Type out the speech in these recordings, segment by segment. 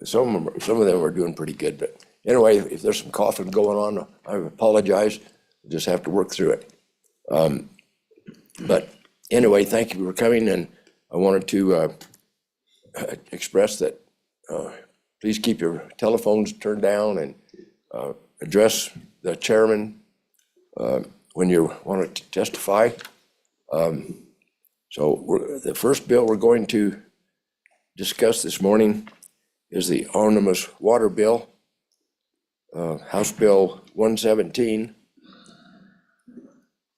some of them are doing pretty good, but anyway, if there's some coughing going on, I apologize. We'll just have to work through it. But anyway, thank you for coming, and I wanted to express that please keep your telephones turned down and address the chairman when you want to testify. So the first bill we're going to discuss this morning is the Omnibus Water Bill, House Bill 117.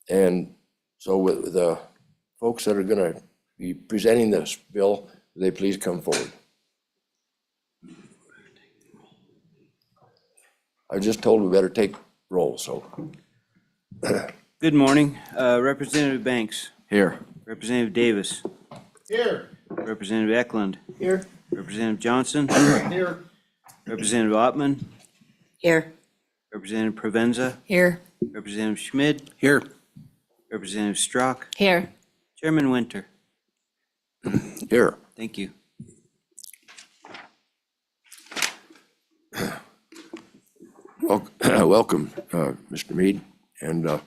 And so with the folks that are going to be presenting this bill, will they please come forward? I just told we better take roll, so. Good morning. Representative Banks. Here. Representative Davis. Here. Representative Eklund. Here. Representative Johnson. Here. Representative Ottman. Here. Representative Provenza. Here. Representative Schmid. Here. Representative Strzok. Here. Chairman Winter. Here. Thank you. Welcome, Mr. Mead and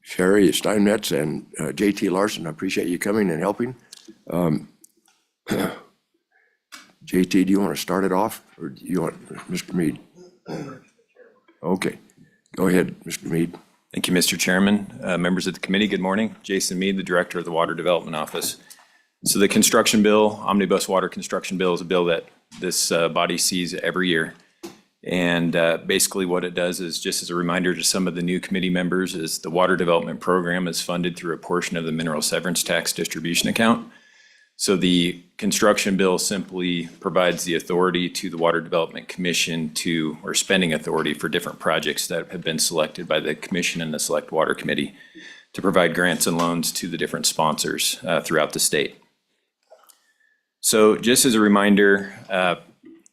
Sherry Steinmetz and JT Larson. I appreciate you coming and helping. JT, do you want to start it off, or do you want Mr. Mead? Okay, go ahead, Mr. Mead. Thank you, Mr. Chairman. Members of the committee, good morning. Jason Mead, the Director of the Water Development Office. So the construction bill, Omnibus Water Construction Bill, is a bill that this body sees every year. And basically what it does is, just as a reminder to some of the new committee members, is the water development program is funded through a portion of the mineral severance tax distribution account. So the construction bill simply provides the authority to the Water Development Commission or spending authority for different projects that have been selected by the commission and the Select Water Committee to provide grants and loans to the different sponsors throughout the state. So just as a reminder,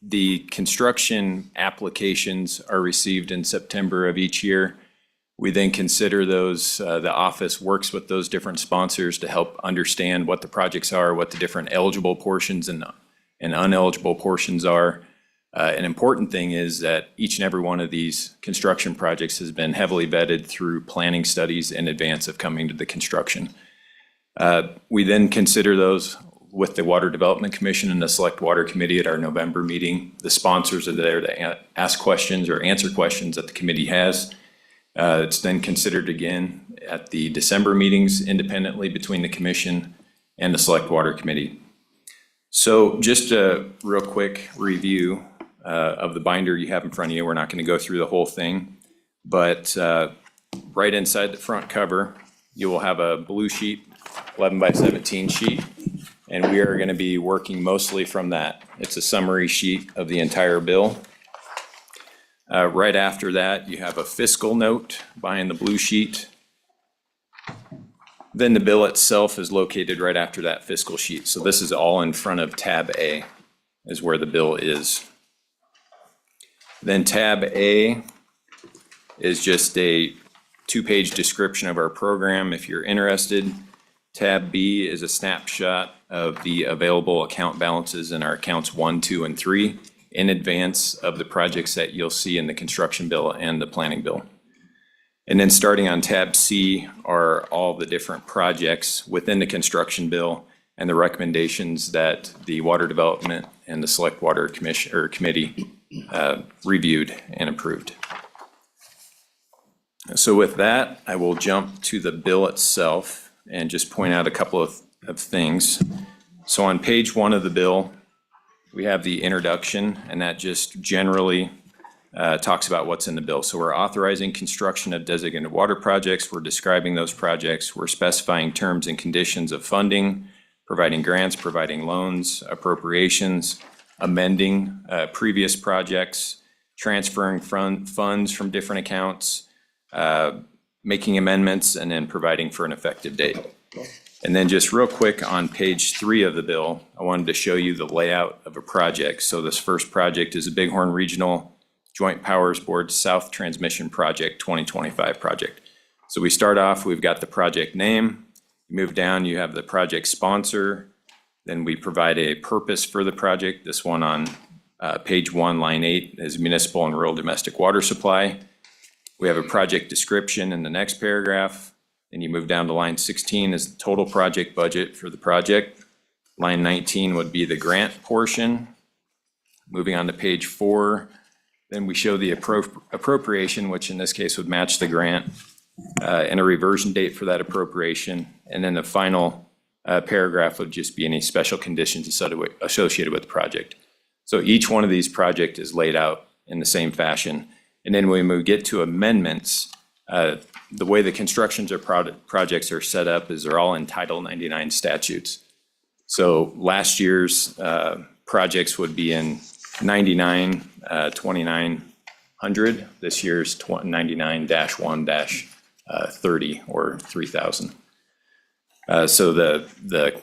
the construction applications are received in September of each year. We then consider those, the office works with those different sponsors to help understand what the projects are, what the different eligible portions and uneligible portions are. An important thing is that each and every one of these construction projects has been heavily vetted through planning studies in advance of coming to the construction. We then consider those with the Water Development Commission and the Select Water Committee at our November meeting. The sponsors are there to ask questions or answer questions that the committee has. It's then considered again at the December meetings independently between the commission and the Select Water Committee. So just a real quick review of the binder you have in front of you. We're not going to go through the whole thing, but right inside the front cover, you will have a blue sheet, 11 by 17 sheet. And we are going to be working mostly from that. It's a summary sheet of the entire bill. Right after that, you have a fiscal note behind the blue sheet. Then the bill itself is located right after that fiscal sheet. So this is all in front of tab A, is where the bill is. Then tab A is just a 2-page description of our program if you're interested. Tab B is a snapshot of the available account balances in our accounts 1, 2, and 3 in advance of the projects that you'll see in the construction bill and the planning bill. And then starting on tab C are all the different projects within the construction bill and the recommendations that the Water Development and the Select Water Commission or Committee reviewed and approved. So with that, I will jump to the bill itself and just point out a couple of things. So on page 1 of the bill, we have the introduction, and that just generally talks about what's in the bill. So we're authorizing construction of designated water projects. We're describing those projects. We're specifying terms and conditions of funding, providing grants, providing loans, appropriations, amending previous projects, transferring funds from different accounts, making amendments, and then providing for an effective date. And then just real quick on page 3 of the bill, I wanted to show you the layout of a project. So this first project is a Bighorn Regional Joint Powers Board South Transmission Project 2025 project. So we start off, we've got the project name. You move down, you have the project sponsor. Then we provide a purpose for the project. This one on page 1, line 8 is municipal and rural domestic water supply. We have a project description in the next paragraph. Then you move down to line 16 is the total project budget for the project. Line 19 would be the grant portion. Moving on to page 4, then we show the appropriation, which in this case would match the grant, and a reversion date for that appropriation. And then the final paragraph would just be any special conditions associated with the project. So each one of these projects is laid out in the same fashion. And then when we get to amendments, the way the constructions or projects are set up is they're all in Title 99 statutes. So last year's projects would be in 99, 2900. This year's 99-1-30 or 3000. So the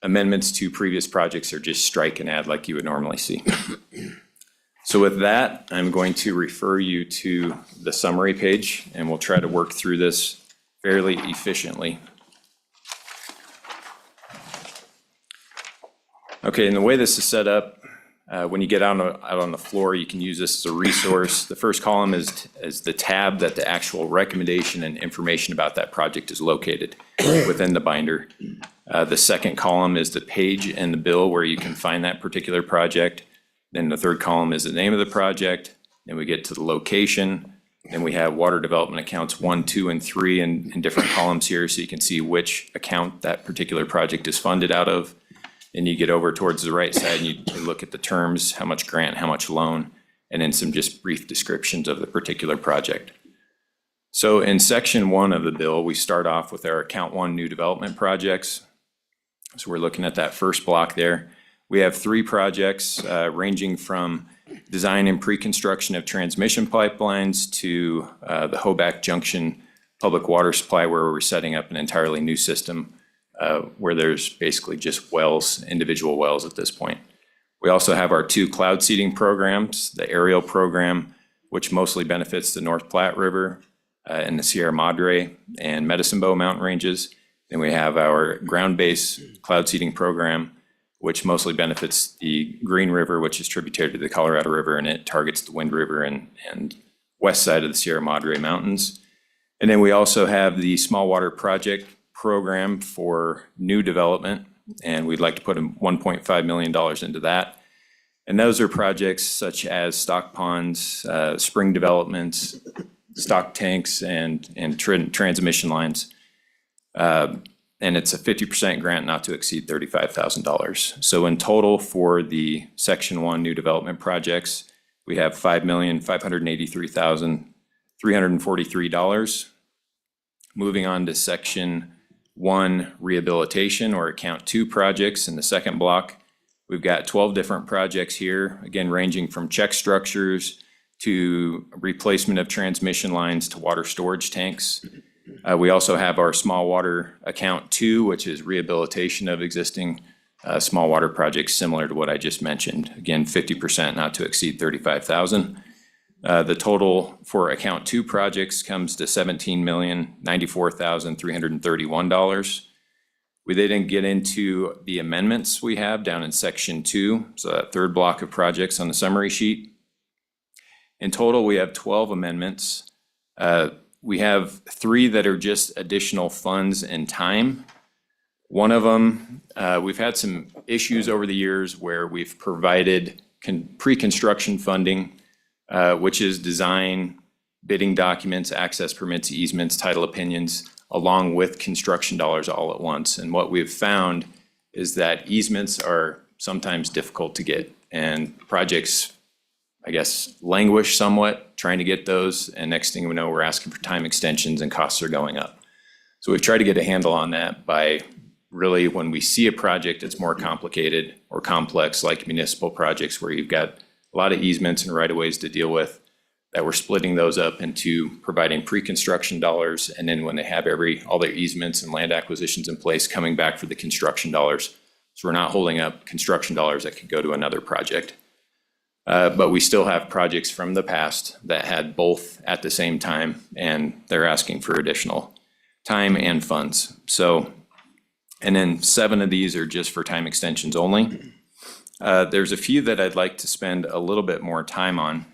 amendments to previous projects are just strike and add like you would normally see. So with that, I'm going to refer you to the summary page, and we'll try to work through this fairly efficiently. Okay, and the way this is set up, when you get out on the floor, you can use this as a resource. The first column is the tab that the actual recommendation and information about that project is located within the binder. The second column is the page in the bill where you can find that particular project. Then the third column is the name of the project. Then we get to the location. Then we have water development accounts 1, 2, and 3 in different columns here, so you can see which account that particular project is funded out of. And you get over towards the right side and you look at the terms, how much grant, how much loan, and then some just brief descriptions of the particular project. So in section 1 of the bill, we start off with our account 1 new development projects. So we're looking at that first block there. We have 3 projects ranging from design and pre-construction of transmission pipelines to the Hoback Junction public water supply, where we're setting up an entirely new system where there's basically just wells, individual wells at this point. We also have our 2 cloud seeding programs, the aerial program, which mostly benefits the North Platte River and the Sierra Madre and Medicine Bow mountain ranges. Then we have our ground-based cloud seeding program, which mostly benefits the Green River, which is tributary to the Colorado River, and it targets the Wind River and west side of the Sierra Madre Mountains. And then we also have the small water project program for new development, and we'd like to put $1.5 million into that. And those are projects such as stock ponds, spring developments, stock tanks, and transmission lines. And it's a 50% grant not to exceed $35,000. So in total for the section 1 new development projects, we have $5,583,343. Moving on to section 1 rehabilitation or account 2 projects in the second block. We've got 12 different projects here, again, ranging from check structures to replacement of transmission lines to water storage tanks. We also have our small water account 2, which is rehabilitation of existing small water projects similar to what I just mentioned. Again, 50% not to exceed $35,000. The total for account 2 projects comes to $17,094,331. We then get into the amendments we have down in section 2, so that third block of projects on the summary sheet. In total, we have 12 amendments. We have 3 that are just additional funds and time. One of them, we've had some issues over the years where we've provided pre-construction funding, which is design, bidding documents, access permits, easements, title opinions, along with construction dollars all at once. And what we've found is that easements are sometimes difficult to get, and projects, I guess, languish somewhat trying to get those. And next thing we know, we're asking for time extensions and costs are going up. So we've tried to get a handle on that by really, when we see a project that's more complicated or complex, like municipal projects where you've got a lot of easements and right-of-ways to deal with, that we're splitting those up into providing pre-construction dollars, and then when they have all their easements and land acquisitions in place, coming back for the construction dollars. So we're not holding up construction dollars that could go to another project. But we still have projects from the past that had both at the same time, and they're asking for additional time and funds. So And then 7 of these are just for time extensions only. There's a few that I'd like to spend a little bit more time on.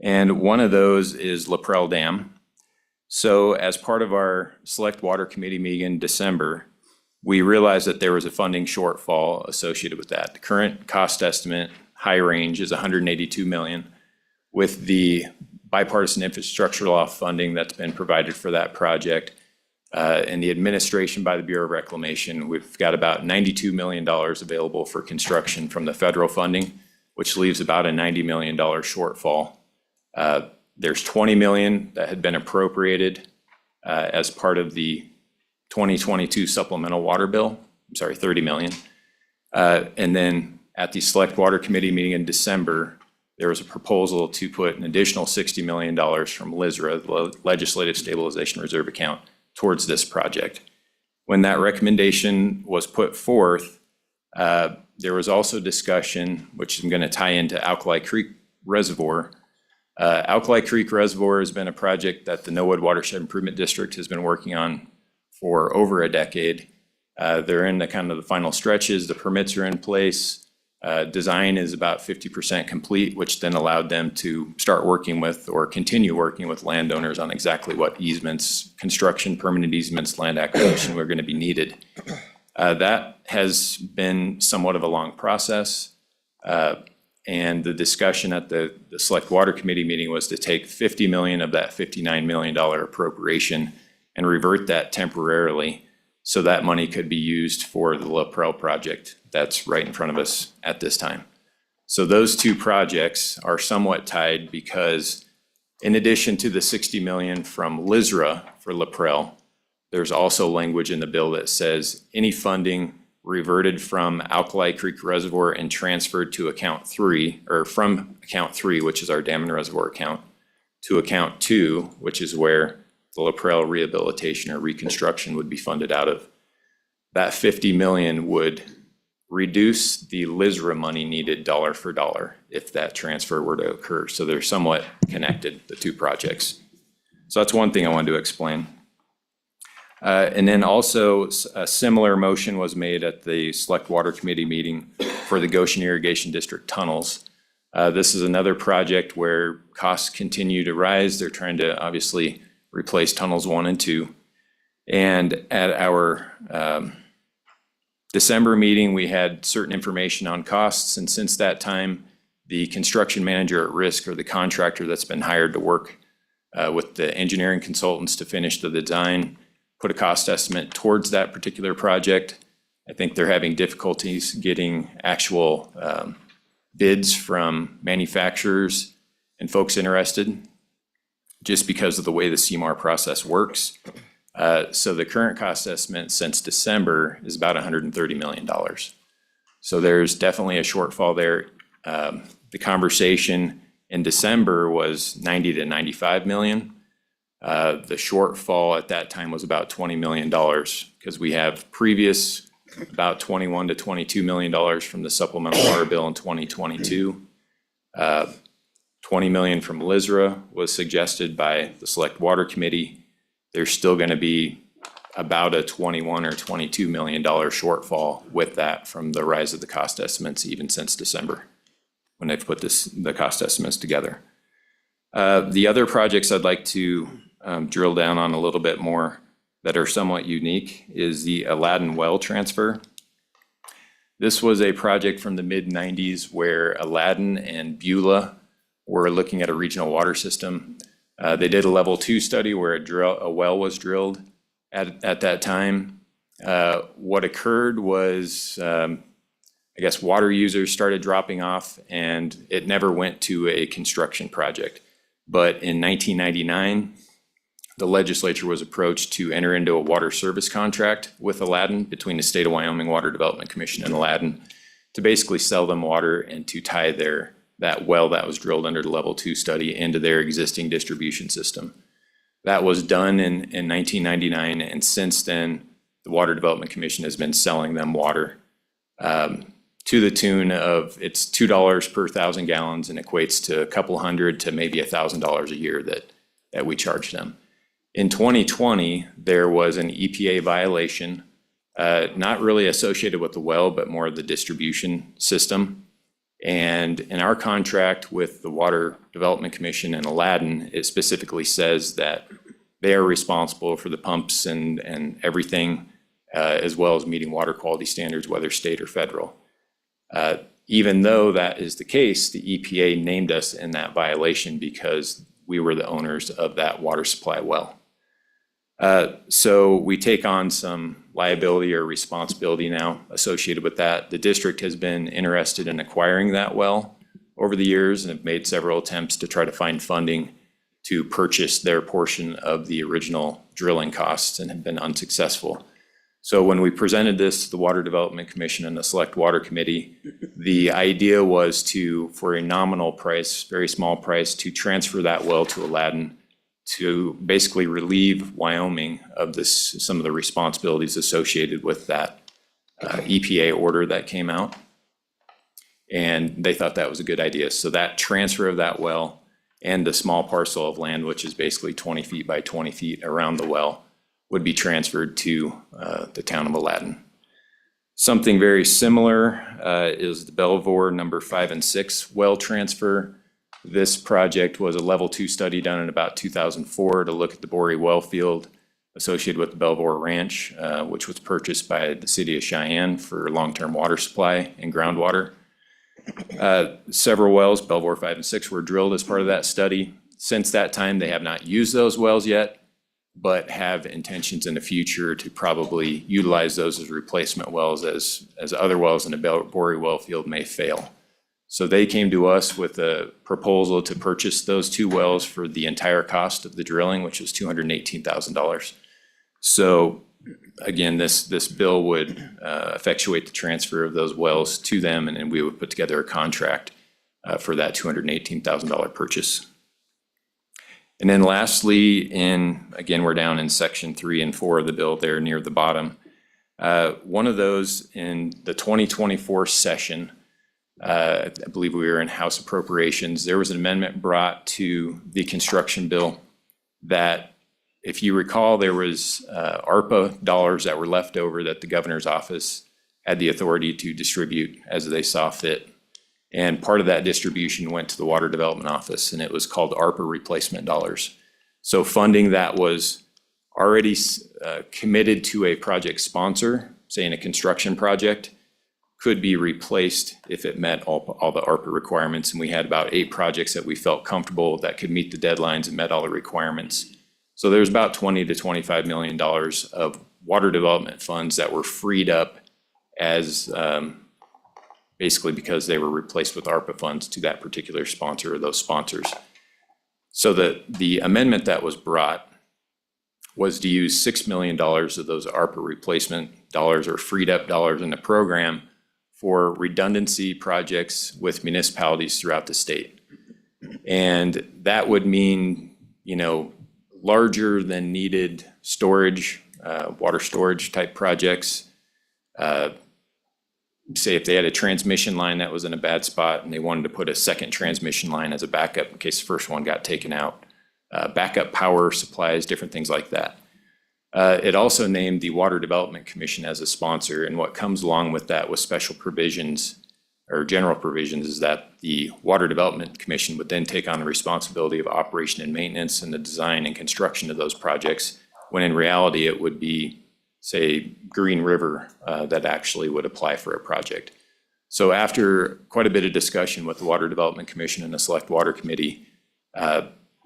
And one of those is LaPrell Dam. So as part of our Select Water Committee meeting in December, we realized that there was a funding shortfall associated with that. The current cost estimate, high range, is $182 million. With the bipartisan infrastructure law funding that's been provided for that project, and the administration by the Bureau of Reclamation, we've got about $92 million available for construction from the federal funding, which leaves about a $90 million shortfall. There's $20 million that had been appropriated as part of the 2022 supplemental water bill. I'm sorry, $30 million. And then at the Select Water Committee meeting in December, there was a proposal to put an additional $60 million from LSRA, the Legislative Stabilization Reserve account, towards this project. When that recommendation was put forth, there was also discussion, which I'm going to tie into Alkali Creek Reservoir. Alkali Creek Reservoir has been a project that the Nowood Watershed Improvement District has been working on for over a decade. They're in the kind of the final stretches. The permits are in place. Design is about 50% complete, which then allowed them to start working with or continue working with landowners on exactly what easements, construction, permanent easements, land acquisition were going to be needed. That has been somewhat of a long process. And the discussion at the Select Water Committee meeting was to take $50 million of that $59 million appropriation and revert that temporarily so that money could be used for the LaPrell project that's right in front of us at this time. So those two projects are somewhat tied because in addition to the $60 million from LSRA for LaPrell, there's also language in the bill that says any funding reverted from Alkali Creek Reservoir and transferred to account 3, or from account 3, which is our dam and reservoir account, to account 2, which is where the LaPrell rehabilitation or reconstruction would be funded out of. That $50 million would reduce the LSRA money needed dollar for dollar if that transfer were to occur. So they're somewhat connected, the two projects. So that's one thing I wanted to explain. And then also a similar motion was made at the Select Water Committee meeting for the Goshen Irrigation District tunnels. This is another project where costs continue to rise. They're trying to obviously replace tunnels 1 and 2. And at our December meeting, we had certain information on costs. And since that time, the construction manager at risk, or the contractor that's been hired to work with the engineering consultants to finish the design, put a cost estimate towards that particular project. I think they're having difficulties getting actual bids from manufacturers and folks interested just because of the way the CMAR process works. So the current cost estimate since December is about $130 million. So there's definitely a shortfall there. The conversation in December was 90 to 95 million. The shortfall at that time was about $20 million because we have previous about $21 to $22 million from the supplemental water bill in 2022. $20 million from LSRA was suggested by the Select Water Committee. There's still going to be about a $21 or $22 million shortfall with that from the rise of the cost estimates even since December when they've put the cost estimates together. The other projects I'd like to drill down on a little bit more that are somewhat unique is the Aladdin well transfer. This was a project from the mid-90s where Aladdin and Beulah were looking at a regional water system. They did a level 2 study where a well was drilled at that time. What occurred was, I guess, water users started dropping off and it never went to a construction project. But in 1999, the legislature was approached to enter into a water service contract with Aladdin between the State of Wyoming Water Development Commission and Aladdin to basically sell them water and to tie that well that was drilled under the level 2 study into their existing distribution system. That was done in 1999, and since then, the Water Development Commission has been selling them water to the tune of, it's $2 per 1,000 gallons and equates to a couple hundred to maybe $1,000 a year that we charge them. In 2020, there was an EPA violation not really associated with the well, but more of the distribution system. And in our contract with the Water Development Commission and Aladdin, it specifically says that they are responsible for the pumps and everything, as well as meeting water quality standards, whether state or federal. Even though that is the case, the EPA named us in that violation because we were the owners of that water supply well. So we take on some liability or responsibility now associated with that. The district has been interested in acquiring that well over the years and have made several attempts to try to find funding to purchase their portion of the original drilling costs and have been unsuccessful. So when we presented this to the Water Development Commission and the Select Water Committee, the idea was to, for a nominal price, very small price, to transfer that well to Aladdin to basically relieve Wyoming of some of the responsibilities associated with that EPA order that came out. And they thought that was a good idea. So that transfer of that well and the small parcel of land, which is basically 20 feet by 20 feet around the well, would be transferred to the town of Aladdin. Something very similar is the Belvoir number 5 and 6 well transfer. This project was a level 2 study done in about 2004 to look at the Bory well field associated with the Belvoir Ranch, which was purchased by the city of Cheyenne for long-term water supply and groundwater. Several wells, Belvoir 5 and 6, were drilled as part of that study. Since that time, they have not used those wells yet, but have intentions in the future to probably utilize those as replacement wells as other wells in the Bory well field may fail. So they came to us with a proposal to purchase those 2 wells for the entire cost of the drilling, which was $218,000. So again, this bill would effectuate the transfer of those wells to them, and then we would put together a contract for that $218,000 purchase. And then lastly, again, we're down in section 3 and 4 of the bill there near the bottom. One of those in the 2024 session, I believe we were in House Appropriations, there was an amendment brought to the construction bill that, if you recall, there was ARPA dollars that were left over that the governor's office had the authority to distribute as they saw fit. And part of that distribution went to the Water Development Office, and it was called ARPA replacement dollars. So funding that was already committed to a project sponsor, say in a construction project, could be replaced if it met all the ARPA requirements. And we had about 8 projects that we felt comfortable that could meet the deadlines and met all the requirements. So there's about $20 to $25 million of water development funds that were freed up as basically because they were replaced with ARPA funds to that particular sponsor or those sponsors. So the amendment that was brought was to use $6 million of those ARPA replacement dollars or freed up dollars in the program for redundancy projects with municipalities throughout the state. And that would mean, larger than needed storage, water storage type projects. Say if they had a transmission line that was in a bad spot and they wanted to put a second transmission line as a backup in case the first one got taken out, backup power supplies, different things like that. It also named the Water Development Commission as a sponsor, and what comes along with that with special provisions or general provisions is that the Water Development Commission would then take on the responsibility of operation and maintenance and the design and construction of those projects, when in reality it would be, say, Green River that actually would apply for a project. So after quite a bit of discussion with the Water Development Commission and the Select Water Committee,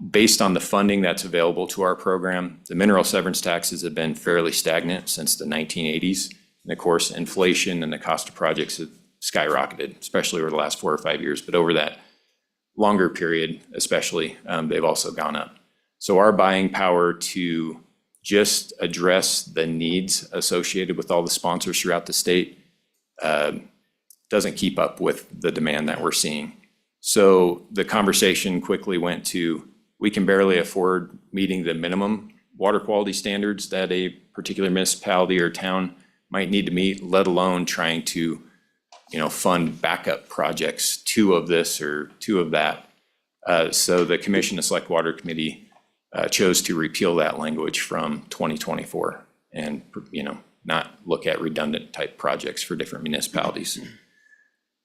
based on the funding that's available to our program, the mineral severance taxes have been fairly stagnant since the 1980s. And of course, inflation and the cost of projects have skyrocketed, especially over the last 4 or 5 years. But over that longer period, especially, they've also gone up. So our buying power to just address the needs associated with all the sponsors throughout the state doesn't keep up with the demand that we're seeing. So the conversation quickly went to, we can barely afford meeting the minimum water quality standards that a particular municipality or town might need to meet, let alone trying to, fund backup projects, 2 of this or 2 of that. So the Commission, the Select Water Committee, chose to repeal that language from 2024 and, not look at redundant type projects for different municipalities.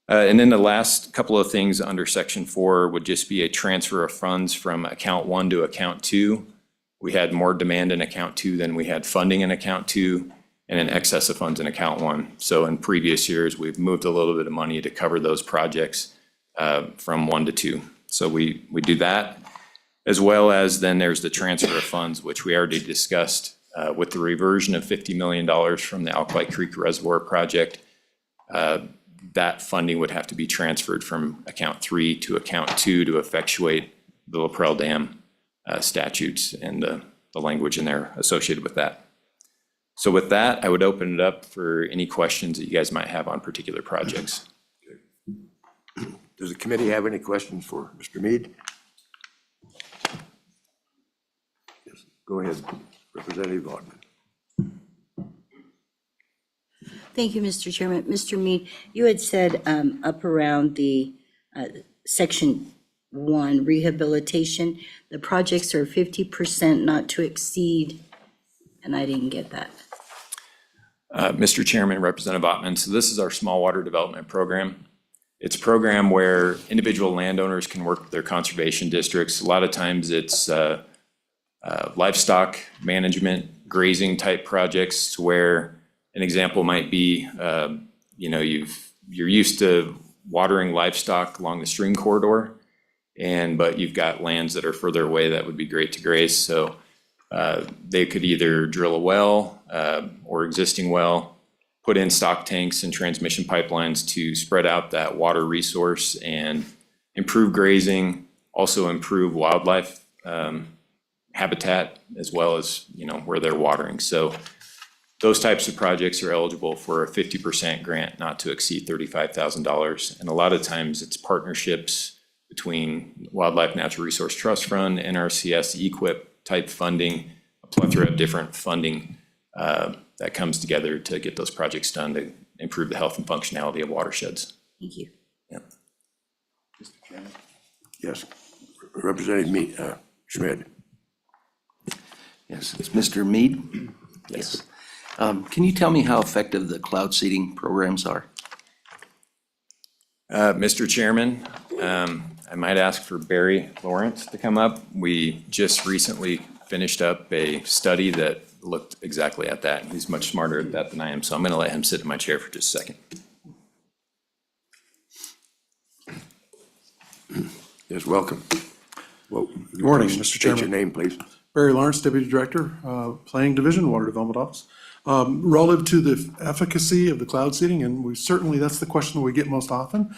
And then the last couple of things under section 4 would just be a transfer of funds from account 1 to account 2. We had more demand in account 2 than we had funding in account 2, and an excess of funds in account 1. So in previous years, we've moved a little bit of money to cover those projects from 1 to 2. So we do that, as well as then there's the transfer of funds, which we already discussed with the reversion of $50 million from the Alkali Creek Reservoir project. That funding would have to be transferred from account 3 to account 2 to effectuate the LaPrell Dam statutes and the language in there associated with that. So with that, I would open it up for any questions that you guys might have on particular projects. Does the committee have any questions for Mr. Mead? Yes, go ahead, Representative Augman. Thank you, Mr. Chairman. Mr. Mead, you had said up around the section 1 rehabilitation, the projects are 50% not to exceed, and I didn't get that. Mr. Chairman, Representative Ottman, so this is our small water development program. It's a program where individual landowners can work with their conservation districts. A lot of times it's livestock management, grazing type projects, to where an example might be, you're used to watering livestock along the stream corridor, but you've got lands that are further away that would be great to graze. So they could either drill a well or existing well, put in stock tanks and transmission pipelines to spread out that water resource and improve grazing, also improve wildlife habitat, as well as, where they're watering. So those types of projects are eligible for a 50% grant not to exceed $35,000. And a lot of times it's partnerships between Wildlife Natural Resource Trust Fund, NRCS, EQIP type funding, a plethora of different funding that comes together to get those projects done to improve the health and functionality of watersheds. Thank you. Yeah. Mr. Chairman. Yes, Representative Schmidt. Yes, it's Mr. Mead. Yes. Can you tell me how effective the cloud seeding programs are? Mr. Chairman, I might ask for Barry Lawrence to come up. We just recently finished up a study that looked exactly at that. He's much smarter at that than I am, so I'm going to let him sit in my chair for just a second. Yes, welcome. Well, Good morning, please Mr. state Chairman. your name, please. Barry Lawrence, Deputy Director, Planning Division, Water Development Office. Relative to the efficacy of the cloud seeding, and that's the question we get most often.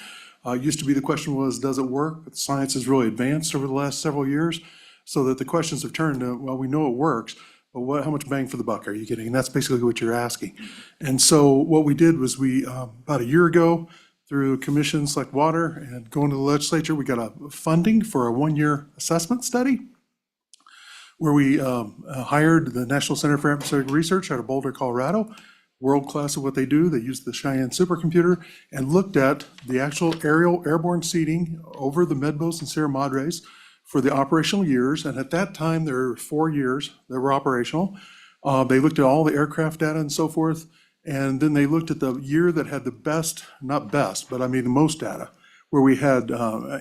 Used to be the question was, does it work? But science has really advanced over the last several years, so that the questions have turned to, well, we know it works, but how much bang for the buck are you getting? And that's basically what you're asking. And so what we did was about a year ago, through commissions like Water and going to the legislature, we got a funding for a 1-year assessment study, where we hired the National Center for Atmospheric Research out of Boulder, Colorado, world class at what they do. They used the Cheyenne supercomputer and looked at the actual aerial airborne seeding over the Medbos and Sierra Madres for the operational years. And at that time, there were 4 years that were operational. They looked at all the aircraft data and so forth. And then they looked at the year that had the best, not best, but I mean the most data, where we had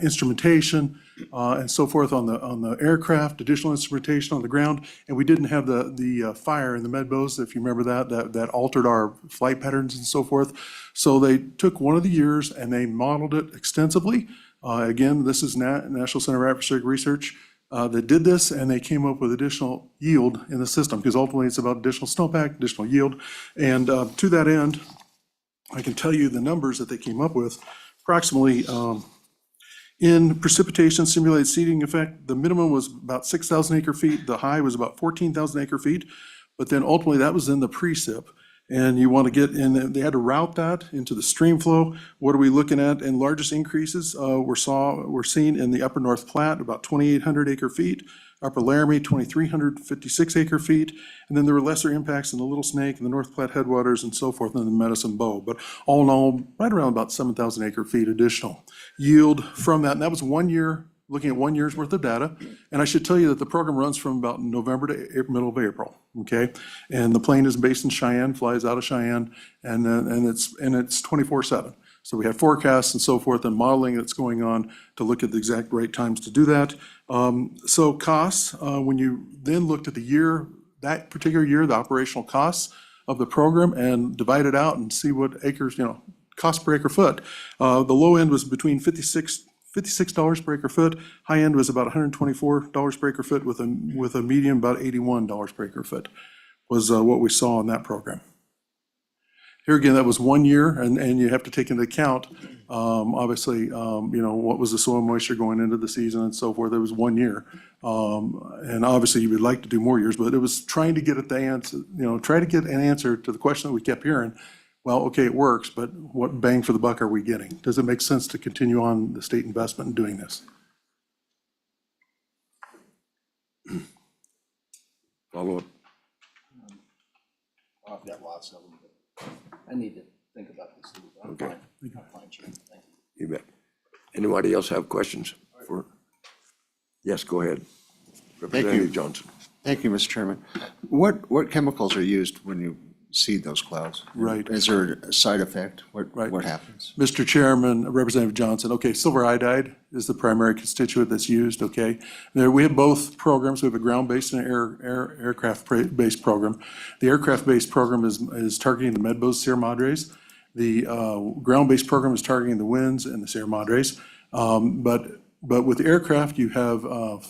instrumentation and so forth on the aircraft, additional instrumentation on the ground, and we didn't have the fire in the Medbos, if you remember that altered our flight patterns and so forth. So they took one of the years and they modeled it extensively. Again, this is National Center for Atmospheric Research that did this, and they came up with additional yield in the system, because ultimately it's about additional snowpack, additional yield. And to that end, I can tell you the numbers that they came up with. Approximately in precipitation simulated seeding effect, the minimum was about 6,000 acre feet. The high was about 14,000 acre feet. But then ultimately that was in the precip. And you want to get in, they had to route that into the stream flow. What are we looking at? And largest increases were seen in the upper North Platte, about 2,800 acre feet. Upper Laramie, 2,356 acre feet. And then there were lesser impacts in the Little Snake and the North Platte headwaters and so forth, and the Medicine Bow. But all in all, right around about 7,000 acre feet additional yield from that. And that was 1 year looking at 1 year's worth of data. And I should tell you that the program runs from about November to middle of April, okay? And the plane is based in Cheyenne, flies out of Cheyenne, and it's 24/7. So we have forecasts and so forth and modeling that's going on to look at the exact right times to do that. So costs, when you then looked at the year, that particular year, the operational costs of the program and divide it out and see what acres, cost per acre foot. The low end was between $56 per acre foot. High end was about $124 per acre foot with a median about $81 per acre foot was what we saw in that program. Here again, that was 1 year, and you have to take into account, obviously, what was the soil moisture going into the season and so forth. It was 1 year. And obviously, you would like to do more years, but it was trying to get at the answer, try to get an answer to the question that we kept hearing. Well, okay, it works, but what bang for the buck are we getting? Does it make sense to continue on the state investment in doing this? Follow up. I've got lots of them, but I need to think about this. I'm Okay. fine. I'm fine, Chairman. Thank you. You bet. Anybody else have questions for? Yes, go ahead. Representative Johnson. Thank you, Mr. Chairman. What chemicals are used when you seed those clouds? Right. Is there a side effect? Right. What happens? Mr. Chairman, Representative Johnson, okay, silver iodide is the primary constituent that's used, okay? There, we have both programs. We have a ground-based and aircraft-based program. The aircraft-based program is targeting the Medbos Sierra Madres. The ground-based program is targeting the winds and the Sierra Madres. But with the aircraft, you have a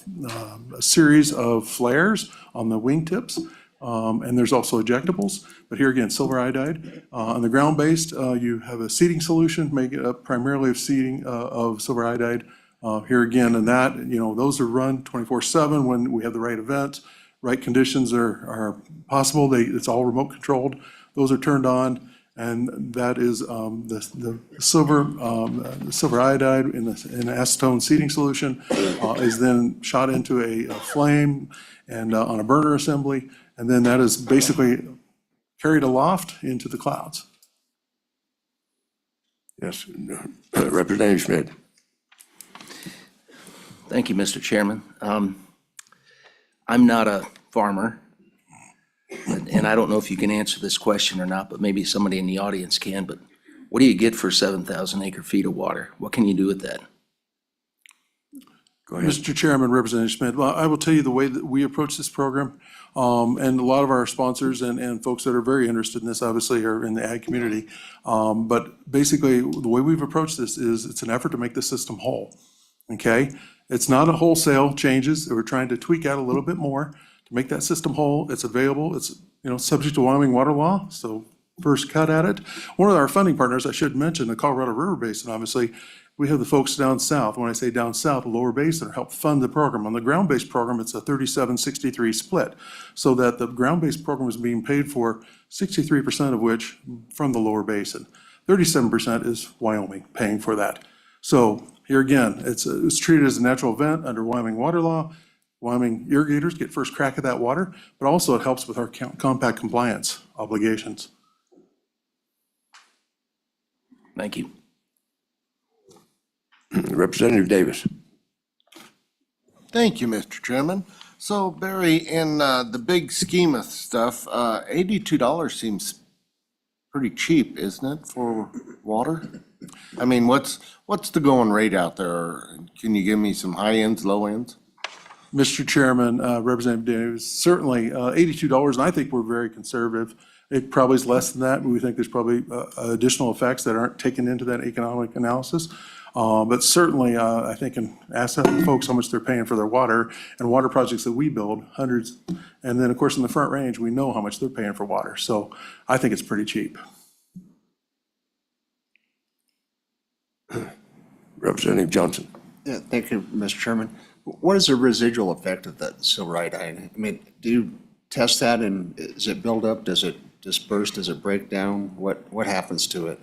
series of flares on the wingtips. And there's also ejectables, but here again, silver iodide. On the ground-based, you have a seeding solution, make it up primarily of seeding of silver iodide. Here again, and that, those are run 24/7 when we have the right event, right conditions are possible. It's all remote controlled. Those are turned on, and that is the silver iodide in an acetone seeding solution is then shot into a flame and on a burner assembly. And then that is basically carried aloft into the clouds. Yes, Representative Schmidt. Thank you, Mr. Chairman. I'm not a farmer, and I don't know if you can answer this question or not, but maybe somebody in the audience can, but what do you get for 7,000 acre feet of water? What can you do with that? Go ahead. Mr. Chairman, Representative Schmidt, well, I will tell you the way that we approach this program, and a lot of our sponsors and folks that are very interested in this, obviously, are in the ag community. But basically, the way we've approached this is it's an effort to make the system whole, okay? It's not a wholesale changes. We're trying to tweak out a little bit more to make that system whole. It's available. It's, subject to Wyoming water law, so first cut at it. One of our funding partners, I should mention, the Colorado River Basin, obviously, we have the folks down south. When I say down south, the lower basin, help fund the program. On the ground-based program, it's a 37-63 split, so that the ground-based program is being paid for 63% of which from the lower basin. 37% is Wyoming paying for that. So here again, it's treated as a natural event under Wyoming water law. Wyoming irrigators get first crack at that water, but also it helps with our compact compliance obligations. Thank you. Representative Davis. Thank you, Mr. Chairman. So Barry, in the big scheme of stuff, $82 seems pretty cheap, isn't it, for water? I mean, what's the going rate out there? Can you give me some high ends, low ends? Mr. Chairman, Representative Davis, certainly $82, and I think we're very conservative. It probably is less than that, but we think there's probably additional effects that aren't taken into that economic analysis. But certainly, I think, and ask folks how much they're paying for their water, and water projects that we build, hundreds. And then, of course, in the Front Range, we know how much they're paying for water. So I think it's pretty cheap. Representative Johnson. Yeah, thank you, Mr. Chairman. What is the residual effect of that silver iodide? I mean, do you test that and does it build up? Does it disperse? Does it break down? What happens to it?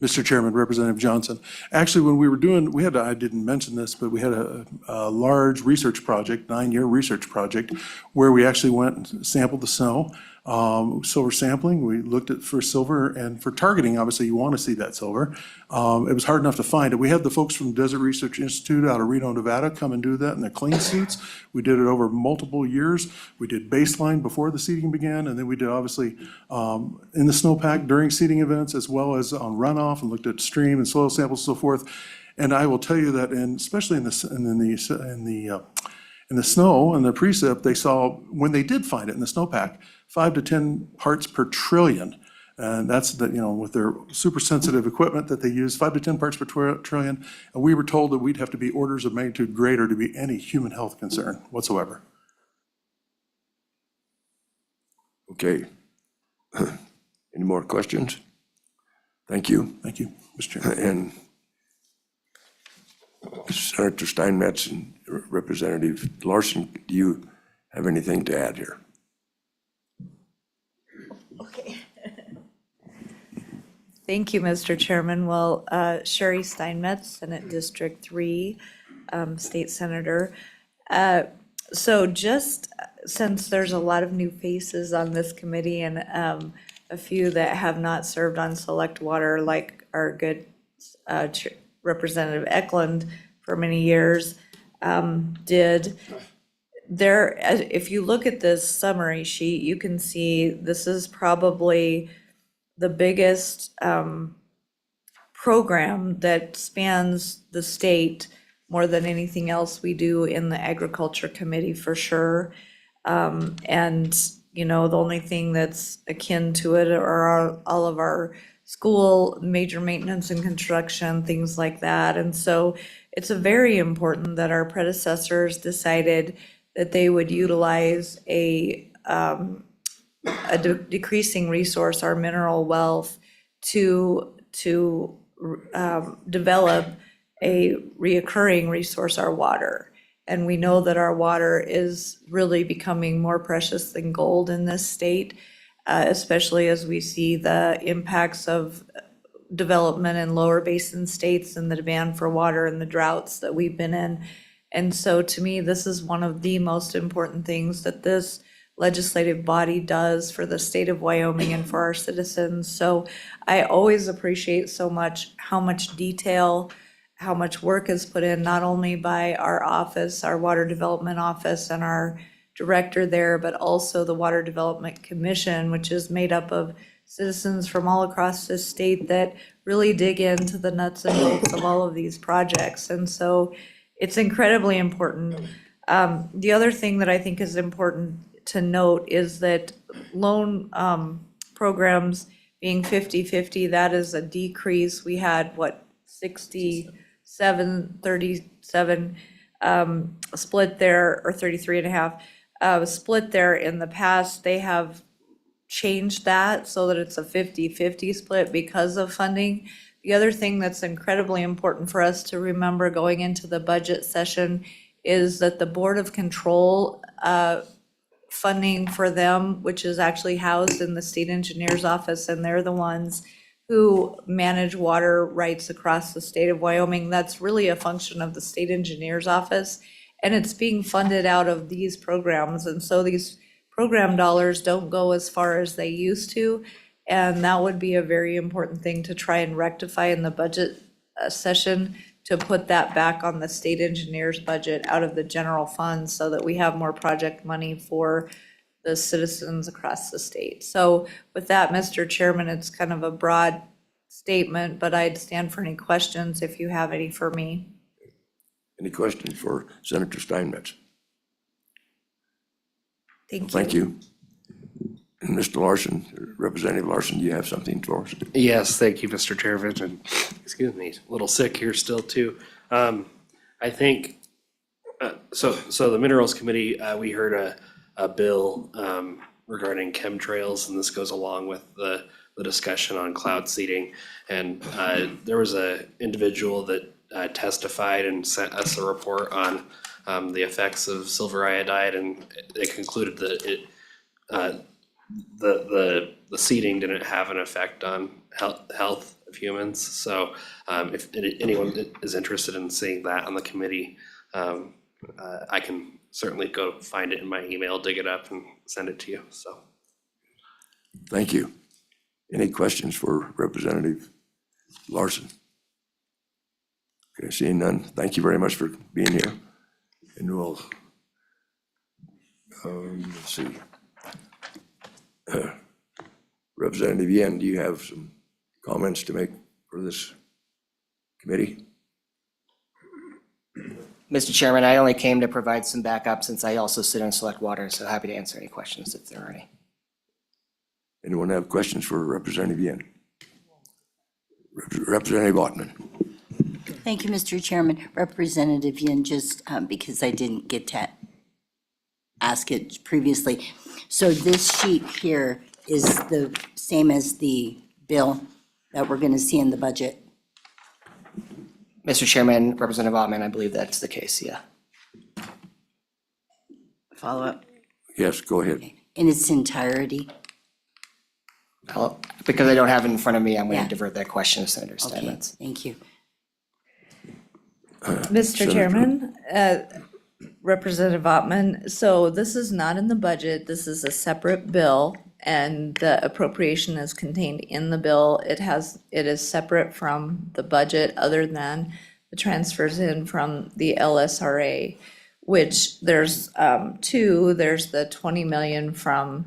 Mr. Chairman, Representative Johnson. Actually, when we were doing, I didn't mention this, but we had a large research project, 9-year research project, where we actually went and sampled the snow. silver sampling. We looked at for silver, and for targeting, obviously you want to see that silver. It was hard enough to find it. We had the folks from Desert Research Institute out of Reno, Nevada come and do that in their clean suits. We did it over multiple years. We did baseline before the seeding began, and then we did obviously in the snowpack during seeding events, as well as on runoff, and looked at stream and soil samples and so forth. And I will tell you that, especially in the snow and the precip, they saw, when they did find it in the snowpack, 5 to 10 parts per trillion. And that's with their super sensitive equipment that they use, 5 to 10 parts per trillion. And we were told that we'd have to be orders of magnitude greater to be any human health concern whatsoever. Okay. Any more questions? Thank you. Thank you, Mr. Chairman. And Senator Steinmetz and Representative Larson, do you have anything to add here? Okay. Thank you, Mr. Chairman. Well, Sherry Steinmetz, Senate District 3, State Senator. So just since there's a lot of new faces on this committee and a few that have not served on select water, like our good Representative Eklund for many years did. There, if you look at this summary sheet, you can see this is probably the biggest program that spans the state more than anything else we do in the Agriculture Committee, for sure. And, the only thing that's akin to it are all of our school major maintenance and construction, things like that. And so it's very important that our predecessors decided that they would utilize a decreasing resource, our mineral wealth, to develop a reoccurring resource, our water. And we know that our water is really becoming more precious than gold in this state, especially as we see the impacts of development in lower basin states and the demand for water and the droughts that we've been in. And so to me, this is one of the most important things that this legislative body does for the state of Wyoming and for our citizens. So I always appreciate so much how much detail, how much work is put in, not only by our office, our Water Development Office and our director there, but also the Water Development Commission, which is made up of citizens from all across the state that really dig into the nuts and bolts of all of these projects. And so it's incredibly important. The other thing that I think is important to note is that loan programs being 50-50, that is a decrease. We had, 37 split there, or 33.5 split there in the past. They have changed that so that it's a 50-50 split because of funding. The other thing that's incredibly important for us to remember going into the budget session is that the Board of Control funding for them, which is actually housed in the state engineer's office, and they're the ones who manage water rights across the state of Wyoming. That's really a function of the state engineer's office, and it's being funded out of these programs. And so these program dollars don't go as far as they used to, and that would be a very important thing to try and rectify in the budget session, to put that back on the state engineer's budget out of the general fund so that we have more project money for the citizens across the state. So with that, Mr. Chairman, it's kind of a broad statement, but I'd stand for any questions if you have any for me. Any questions for Senator Steinmetz? Thank you. Thank you. And Mr. Larson, Representative Larson, do you have something for us? Yes, thank you, Mr. Chairman, and excuse me, a little sick here still too. I think, so the Minerals Committee, we heard a bill regarding chemtrails, and this goes along with the discussion on cloud seeding. And there was a individual that testified and sent us a report on the effects of silver iodide, and it concluded that the seeding didn't have an effect on health of humans. So if anyone is interested in seeing that on the committee, I can certainly go find it in my email, dig it up and send it to you. So Thank you. Any questions for Representative Larson? Okay, seeing none, thank you very much for being here. And we'll, let's see. Representative Yen, do you have some comments to make for this committee? Mr. Chairman, I only came to provide some backup since I also sit on Select Water, so happy to answer any questions if there are any. Anyone have questions for Representative Yen? Representative Ottman. Thank you, Mr. Chairman. Representative Yin, just because I didn't get to ask it previously. So this sheet here is the same as the bill that we're going to see in the budget. Mr. Chairman, Representative Ottman, I believe that's the case, yeah. Follow up Yes, go ahead. in its entirety. Because I don't have it in front of me, I'm going Yeah. to divert that question to Senator Okay, Steinmetz. thank you. Mr. Senator. Chairman, Representative Ottman, so this is not in the budget, this is a separate bill, and the appropriation is contained in the bill. It is separate from the budget, other than the transfers in from the LSRA, which there's two, there's the 20 million for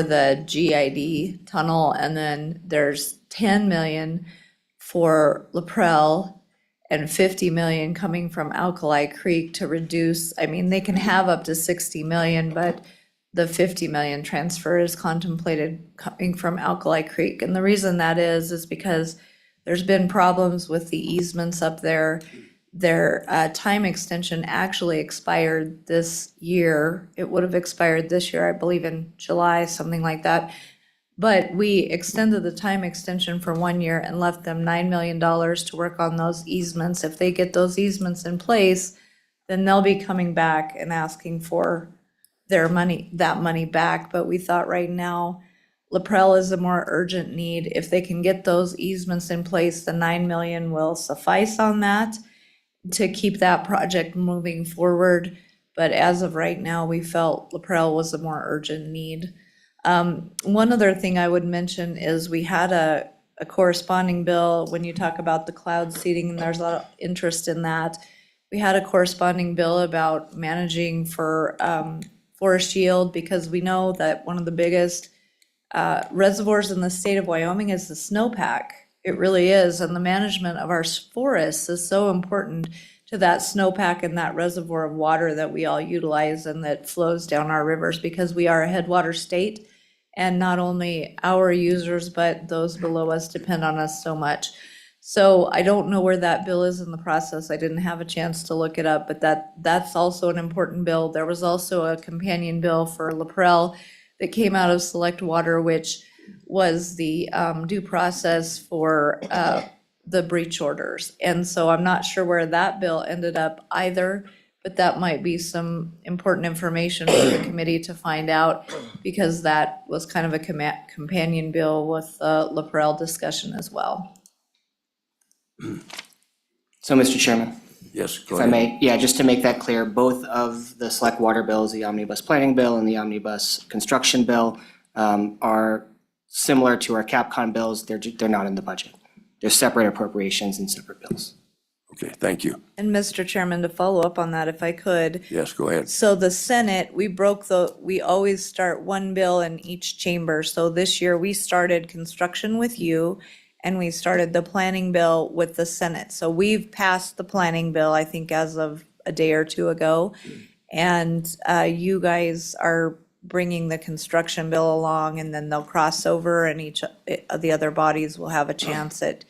the GID tunnel, and then there's 10 million for LaPrell, and 50 million coming from Alkali Creek to reduce, I mean, they can have up to 60 million, but the 50 million transfer is contemplated coming from Alkali Creek. And the reason that is because there's been problems with the easements up there. Their time extension actually expired this year. It would have expired this year, I believe in July, something like that. But we extended the time extension for 1 year and left them $9 million to work on those easements. If they get those easements in place, then they'll be coming back and asking for their money, that money back. But we thought right now, LaPrell is a more urgent need. If they can get those easements in place, the 9 million will suffice on that to keep that project moving forward. But as of right now, we felt LaPrell was a more urgent need. One other thing I would mention is we had a corresponding bill, when you talk about the cloud seeding, and there's a lot of interest in that. We had a corresponding bill about managing for forest yield, because we know that one of the biggest reservoirs in the state of Wyoming is the snowpack. It really is, and the management of our forests is so important to that snowpack and that reservoir of water that we all utilize and that flows down our rivers, because we are a headwater state, and not only our users, but those below us depend on us so much. So I don't know where that bill is in the process. I didn't have a chance to look it up, but that's also an important bill. There was also a companion bill for LaPrell that came out of Select Water, which was the due process for the breach orders. And so I'm not sure where that bill ended up either, but that might be some important information for the committee to find out, because that was kind of a companion bill with LaPrell discussion as well. So, Mr. Chairman, Yes, go if I ahead. may, yeah, just to make that clear, both of the Select Water bills, the Omnibus Planning Bill and the Omnibus Construction Bill, are similar to our CapCon bills. They're not in the budget. They're separate appropriations and separate bills. Okay, thank you. And Mr. Chairman, to follow up on that, if I could. Yes, go ahead. So the Senate, we always start one bill in each chamber. So this year, we started construction with you, and we started the planning bill with the Senate. So we've passed the planning bill, I think, as of a day or two ago. And you guys are bringing the construction bill along, and then they'll cross over, and each of the other bodies will have a chance at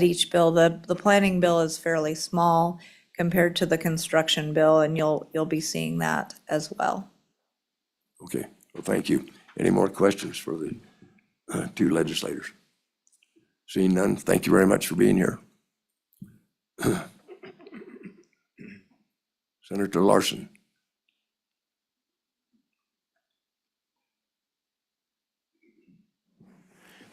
each bill. The planning bill is fairly small compared to the construction bill, and you'll be seeing that as well. Okay, well, thank you. Any more questions for the two legislators? Seeing none, thank you very much for being here. Senator Larson.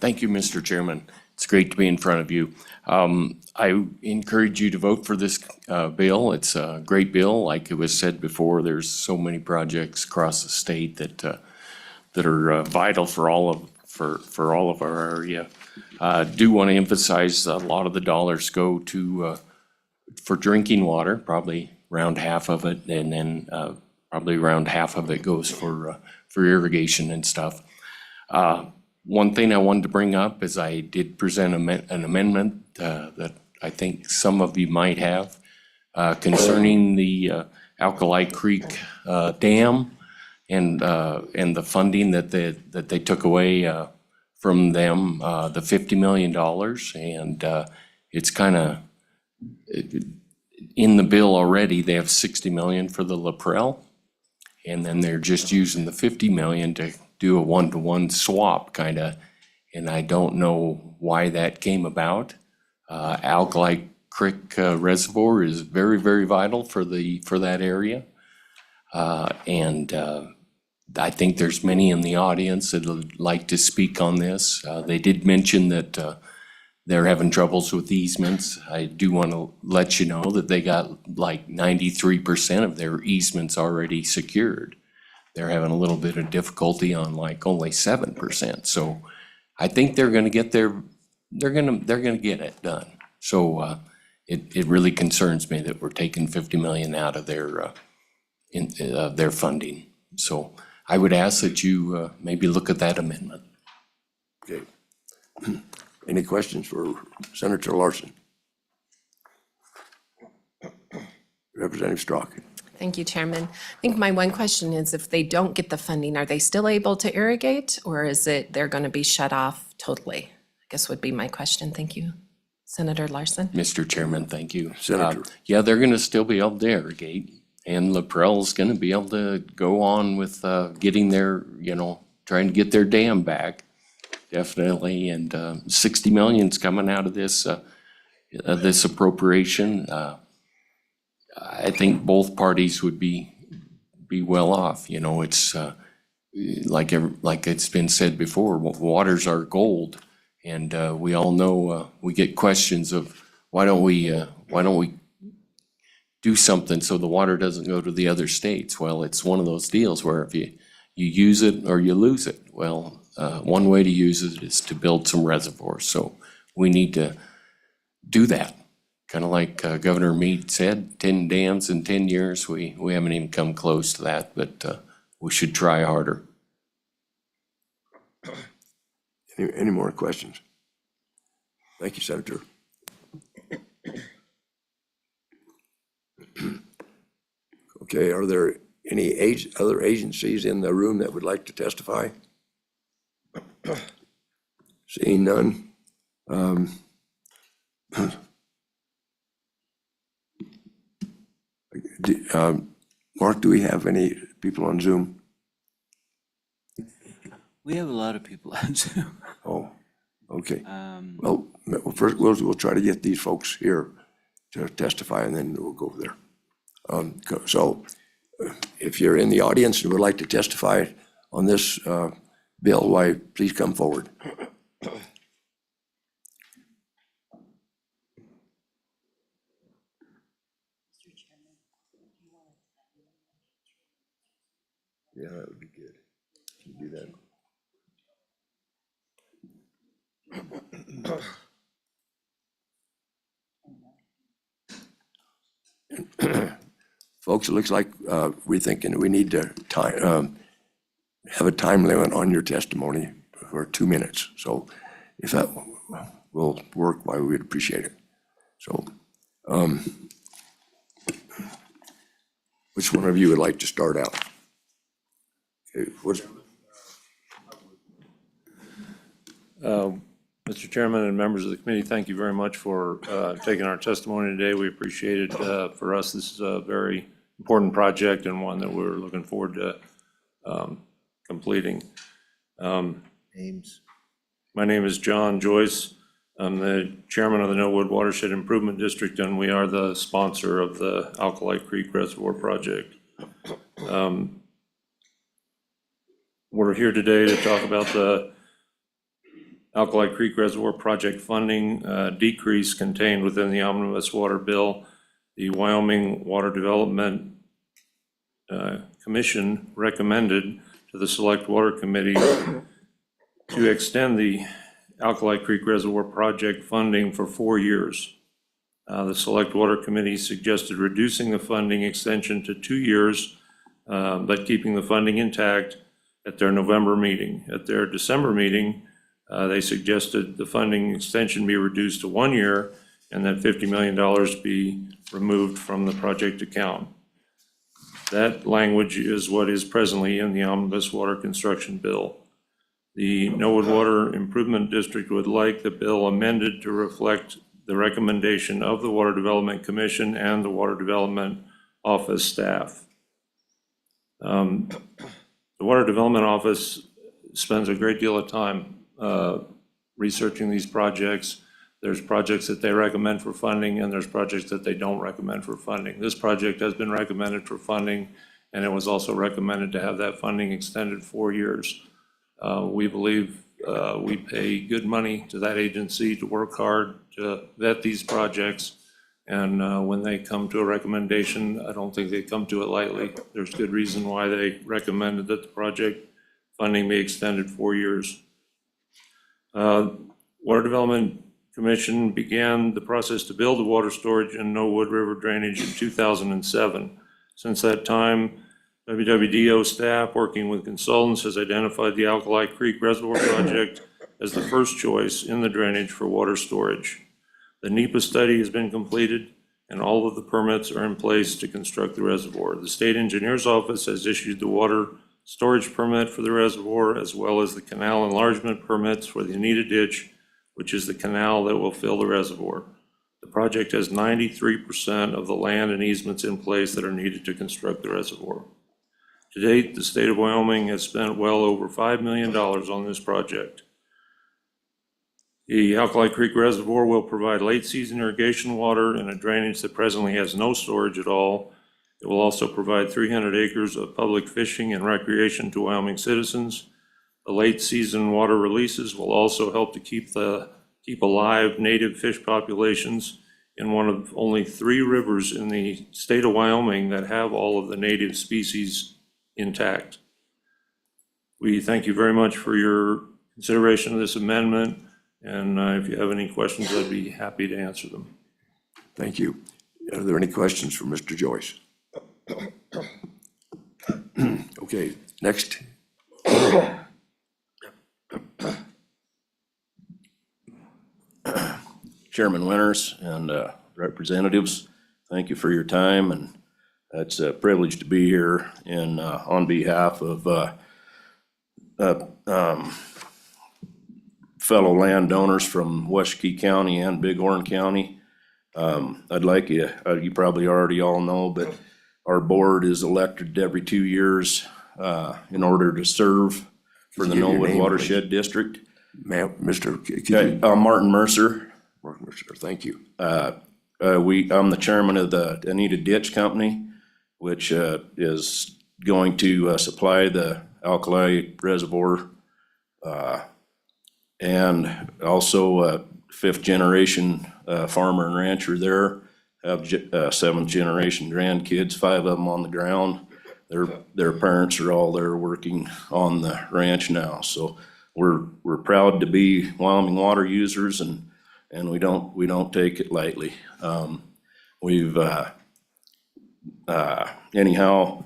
Thank you, Mr. Chairman. It's great to be in front of you. I encourage you to vote for this bill. It's a great bill. Like it was said before, there's so many projects across the state that are vital for for all of our area. Do want to emphasize a lot of the dollars go to, for drinking water, probably around half of it, and then probably around half of it goes for irrigation and stuff. One thing I wanted to bring up is I did present an amendment that I think some of you might have concerning the Alkali Creek Dam and the funding that they took away from them, the $50 million. And it's kind of, in the bill already, they have $60 million for the LaPrell. And then they're just using the $50 million to do a one-to-one swap kind of. And I don't know why that came about. Alkali Creek Reservoir is very, very vital for that area. And I think there's many in the audience that would like to speak on this. They did mention that they're having troubles with easements. I do want to let you know that they got like 93% of their easements already secured. They're having a little bit of difficulty on like only 7%. So I think they're going to get they're going to get it done. So it really concerns me that we're taking $50 million out of their funding. So I would ask that you maybe look at that amendment. Okay. Any questions for Senator Larson? Representative Strzok. Thank you, Chairman. I think my one question is, if they don't get the funding, are they still able to irrigate, or is it they're going to be shut off totally? I guess would be my question. Thank you, Senator Larson. Mr. Chairman, thank you. Senator. Yeah, they're going to still be able to irrigate, and LaPrell's going to be able to go on with getting their, trying to get their dam back, definitely. And 60 million's coming out of this appropriation. I think both parties would be well off. It's like it's been said before, water's our gold, and we all know we get questions of why don't we do something so the water doesn't go to the other states? Well, it's one of those deals where if you use it or you lose it. Well, one way to use it is to build some reservoirs. So we need to do that. Kind of like Governor Meade said, 10 dams in 10 years. We haven't even come close to that, but we should try harder. Any more questions? Thank you, Senator. Okay, are there any other agencies in the room that would like to testify? Seeing none. Mark, do we have any people on Zoom? We have a lot of people on Zoom. Oh, okay. Well, first, we'll try to get these folks here to testify, and then we'll go there. So if you're in the audience and would like to testify on this bill, why, please come forward. Yeah, that would be good. Can you do that? Folks, it looks like we're thinking we need to have a time limit on your testimony for 2 minutes. So if that will work, why we'd appreciate it. So which one of you would like to start out? Okay, Mr. Chairman and members of the committee, thank you very much for taking our testimony today. We appreciate it. For us, this is a very important project and one that we're looking forward to completing. Names. My name is John Joyce. I'm the chairman of the Millwood Watershed Improvement District, and we are the sponsor of the Alkali Creek Reservoir Project. We're here today to talk about the Alkali Creek Reservoir Project funding decrease contained within the Omnibus Water Bill. The Wyoming Water Development Commission recommended to the Select Water Committee to extend the Alkali Creek Reservoir project funding for 4 years. The Select Water Committee suggested reducing the funding extension to 2 years, but keeping the funding intact at their November meeting. At their December meeting, they suggested the funding extension be reduced to 1 year and that $50 million be removed from the project account. That language is what is presently in the Omnibus Water Construction Bill. The Norwood Water Improvement District would like the bill amended to reflect the recommendation of the Water Development Commission and the Water Development Office staff. The Water Development Office spends a great deal of time researching these projects. There's projects that they recommend for funding, and there's projects that they don't recommend for funding. This project has been recommended for funding, and it was also recommended to have that funding extended 4 years. We believe we pay good money to that agency to work hard to vet these projects. And when they come to a recommendation, I don't think they come to it lightly. There's good reason why they recommended that the project funding be extended 4 years. Water Development Commission began the process to build the water storage and Norwood River drainage in 2007. Since that time, WWDO staff, working with consultants, has identified the Alkali Creek Reservoir project as the first choice in the drainage for water storage. The NEPA study has been completed, and all of the permits are in place to construct the reservoir. The State Engineer's Office has issued the water storage permit for the reservoir, as well as the canal enlargement permits for the Anita Ditch, which is the canal that will fill the reservoir. The project has 93% of the land and easements in place that are needed to construct the reservoir. To date, the state of Wyoming has spent well over $5 million on this project. The Alkali Creek Reservoir will provide late-season irrigation water in a drainage that presently has no storage at all. It will also provide 300 acres of public fishing and recreation to Wyoming citizens. The late-season water releases will also help to keep alive native fish populations in one of only 3 rivers in the state of Wyoming that have all of the native species intact. We thank you very much for your consideration of this amendment, and if you have any questions, I'd be happy to answer them. Thank you. Are there any questions for Mr. Joyce? Okay, next. Chairman Winters and representatives, thank you for your time, and it's a privilege to be here and on behalf of fellow landowners from Washakie County and Bighorn County. I'd like you probably already all know, but our board is elected every 2 years in order to serve for the Norwood Watershed District. Ma'am, Mr. Okay, Martin Mercer. Martin Mercer, thank you. I'm the chairman of the Anita Ditch Company, which is going to supply the Alkali Reservoir, and also a 5th generation farmer and rancher there. Have 7th generation grandkids, 5 of them on the ground. Their parents are all there working on the ranch now. So we're proud to be Wyoming water users, and we don't take it lightly. Anyhow,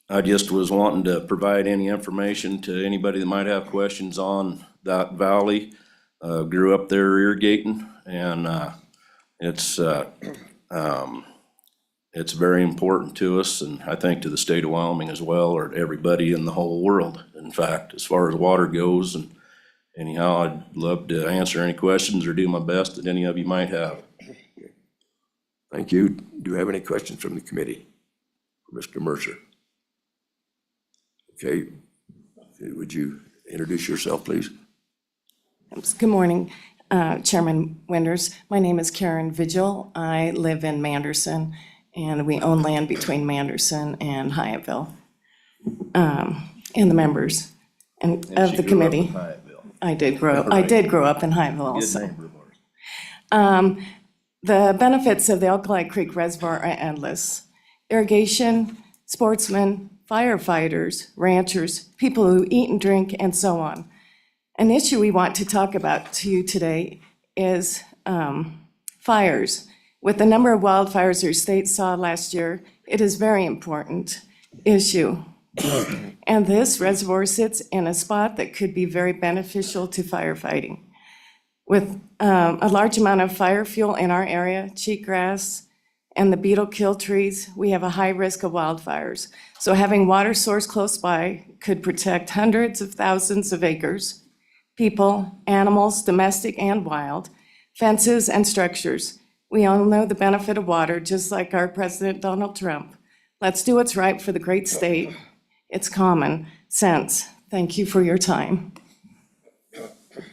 I just was wanting to provide any information to anybody that might have questions on that valley. Grew up there irrigating, and it's very important to us, and I think to the state of Wyoming as well, or to everybody in the whole world, in fact, as far as water goes. And anyhow, I'd love to answer any questions or do my best that any of you might have. Thank you. Do you have any questions from the committee for Mr. Mercer? Okay, would you introduce yourself, please? Good morning, Chairman Winters. My name is Karen Vigil. I live in Manderson, and we own land between Manderson and Hyattville. And the members of the committee. I did grow up in Hyattville also. The benefits of the Alkali Creek Reservoir are endless. Irrigation sportsmen, firefighters, ranchers, people who eat and drink, and so on. An issue we want to talk about to you today is fires. With the number of wildfires our state saw last year, it is a very important issue. And this reservoir sits in a spot that could be very beneficial to firefighting. With a large amount of fire fuel in our area, cheatgrass, and the beetle kill trees, we have a high risk of wildfires. So having water source close by could protect hundreds of thousands of acres, people, animals, domestic and wild, fences and structures. We all know the benefit of water, just like our President Donald Trump. Let's do what's right for the great state. It's common sense. Thank you for your time.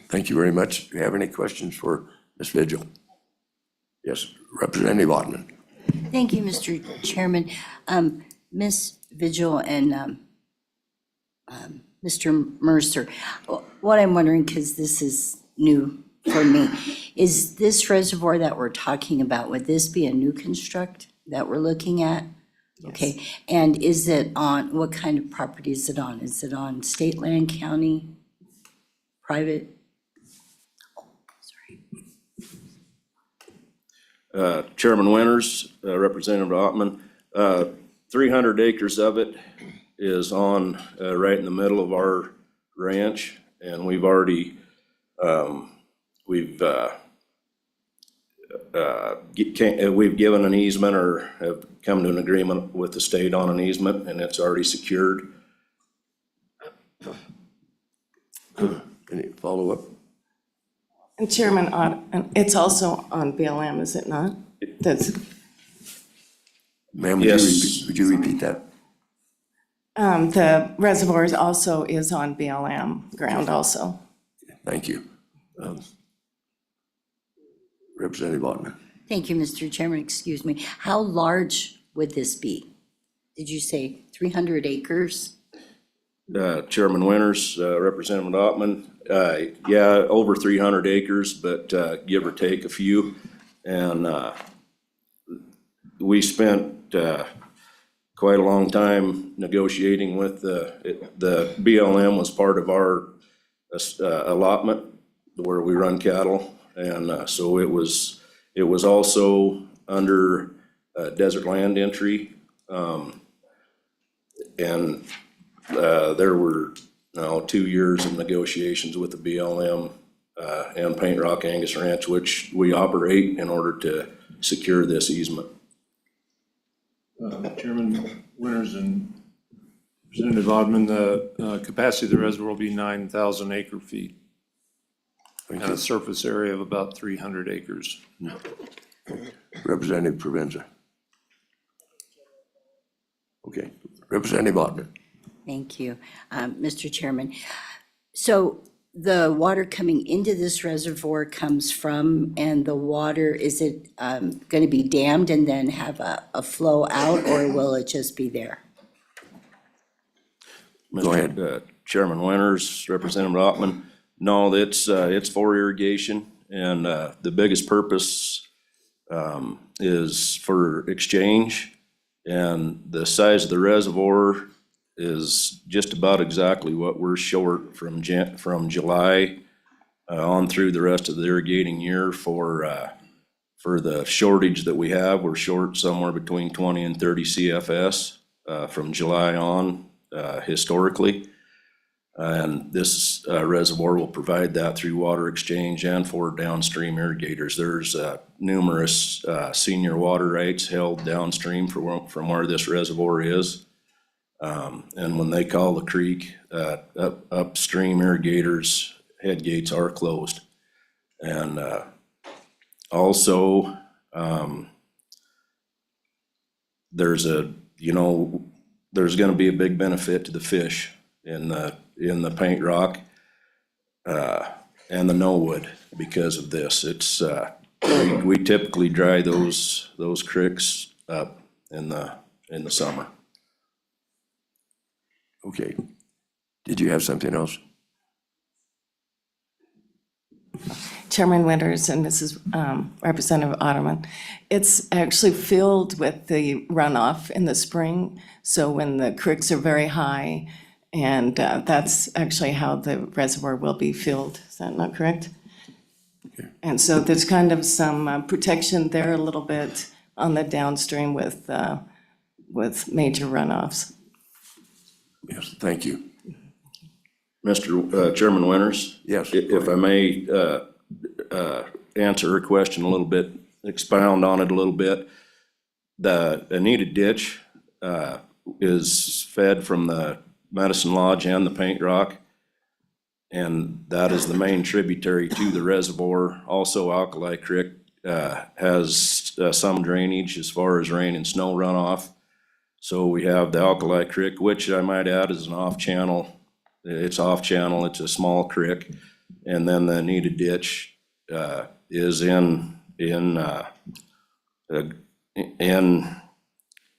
Thank you very much. Do you have any questions for Ms. Vigil? Yes, Representative Ottman. Thank you, Mr. Chairman. Ms. Vigil and Mr. Mercer, what I'm wondering, because this is new for me, is this reservoir that we're talking about, would this be a new construct that we're looking at? Okay, and is it on, what kind of property is it on? Is it on state land, county, private? Chairman Winters, Representative Ottman, 300 acres of it is on right in the middle of our ranch, and we've already we've given an easement or have come to an agreement with the state on an easement, and it's already secured. Any follow-up? And Chairman Ott, it's also on BLM, is it not? That's, Ma'am, Yes. would you repeat that? the reservoir also is on BLM ground also. Thank you. Representative Ottman. Thank you, Mr. Chairman, excuse me. How large would this be? Did you say 300 acres? Chairman Winters, Representative Ottman, yeah, over 300 acres, but give or take a few. And we spent quite a long time negotiating with the BLM was part of our allotment where we run cattle. And so it was also under desert land entry. And there were now 2 years of negotiations with the BLM and Paint Rock Angus Ranch, which we operate in order to secure this easement. Chairman Winters and Representative Ottman, the capacity of the reservoir will be 9,000 acre feet and a surface area of about 300 acres. Representative Provenza. Okay, Representative Ottman. Thank you, Mr. Chairman. So the water coming into this reservoir comes from, and the water, is it going to be dammed and then have a flow out, or will it just be there? Go ahead. Chairman Winters, Representative Ottman. No, it's for irrigation, and the biggest purpose is for exchange. And the size of the reservoir is just about exactly what we're short from July on through the rest of the irrigating year for the shortage that we have. We're short somewhere between 20 and 30 CFS from July on historically. And this reservoir will provide that through water exchange and for downstream irrigators. There's numerous senior water rights held downstream from where this reservoir is. And when they call the creek, upstream irrigators' head gates are closed. And also, there's gonna be a big benefit to the fish in the Paint Rock and the Knollwood because of this. It's we typically dry those creeks up in the summer. Okay. Did you have something else? Chairman Winters and Mrs. Representative Ottoman, it's actually filled with the runoff in the spring. So when the creeks are very high, and that's actually how the reservoir will be filled. Is that not correct? And so there's kind of some protection there a little bit on the downstream with major runoffs. Yes, thank you. Mr. Chairman Winters? Yes. If I may answer her question a little bit, expound on it a little bit. The Anita Ditch is fed from the Medicine Lodge and the Paint Rock, and that is the main tributary to the reservoir. Also, Alkali Creek has some drainage as far as rain and snow runoff. So we have the Alkali Creek, which I might add is an off-channel. It's off-channel, it's a small creek. And then the Anita Ditch is in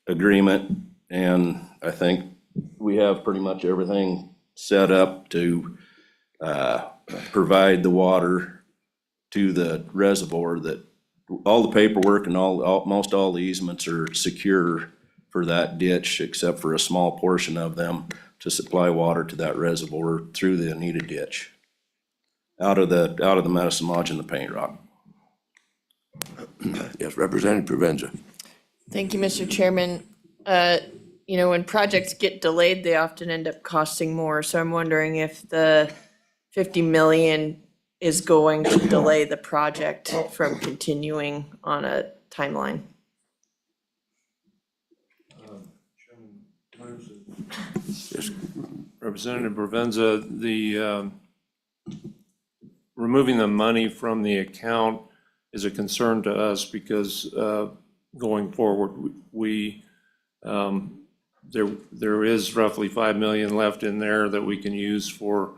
agreement. And I think we have pretty much everything set up to provide the water to the reservoir. That all the paperwork and most all the easements are secure for that ditch, except for a small portion of them to supply water to that reservoir through the Anita Ditch, out of the Medicine Lodge and the Paint Rock. Yes, Representative Provenza. Thank you, Mr. Chairman. You know, when projects get delayed, they often end up costing more. So I'm wondering if the 50 million is going to delay the project from continuing on a timeline. Yes. Representative Provenza, the removing the money from the account is a concern to us because going forward, there is roughly 5 million left in there that we can use for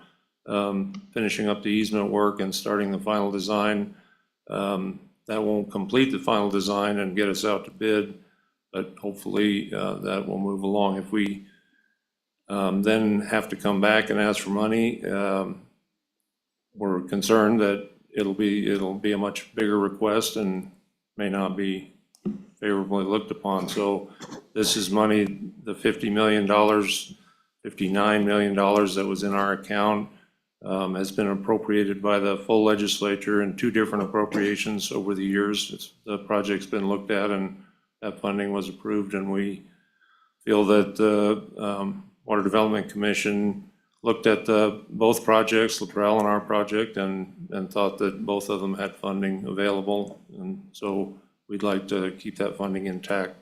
finishing up the easement work and starting the final design. That won't complete the final design and get us out to bid, but hopefully that will move along. If we then have to come back and ask for money, we're concerned that it'll be a much bigger request and may not be favorably looked upon. So this is money, the $50 million, $59 million that was in our account has been appropriated by the full legislature in 2 different appropriations over the years. The project's been looked at and that funding was approved, and we feel that the Water Development Commission looked at both projects, LaPrell and our project, and thought that both of them had funding available. And so we'd like to keep that funding intact.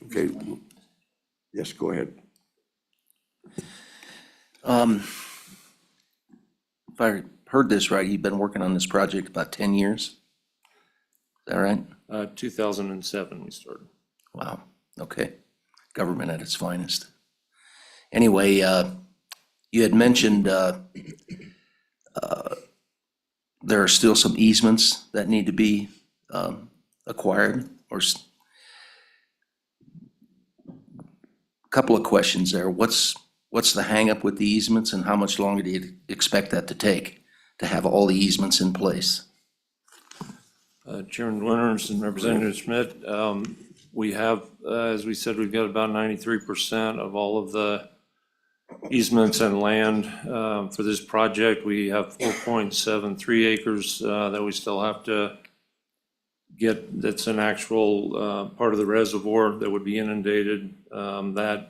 Okay. Yes, go ahead. If I heard this right, you've been working on this project about 10 years? Is that right? 2007 we started. Wow, okay. Government at its finest. Anyway, you had mentioned there are still some easements that need to be acquired, or a couple of questions there. What's the hangup with the easements, and how much longer do you expect that to take to have all the easements in place? Chairman Winters and Representative Schmidt, we have, as we said, we've got about 93% of all of the easements and land for this project. We have 4.73 acres that we still have to get, that's an actual part of the reservoir that would be inundated. That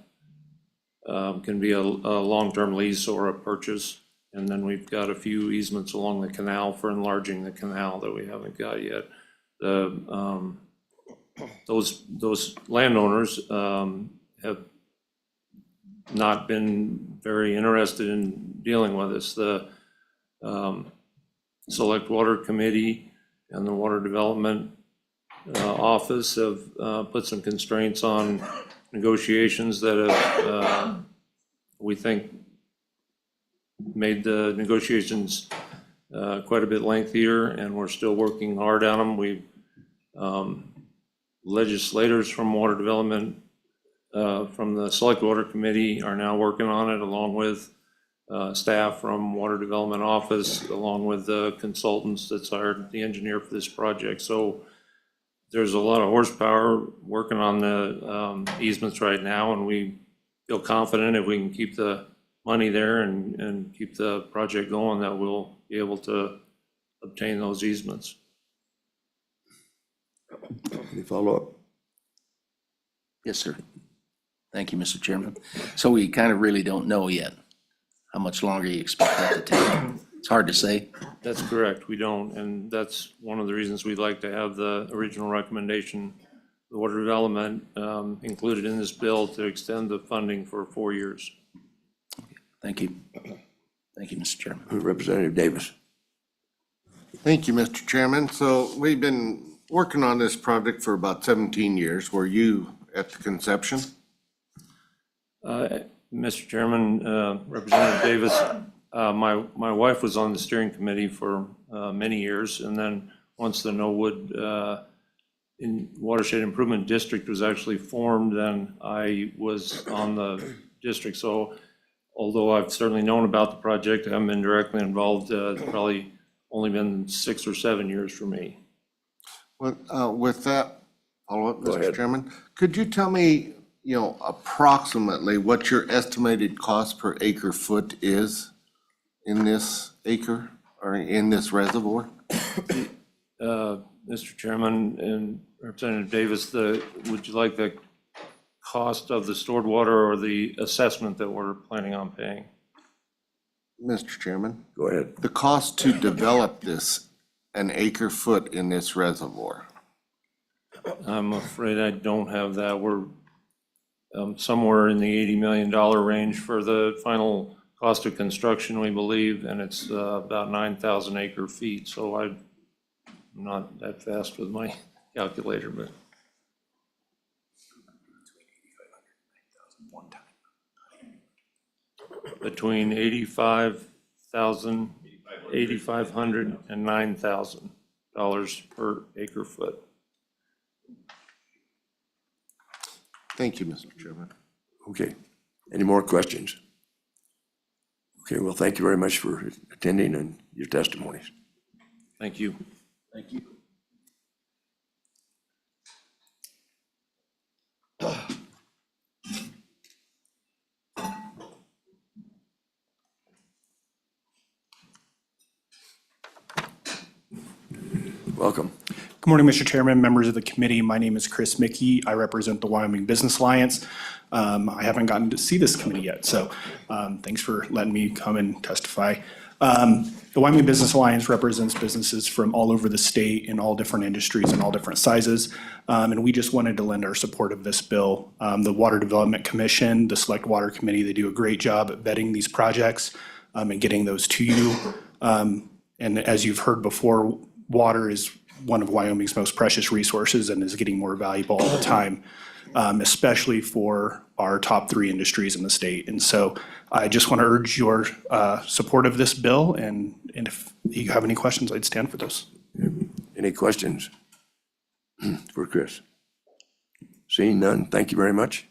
can be a long-term lease or a purchase. And then we've got a few easements along the canal for enlarging the canal that we haven't got yet. Those landowners have not been very interested in dealing with us. The Select Water Committee and the Water Development Office have put some constraints on negotiations that have, we think, made the negotiations quite a bit lengthier, and we're still working hard on them. We legislators from Water Development from the Select Water Committee are now working on it, along with staff from Water Development Office, along with the consultants that's hired, the engineer for this project. So there's a lot of horsepower working on the easements right now, and we feel confident if we can keep the money there and keep the project going, that we'll be able to obtain those easements. Any follow-up? Yes, sir. Thank you, Mr. Chairman. So we kind of really don't know yet how much longer you expect that to take. It's hard to say. That's correct, we don't, and that's one of the reasons we'd like to have the original recommendation, the water development, included in this bill to extend the funding for 4 years. Thank you. Thank you, Mr. Chairman. Representative Davis. Thank you, Mr. Chairman. So we've been working on this project for about 17 years. Were you at the conception? Mr. Chairman, Representative Davis, my wife was on the steering committee for many years, and then once the Norwood Watershed Improvement District was actually formed, then I was on the district. So although I've certainly known about the project, I haven't been directly involved. It's probably only been 6 or 7 years for me. With that follow-up, Go Mr. ahead. Chairman, could you tell me, approximately what your estimated cost per acre foot is in this acre or in this reservoir? Mr. Chairman and Representative Davis, would you like the cost of the stored water or the assessment that we're planning on paying? Mr. Chairman, Go ahead. the cost to develop an acre foot in this reservoir. I'm afraid I don't have that. We're somewhere in the $80 million range for the final cost of construction, we believe, and it's about 9,000 acre feet. So I'm not that fast with my calculator, but. Between 85,000, 8,500 and $9,000 per acre foot. Thank you, Mr. Chairman. Okay. Any more questions? Okay, well, thank you very much for attending and your testimonies. Thank you. Thank you. Welcome. Good morning, Mr. Chairman, members of the committee. My name is Chris Mickey. I represent the Wyoming Business Alliance. I haven't gotten to see this committee yet, so thanks for letting me come and testify. The Wyoming Business Alliance represents businesses from all over the state in all different industries and all different sizes. And we just wanted to lend our support of this bill. The Water Development Commission, the Select Water Committee, they do a great job at vetting these projects and getting those to you. And as you've heard before, water is one of Wyoming's most precious resources and is getting more valuable all the time, especially for our top 3 industries in the state. And so I just want to urge your support of this bill, and if you have any questions, I'd stand for those. Any questions for Chris? Seeing none, thank you very much.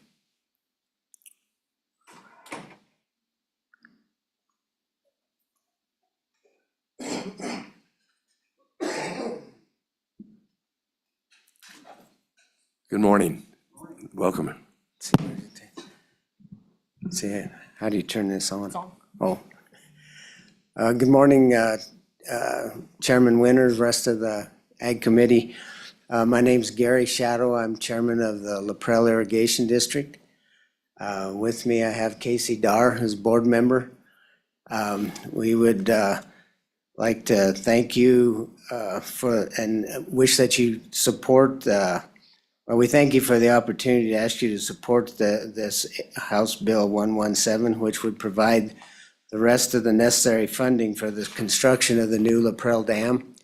Good morning. Welcome. See, how do you turn this on? Oh. Good morning, Chairman Winters, rest of the Ag Committee. My name's Gary Shadow. I'm chairman of the LaPrell Irrigation District. With me, I have Casey Darr, who's board member. We would like to thank you for and wish that you support we thank you for the opportunity to ask you to support this House Bill 117, which would provide the rest of the necessary funding for the construction of the new LaPrell Dam.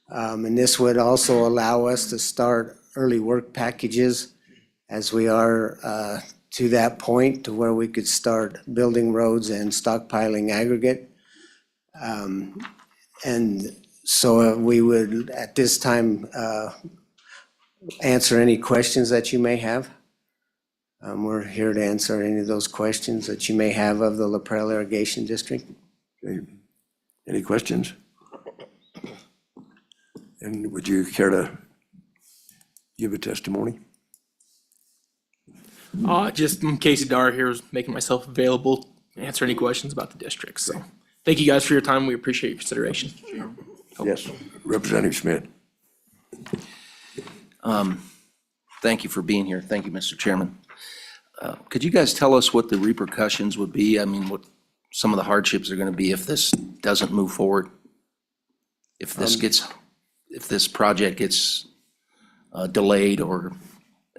And this would also allow us to start early work packages as we are to that point to where we could start building roads and stockpiling aggregate. And so we would, at this time, answer any questions that you may have. We're here to answer any of those questions that you may have of the LaPrell Irrigation District. Okay. Any questions? And would you care to give a testimony? Just Casey Dar here, was making myself available to answer any questions about the district. So thank you guys for your time. We appreciate your consideration. Yes, Representative Schmidt. Thank you for being here. Thank you, Mr. Chairman. Could you guys tell us what the repercussions would be? I mean, what some of the hardships are going to be if this doesn't move forward? If this project gets delayed or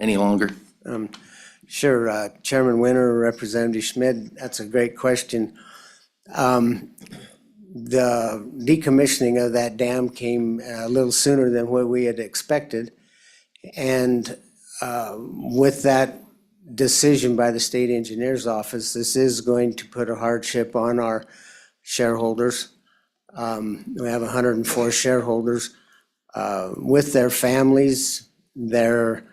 any longer? Sure, Chairman Winter, Representative Schmidt, that's a great question. The decommissioning of that dam came a little sooner than what we had expected. And with that decision by the state engineer's office, this is going to put a hardship on our shareholders. We have 104 shareholders with their families, their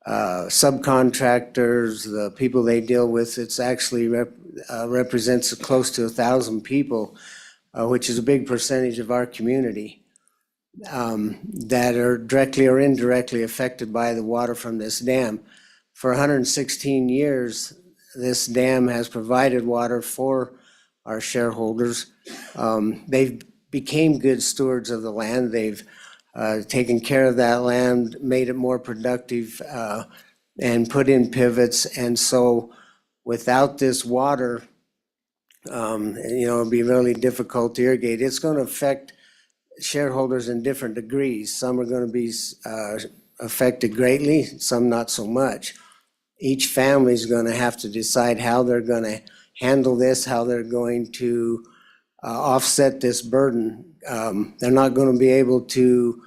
subcontractors, the people they deal with. It's actually represents close to 1,000 people, which is a big percentage of our community, that are directly or indirectly affected by the water from this dam. For 116 years, this dam has provided water for our shareholders. They've became good stewards of the land. They've taken care of that land, made it more productive, and put in pivots. And so without this water, it'd be really difficult to irrigate. It's going to affect shareholders in different degrees. Some are going to be affected greatly, some not so much. Each family is going to have to decide how they're going to handle this, how they're going to offset this burden. They're not going to be able to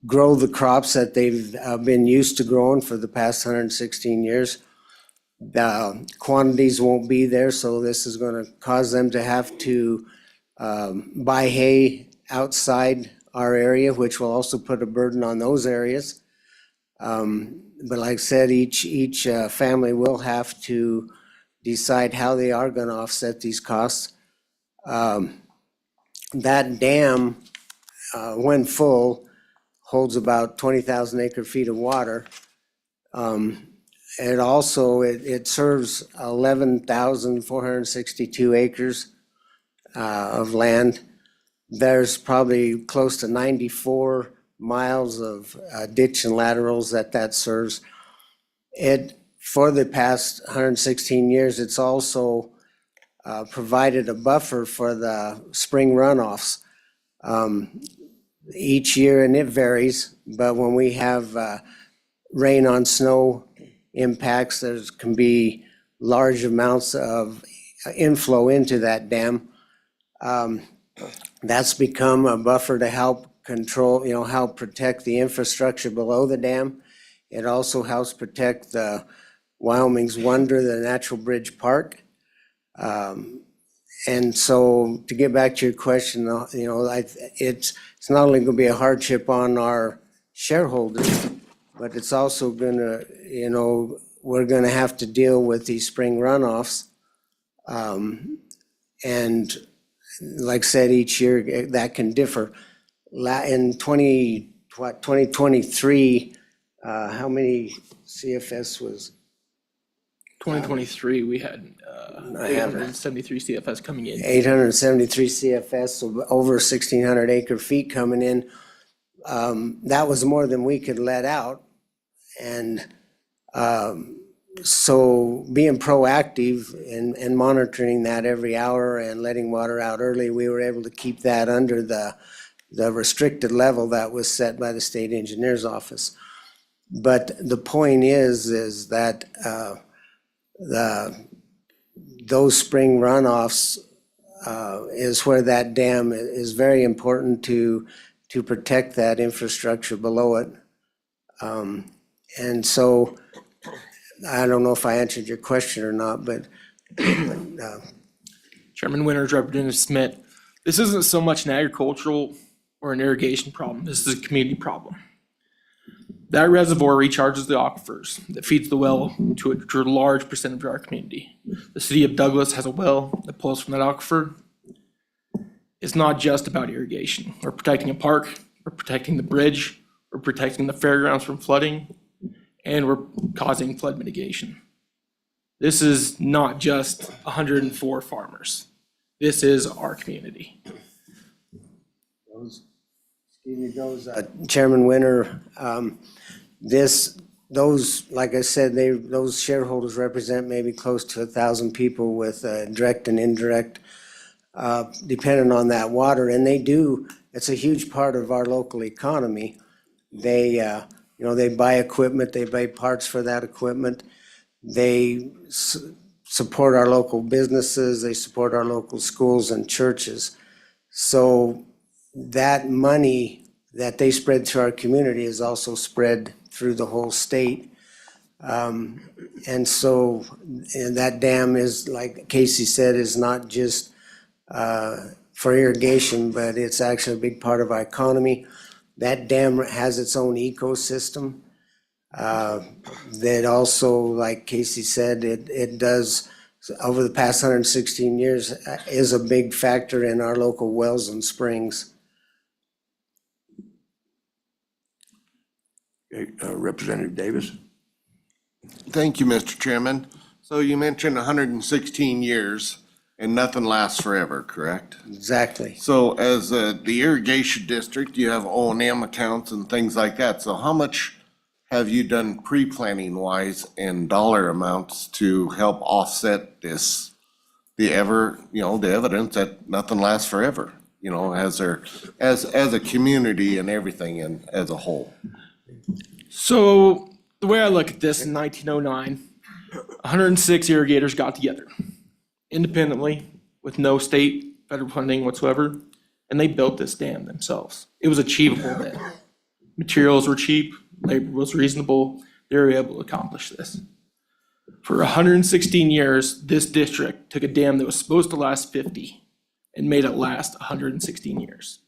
grow the crops that they've been used to growing for the past 116 years. The quantities won't be there, so this is going to cause them to have to buy hay outside our area, which will also put a burden on those areas. But like I said, each family will have to decide how they are going to offset these costs. That dam, when full, holds about 20,000 acre feet of water. It also, it serves 11,462 acres of land. There's probably close to 94 miles of ditch and laterals that serves. For the past 116 years, it's also provided a buffer for the spring runoffs. Each year, and it varies, but when we have rain on snow impacts, there can be large amounts of inflow into that dam. That's become a buffer to help control, help protect the infrastructure below the dam. It also helps protect the Wyoming's Wonder, the Natural Bridge Park. And so to get back to your question, it's not only going to be a hardship on our shareholders, but it's also going to, we're going to have to deal with these spring runoffs. And like I said, each year that can differ. In 2023, how many CFS was? 2023, we had 873 CFS coming in. 873 CFS, so over 1,600 acre feet coming in. That was more than we could let out. And so being proactive and monitoring that every hour and letting water out early, we were able to keep that under the restricted level that was set by the state engineer's office. But the point is that those spring runoffs is where that dam is very important to protect that infrastructure below it. And so I don't know if I answered your question or not, but Chairman Winters, Representative Smith, this isn't so much an agricultural or an irrigation problem. This is a community problem. That reservoir recharges the aquifers that feeds the well to a large percentage of our community. The city of Douglas has a well that pulls from that aquifer. It's not just about irrigation. We're protecting a park, we're protecting the bridge, we're protecting the fairgrounds from flooding, and we're causing flood mitigation. This is not just 104 farmers. This is our community. Chairman Winter, those, like I said, those shareholders represent maybe close to 1,000 people with direct and indirect, depending on that water. And it's a huge part of our local economy. They buy equipment, they buy parts for that equipment. They support our local businesses, they support our local schools and churches. So that money that they spread through our community is also spread through the whole state. And that dam is, like Casey said, is not just for irrigation, but it's actually a big part of our economy. That dam has its own ecosystem. That also, like Casey said, it does, over the past 116 years, is a big factor in our local wells and springs. Okay, Representative Davis? Thank you, Mr. Chairman. So you mentioned 116 years and nothing lasts forever, correct? Exactly. So as the irrigation district, you have O&M accounts and things like that. So how much have you done pre-planning wise in dollar amounts to help offset this, the evidence that nothing lasts forever? As a community and everything and as a whole. So the way I look at this, in 1909, 106 irrigators got together independently with no state, federal funding whatsoever, and they built this dam themselves. It was achievable then. Materials were cheap, labor was reasonable, they were able to accomplish this. For 116 years, this district took a dam that was supposed to last 50 and made it last 116 years.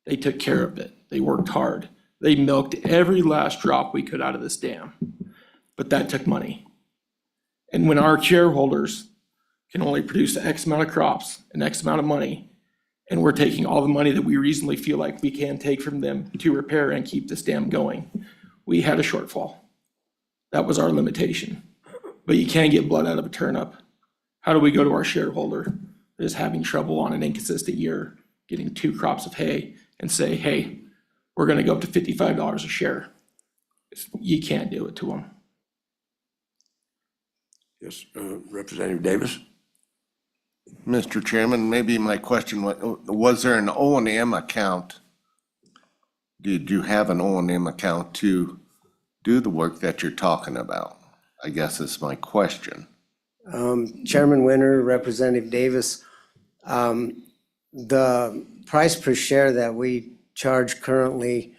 They took care of it, they worked hard. They milked every last drop we could out of this dam, but that took money. And when our shareholders can only produce X amount of crops and X amount of money, and we're taking all the money that we reasonably feel like we can take from them to repair and keep this dam going, we had a shortfall. That was our limitation. But you can't get blood out of a turnip. How do we go to our shareholder that is having trouble on an inconsistent year, getting 2 crops of hay, and say, hey, we're gonna go up to $55 a share? You can't do it to them. Yes, Representative Davis? Mr. Chairman, maybe my question was there an O&M account? Did you have an O&M account to do the work that you're talking about? I guess is my question. Chairman Winter, Representative Davis, the price per share that we charge currently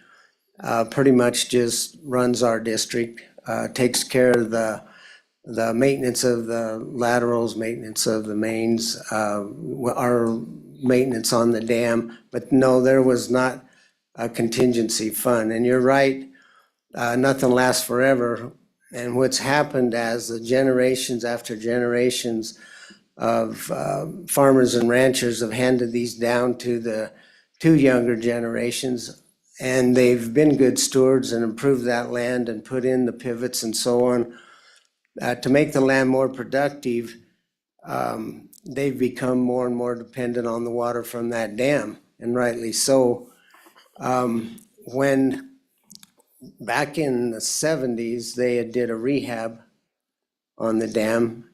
pretty much just runs our district, takes care of the maintenance of the laterals, maintenance of the mains, our maintenance on the dam. But no, there was not a contingency fund. And you're right, nothing lasts forever. And what's happened as the generations after generations of farmers and ranchers have handed these down to the 2 younger generations, and they've been good stewards and improved that land and put in the pivots and so on. To make the land more productive, they've become more and more dependent on the water from that dam, and rightly so. When back in the 70s, they did a rehab on the dam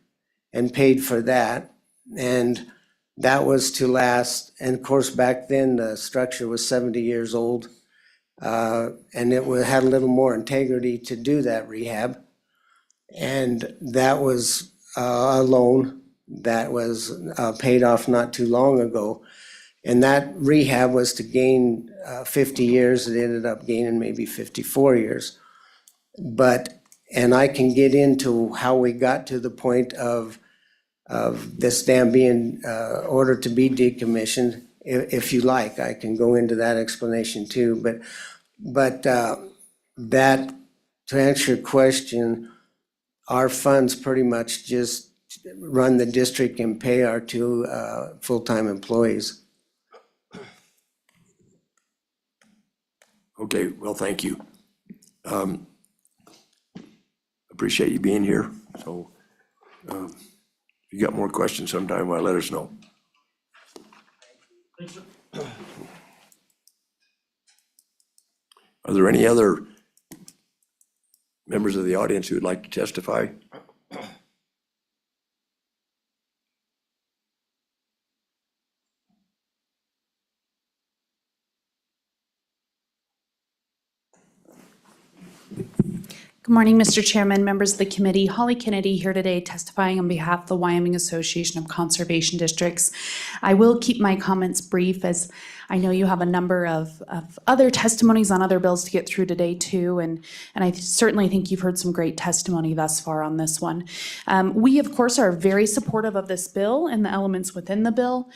and paid for that, and that was to last. And of course, back then the structure was 70 years old, and it had a little more integrity to do that rehab. And that was a loan that was paid off not too long ago. And that rehab was to gain 50 years. It ended up gaining maybe 54 years. And I can get into how we got to the point of this dam being ordered to be decommissioned. If you like, I can go into that explanation too. But that to answer your question, our funds pretty much just run the district and pay our two full-time employees. Okay, well, thank you. Appreciate you being here. So if you got more questions sometime, well, let us know. Are there any other members of the audience who would like to testify? Good morning, Mr. Chairman, members of the committee. Holly Kennedy here today testifying on behalf of the Wyoming Association of Conservation Districts. I will keep my comments brief as I know you have a number of other testimonies on other bills to get through today too, and I certainly think you've heard some great testimony thus far on this one. We, of course, are very supportive of this bill and the elements within the bill.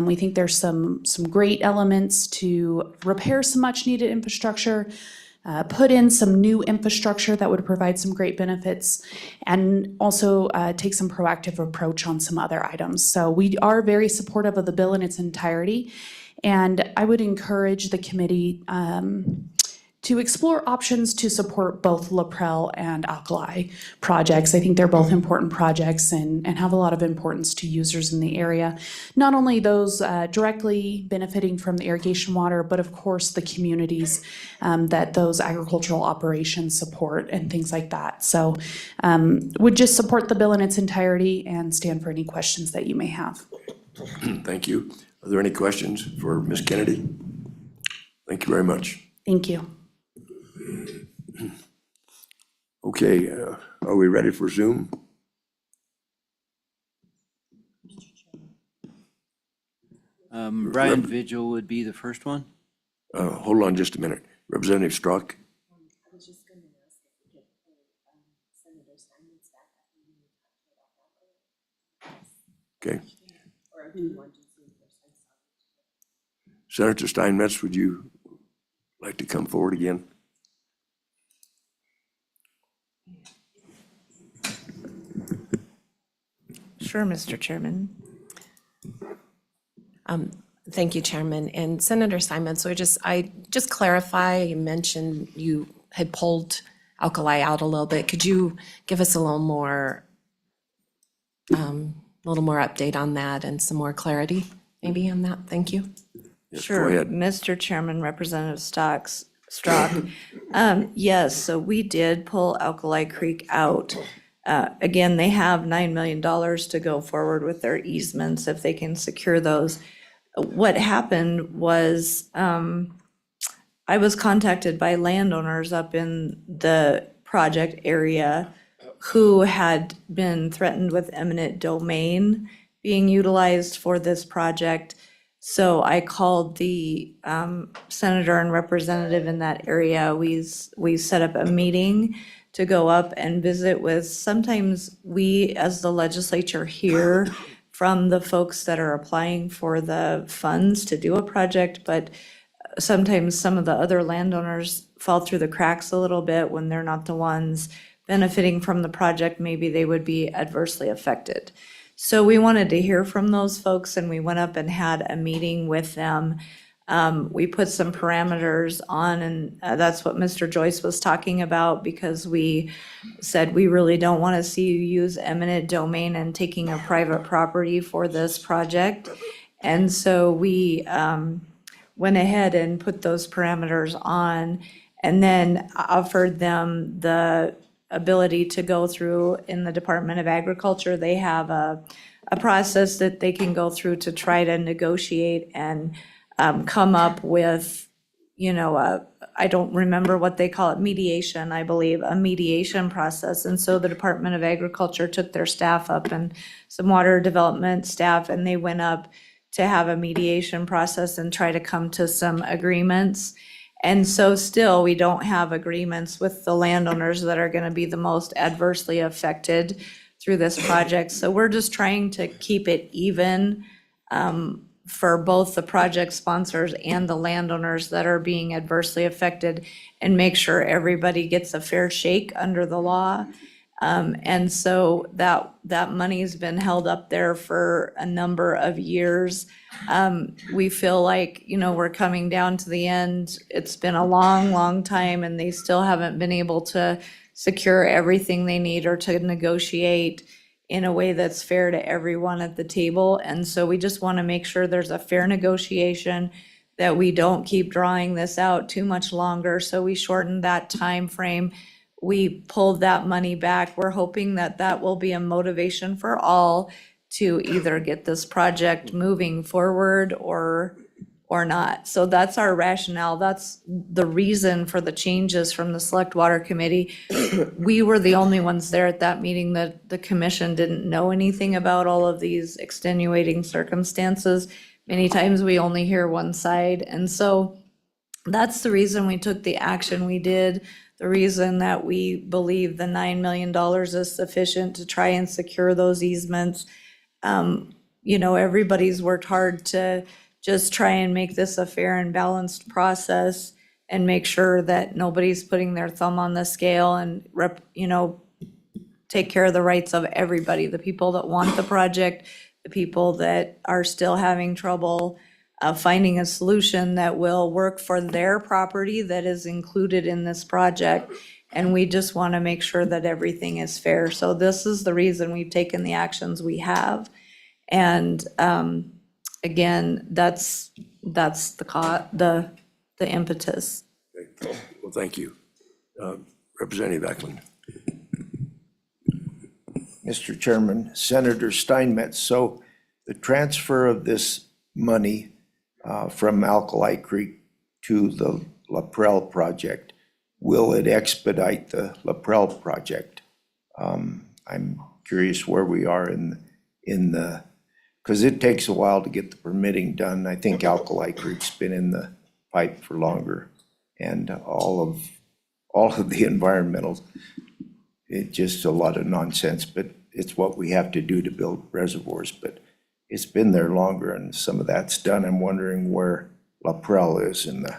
We think there's some great elements to repair some much needed infrastructure, put in some new infrastructure that would provide some great benefits, and also take some proactive approach on some other items. So we are very supportive of the bill in its entirety, and I would encourage the committee to explore options to support both LaPrell and Alkali projects. I think they're both important projects and have a lot of importance to users in the area. Not only those directly benefiting from the irrigation water, but of course the communities that those agricultural operations support and things like that. So would just support the bill in its entirety and stand for any questions that you may have. Thank you. Are there any questions for Ms. Kennedy? Thank you very much. Thank you. Okay, are we ready for Zoom? Ryan Vigil would be the first one. Hold on just a minute. Representative Strzok? I was just going to ask if we could pull Senator Steinmetz back up and we talked about that. Okay. Or if you want to see first. Senator Steinmetz, would you like to come forward again? Sure, Mr. Chairman. Thank you, Chairman. And Senator Simon, so I just clarify, you mentioned you had pulled Alkali out a little bit. Could you give us a little more update on that and some more clarity maybe on that? Thank you. Yes, Sure, go ahead. Mr. Chairman, Representative Strzok. Yes, so we did pull Alkali Creek out. Again, they have $9 million to go forward with their easements if they can secure those. What happened was I was contacted by landowners up in the project area who had been threatened with eminent domain being utilized for this project. So I called the senator and representative in that area. We set up a meeting to go up and visit with, sometimes we as the legislature hear from the folks that are applying for the funds to do a project, but sometimes some of the other landowners fall through the cracks a little bit when they're not the ones benefiting from the project. Maybe they would be adversely affected. So we wanted to hear from those folks and we went up and had a meeting with them. We put some parameters on, and that's what Mr. Joyce was talking about, because we said we really don't want to see you use eminent domain and taking a private property for this project. And so we went ahead and put those parameters on and then offered them the ability to go through in the Department of Agriculture. They have a process that they can go through to try to negotiate and come up with, I don't remember what they call it, mediation, I believe, a mediation process. And so the Department of Agriculture took their staff up and some water development staff, and they went up to have a mediation process and try to come to some agreements. And so still, we don't have agreements with the landowners that are going to be the most adversely affected through this project. So we're just trying to keep it even for both the project sponsors and the landowners that are being adversely affected and make sure everybody gets a fair shake under the law. And so that money's been held up there for a number of years. We feel like, we're coming down to the end. It's been a long, long time and they still haven't been able to secure everything they need or to negotiate in a way that's fair to everyone at the table. And so we just want to make sure there's a fair negotiation, that we don't keep drawing this out too much longer. So we shortened that time frame. We pulled that money back. We're hoping that that will be a motivation for all to either get this project moving forward or not. So that's our rationale. That's the reason for the changes from the Select Water Committee. We were the only ones there at that meeting that the commission didn't know anything about all of these extenuating circumstances. Many times we only hear one side. And so that's the reason we took the action we did. The reason that we believe the $9 million is sufficient to try and secure those easements. Everybody's worked hard to just try and make this a fair and balanced process and make sure that nobody's putting their thumb on the scale and take care of the rights of everybody, the people that want the project, the people that are still having trouble finding a solution that will work for their property that is included in this project. And we just want to make sure that everything is fair. So this is the reason we've taken the actions we have. And again, that's the impetus. Okay. Well, thank you. Representative Eklund. Mr. Chairman, Senator Steinmetz, so the transfer of this money from Alkali Creek to the LaPrell project, will it expedite the LaPrell project? I'm curious where we are in the, because it takes a while to get the permitting done. I think Alkali Creek's been in the pipe for longer, and all of the environmental, it's just a lot of nonsense, but it's what we have to do to build reservoirs. But it's been there longer and some of that's done. I'm wondering where LaPrell is in the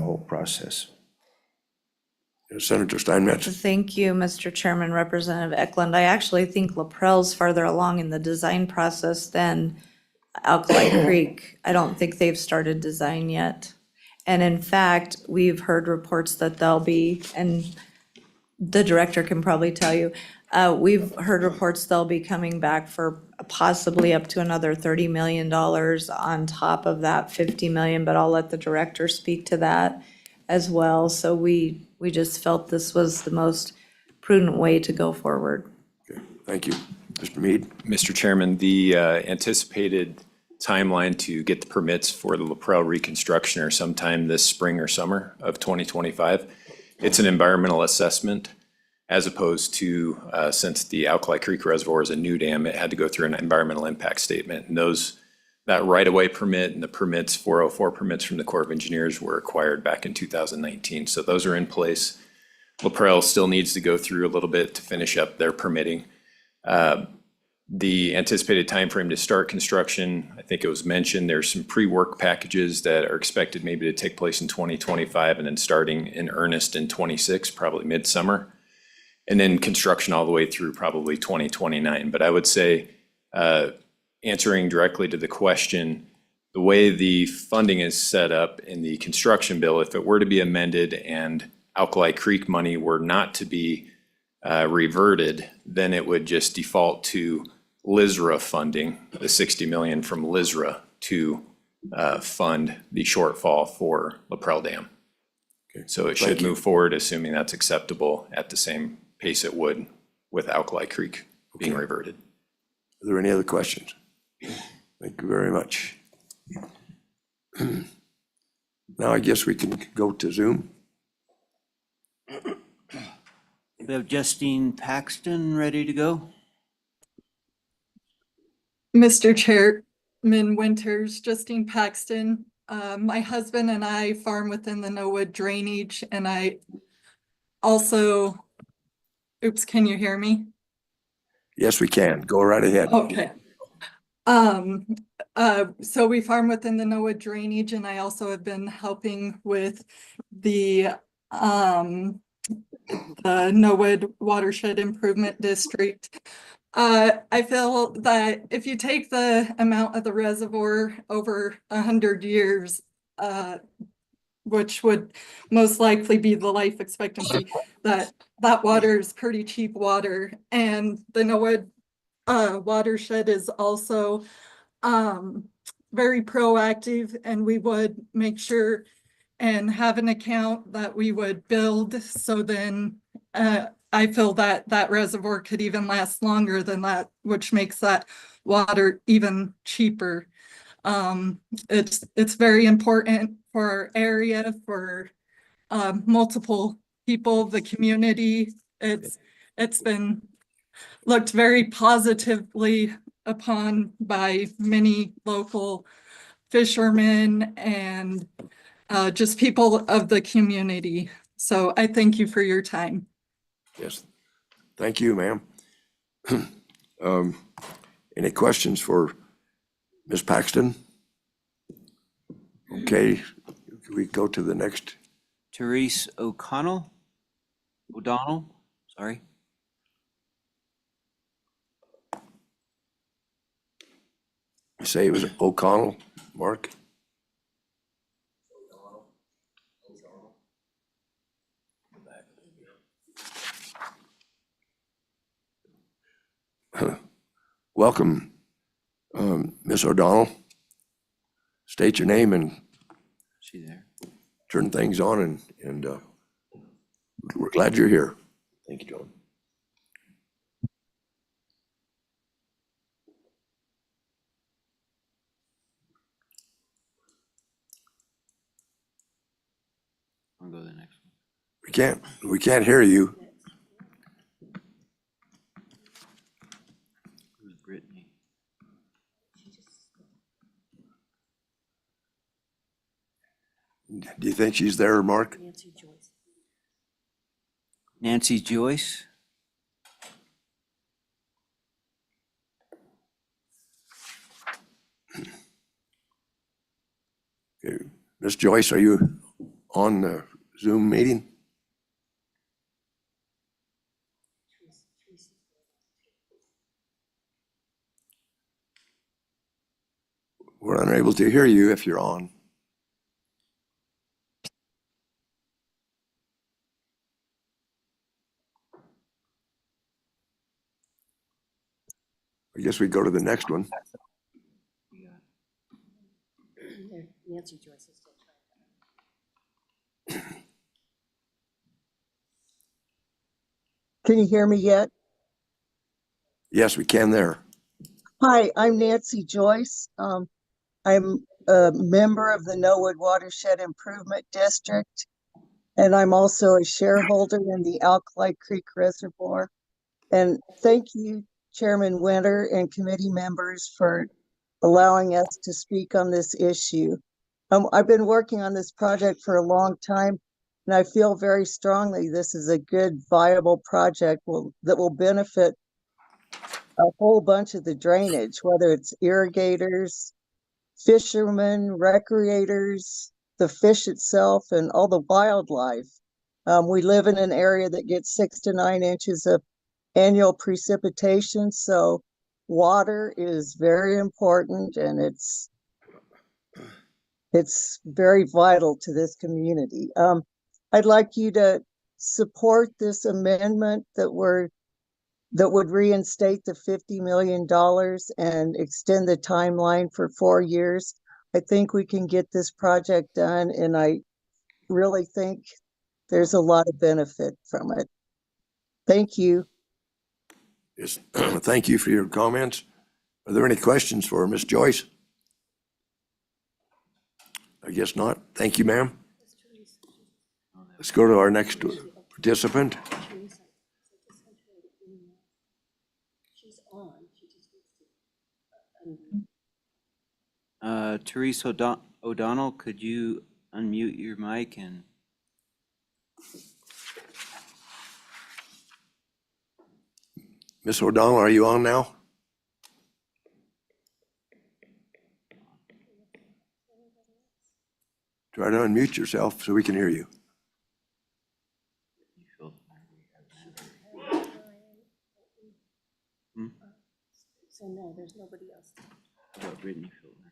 whole process. Senator Steinmetz. Thank you, Mr. Chairman, Representative Eklund. I actually think LaPrell's farther along in the design process than Alkali Creek. I don't think they've started design yet. And in fact, we've heard reports that they'll be, and the director can probably tell you, we've heard reports they'll be coming back for possibly up to another $30 million on top of that 50 million, but I'll let the director speak to that as well. So we just felt this was the most prudent way to go forward. Okay, thank you. Mr. Mead. Mr. Chairman, the anticipated timeline to get the permits for the LaPrell reconstruction are sometime this spring or summer of 2025. It's an environmental assessment, as opposed to, since the Alkali Creek Reservoir is a new dam, it had to go through an environmental impact statement. And that right-of-way permit and the permits, 404 permits from the Corps of Engineers were acquired back in 2019. So those are in place. LaPrell still needs to go through a little bit to finish up their permitting. The anticipated timeframe to start construction, I think it was mentioned, there's some pre-work packages that are expected maybe to take place in 2025 and then starting in earnest in 26, probably midsummer. And then construction all the way through probably 2029. But I would say, answering directly to the question, the way the funding is set up in the construction bill, if it were to be amended and Alkali Creek money were not to be reverted, then it would just default to LISRA funding, the 60 million from LISRA to fund the shortfall for LaPrell Dam. Okay. So it should move forward, assuming that's acceptable at the same pace it would with Alkali Creek being reverted. Are there any other questions? Thank you very much. Now I guess we can go to Zoom. We have Justine Paxton ready to go. Mr. Chairman Winters, Justine Paxton. My husband and I farm within the Nowood drainage, and I also, oops, can you hear me? Yes, we can. Go right ahead. Okay. So we farm within the NOAA drainage, and I also have been helping with the NOAA Watershed Improvement District. I feel that if you take the amount of the reservoir over 100 years, which would most likely be the life expectancy, that water is pretty cheap water. And the NOAA watershed is also very proactive, and we would make sure and have an account that we would build. So then I feel that that reservoir could even last longer than that, which makes that water even cheaper. It's very important for our area, for multiple people, the community. It's been looked very positively upon by many local fishermen and just people of the community. So I thank you for your time. Yes, thank you, ma'am. Any questions for Ms. Paxton? Okay, can we go to the next? Therese O'Donnell, sorry. Say it was O'Connell, Mark? Welcome, Ms. O'Donnell. State your name and She there? turn things on, and we're glad you're here. Thank you, John. I'll go to the next one. We can't hear you. Who's Brittany? Do you think she's there, Mark? Nancy Joyce? Okay. Ms. Joyce, are you on the Zoom meeting? We're unable to hear you if you're on. I guess we go to the next one. Nancy Joyce is still trying. Can you hear me yet? Yes, we can there. Hi, I'm Nancy Joyce. I'm a member of the Norwood Watershed Improvement District, and I'm also a shareholder in the Alkali Creek Reservoir. And thank you, Chairman Winter and committee members, for allowing us to speak on this issue. I've been working on this project for a long time, and I feel very strongly this is a good, viable project that will benefit a whole bunch of the drainage, whether it's irrigators, fishermen, recreators, the fish itself, and all the wildlife. We live in an area that gets 6 to 9 inches of annual precipitation, so water is very important, and it's very vital to this community. I'd like you to support this amendment that would reinstate the $50 million and extend the timeline for 4 years. I think we can get this project done, and I really think there's a lot of benefit from it. Thank you. Yes, thank you for your comments. Are there any questions for Ms. Joyce? I guess not. Thank you, ma'am. Let's go to our next participant. Therese O'Donnell, could you unmute your mic and? Ms. O'Donnell, are you on now? Try to unmute yourself so we can hear you. So no, there's nobody else. How about Brittany Filtner?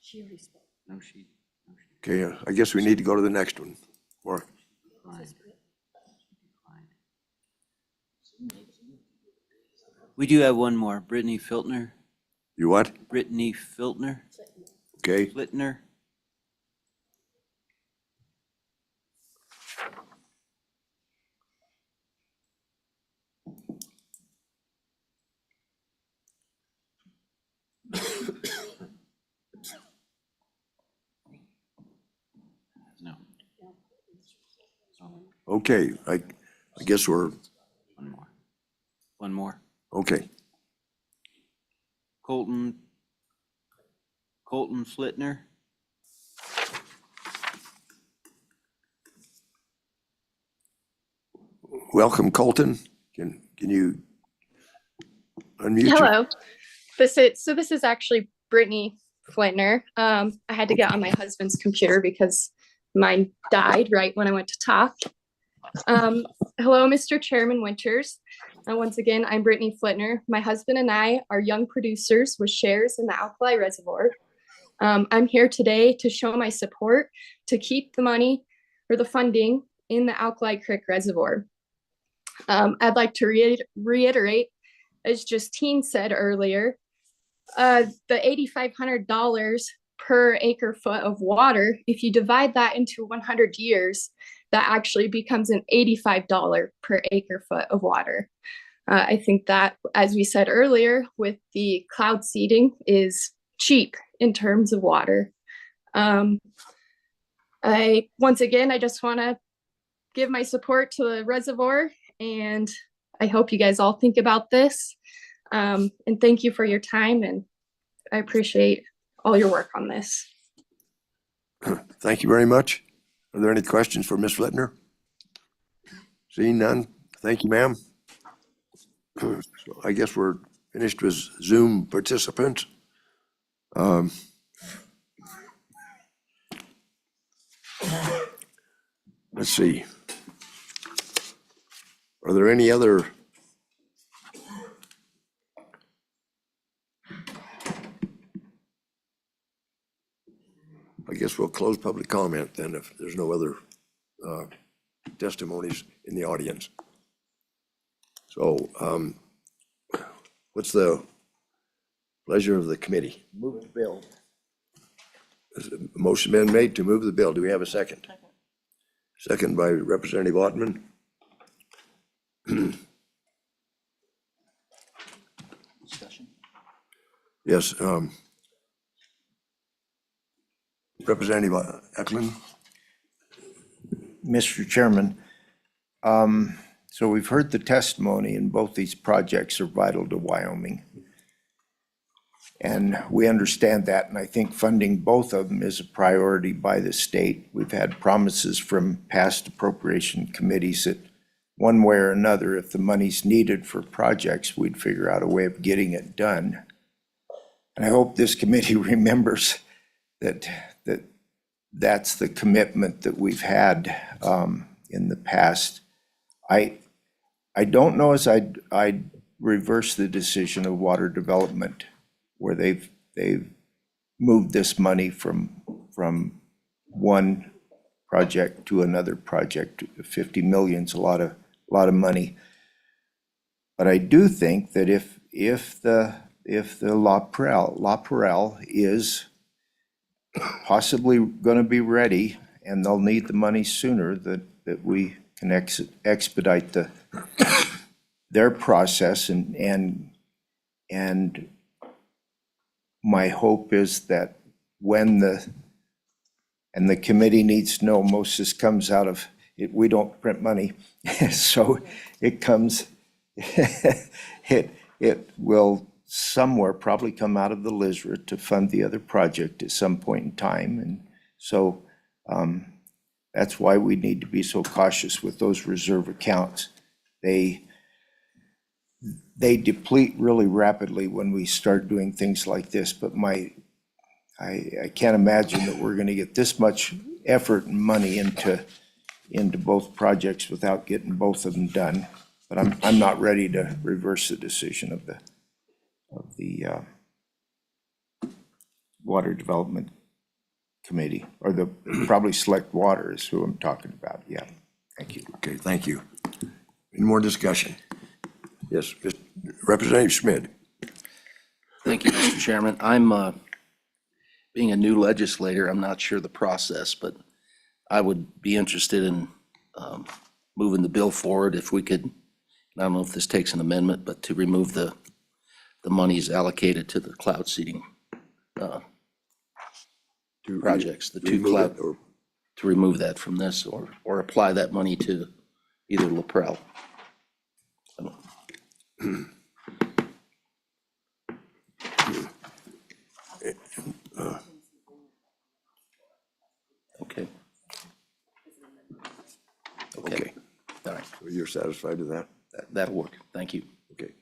She already spoke. No, she. Okay, I guess we need to go to the next one. Mark, We do have one more, Brittany Filtner. you what? Brittany Filtner. Okay, Flitner. No. okay, I guess we're, One more. One more. okay. Colton Flitner. Welcome, Colton. Can you unmute? Hello. This is actually Brittany Flintner. I had to get on my husband's computer because mine died right when I went to talk. Hello, Mr. Chairman Winters. Once again, I'm Brittany Flintner. My husband and I are young producers with shares in the Alkali Reservoir. I'm here today to show my support to keep the money or the funding in the Alkali Creek Reservoir. I'd like to reiterate, as Justine said earlier, the $8,500 per acre foot of water, if you divide that into 100 years, that actually becomes an $85 per acre foot of water. I think that, as we said earlier, with the cloud seeding is cheap in terms of water. Once again, I just want to give my support to the reservoir, and I hope you guys all think about this. And thank you for your time, and I appreciate all your work on this. Thank you very much. Are there any questions for Ms. Flitner? Seeing none, thank you, ma'am. So I guess we're finished with Zoom participants. Let's see. Are there any other? I guess we'll close public comment then if there's no other testimonies in the audience. So what's the pleasure of the committee? Move the bill. Has a motion been made to move the bill? Do we have a second? Second by Representative Ottman. Discussion. Yes, Representative Eklund. Mr. Chairman, so we've heard the testimony, and both these projects are vital to Wyoming. And we understand that, and I think funding both of them is a priority by the state. We've had promises from past appropriation committees that one way or another, if the money's needed for projects, we'd figure out a way of getting it done. And I hope this committee remembers that that's the commitment that we've had in the past. I don't know as I'd reverse the decision of water development, where they've moved this money from one project to another project. 50 million's a lot of money. But I do think that if the LaPrell is possibly going to be ready, and they'll need the money sooner, that we can expedite their process, and my hope is that when the committee needs to know, most of this comes out of it, we don't print money, so it comes, it will somewhere probably come out of the LISRA to fund the other project at some point in time. And so that's why we need to be so cautious with those reserve accounts. They deplete really rapidly when we start doing things like this, but I can't imagine that we're going to get this much effort and money into both projects without getting both of them done. But I'm not ready to reverse the decision of the Water Development Committee, or the, probably Select Water is who I'm talking about. Yeah, thank you. Okay, thank you. Any more discussion? Yes, Representative Schmidt. Thank you, Mr. Chairman. I'm, being a new legislator, I'm not sure the process, but I would be interested in moving the bill forward if we could, I don't know if this takes an amendment, but to remove the monies allocated to the cloud seeding projects, the two cloud, to remove that from this, or apply that money to either LaPrell. Okay. Okay. All right. So you're satisfied with that? That'll work. Thank you. Okay.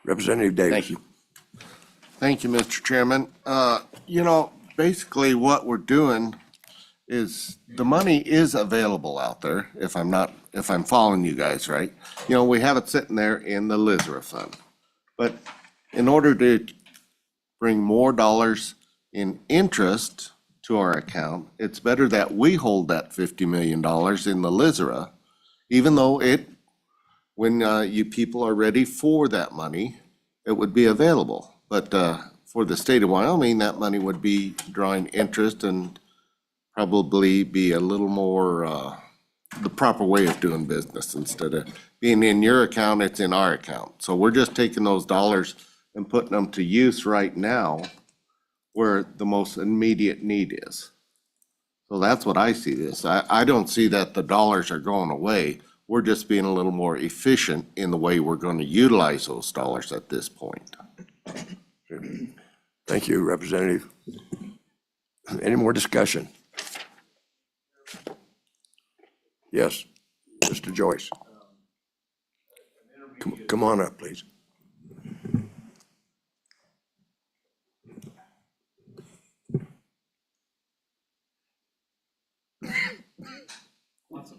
Representative Davis. Thank you. Thank you, Mr. Chairman. You know, basically what we're doing is the money is available out there, if I'm following you guys right. You know, we have it sitting there in the LISRA fund. But in order to bring more dollars in interest to our account, it's better that we hold that $50 million in the LISRA, even though when you people are ready for that money, it would be available. But for the state of Wyoming, that money would be drawing interest and probably be a little more the proper way of doing business. Instead of being in your account, it's in our account. So we're just taking those dollars and putting them to use right now where the most immediate need is. So that's what I see this. I don't see that the dollars are going away. We're just being a little more efficient in the way we're going to utilize those dollars at this point. Thank you, Representative. Any more discussion? Yes, Mr. Joyce. Come on up, please.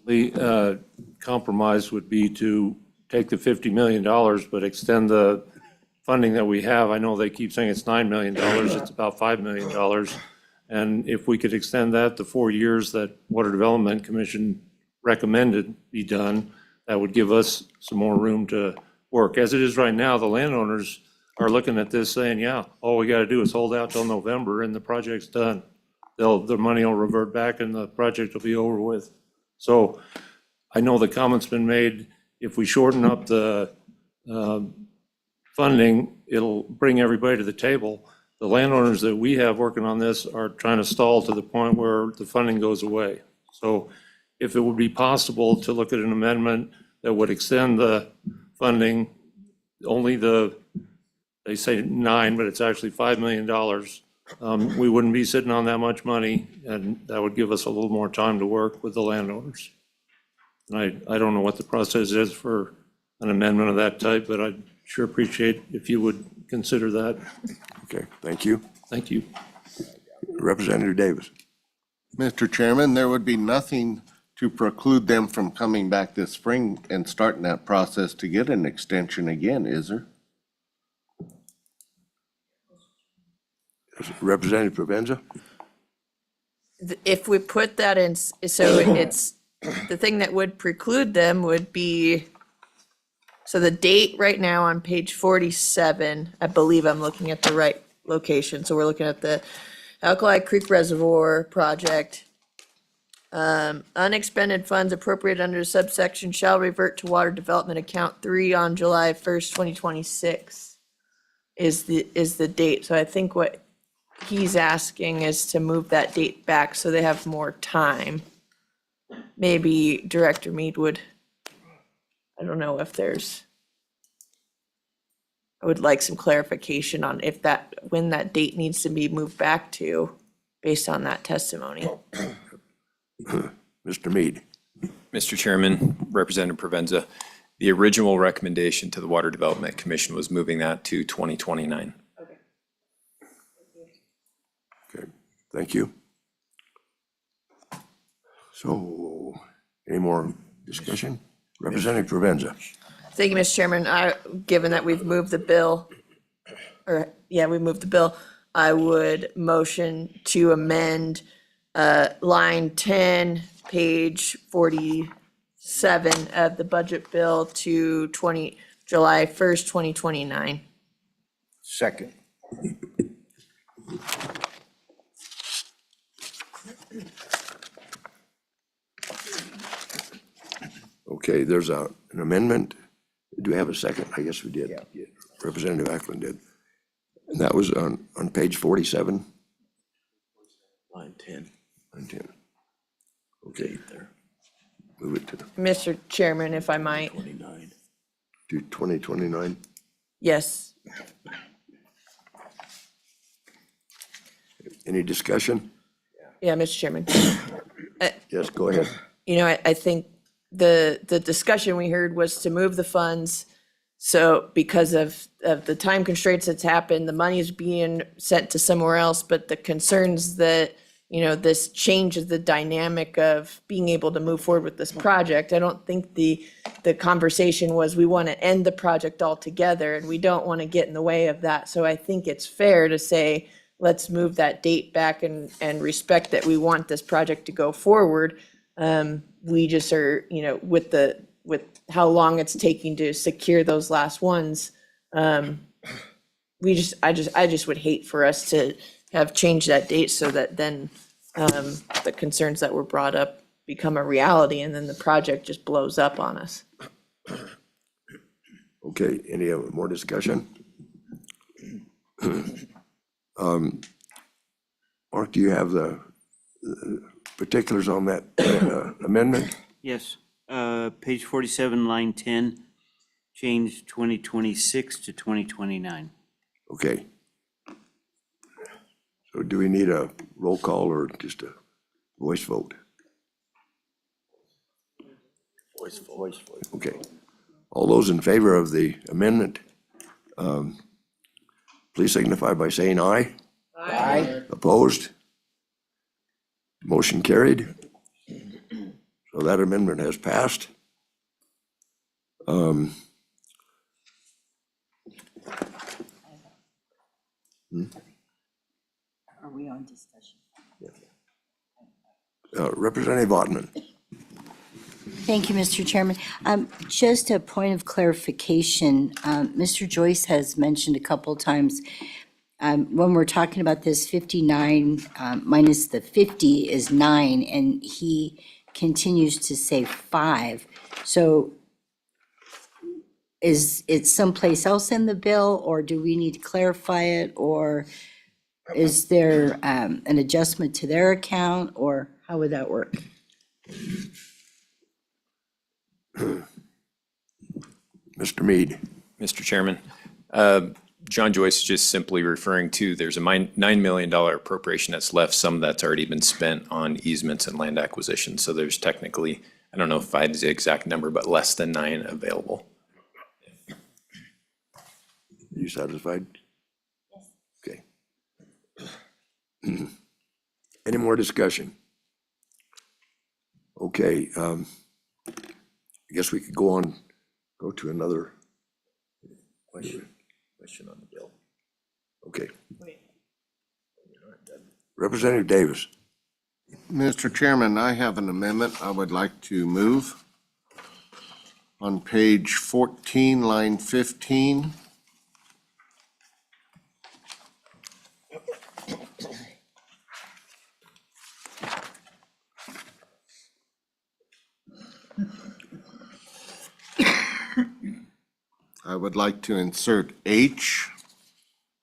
The compromise would be to take the $50 million, but extend the funding that we have. I know they keep saying it's $9 million, it's about $5 million. And if we could extend that to 4 years that Water Development Commission recommended be done, that would give us some more room to work. As it is right now, the landowners are looking at this saying, yeah, all we gotta do is hold out till November and the project's done. Their money will revert back and the project will be over with. So I know the comment's been made, if we shorten up the funding, it'll bring everybody to the table. The landowners that we have working on this are trying to stall to the point where the funding goes away. So if it would be possible to look at an amendment that would extend the funding, only they say 9, but it's actually $5 million. We wouldn't be sitting on that much money, and that would give us a little more time to work with the landowners. And I don't know what the process is for an amendment of that type, but I'd sure appreciate if you would consider that. Okay, thank you. Thank you. Representative Davis. Mr. Chairman, there would be nothing to preclude them from coming back this spring and starting that process to get an extension again, is there? Representative Provenza? If we put that in, so it's, the thing that would preclude them would be, so the date right now on page 47, I believe I'm looking at the right location. So we're looking at the Alkali Creek Reservoir project. Unexpended funds appropriated under subsection shall revert to Water Development Account 3 on July 1st, 2026 is the date. So I think what he's asking is to move that date back so they have more time. Maybe Director Mead would, I don't know if there's, I would like some clarification on if that, when that date needs to be moved back to, based on that testimony. Mr. Mead. Mr. Chairman, Representative Provenza, the original recommendation to the Water Development Commission was moving that to 2029. Okay, thank you. So, any more discussion? Representative Provenza. Thank you, Mr. Chairman. Given that we've moved the bill, we moved the bill, I would motion to amend line 10, page 47 of the budget bill to July 1st, 2029. Second. Okay, there's an amendment. Do we have a second? I guess we did. Yeah. Representative Ackland did. And that was on page 47? Line 10. Line 10. Okay. There. Move it to Mr. Chairman, if I might. 29. to 2029. Yes. Any discussion? Yeah, Mr. Chairman. Yes, go ahead. You know, I think the discussion we heard was to move the funds. So because of the time constraints that's happened, the money is being sent to somewhere else, but the concerns that, you know, this changes the dynamic of being able to move forward with this project. I don't think the conversation was we want to end the project altogether and we don't want to get in the way of that. So I think it's fair to say, let's move that date back and respect that we want this project to go forward. We just are, you know, with how long it's taking to secure those last ones. I just would hate for us to have changed that date so that then the concerns that were brought up become a reality and then the project just blows up on us. Okay, any more discussion? Mark, do you have the particulars on that amendment? Yes, page 47, line 10, change 2026 to 2029. Okay. So do we need a roll call or just a voice vote? Voice vote. Okay. All those in favor of the amendment, please signify by saying aye. Aye. Opposed? Motion carried. So that amendment has passed. Are we on discussion? Representative Ottman. Thank you, Mr. Chairman. Just a point of clarification, Mr. Joyce has mentioned a couple times, when we're talking about this 59 minus the 50 is 9, and he continues to say 5. So is it someplace else in the bill, or do we need to clarify it, or is there an adjustment to their account, or how would that work? Mr. Mead. Mr. Chairman, John Joyce is just simply referring to, there's a $9 million appropriation that's left, some that's already been spent on easements and land acquisition. So there's technically, I don't know if 5 is the exact number, but less than 9 available. You satisfied? Yes. Okay. Any more discussion? Okay, I guess we could go to another Question on the bill. Okay. Representative Davis. Mr. Chairman, I have an amendment I would like to move. On page 14, line 15. I would like to insert H.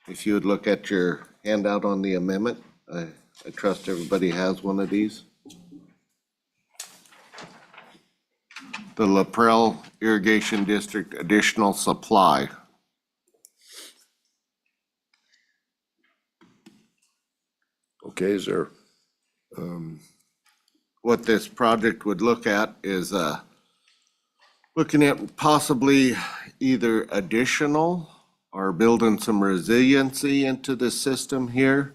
If you would look at your handout on the amendment, I trust everybody has one of these. The LaPrell Irrigation District additional supply. Okay, is there, What this project would look at is looking at possibly either additional or building some resiliency into the system here,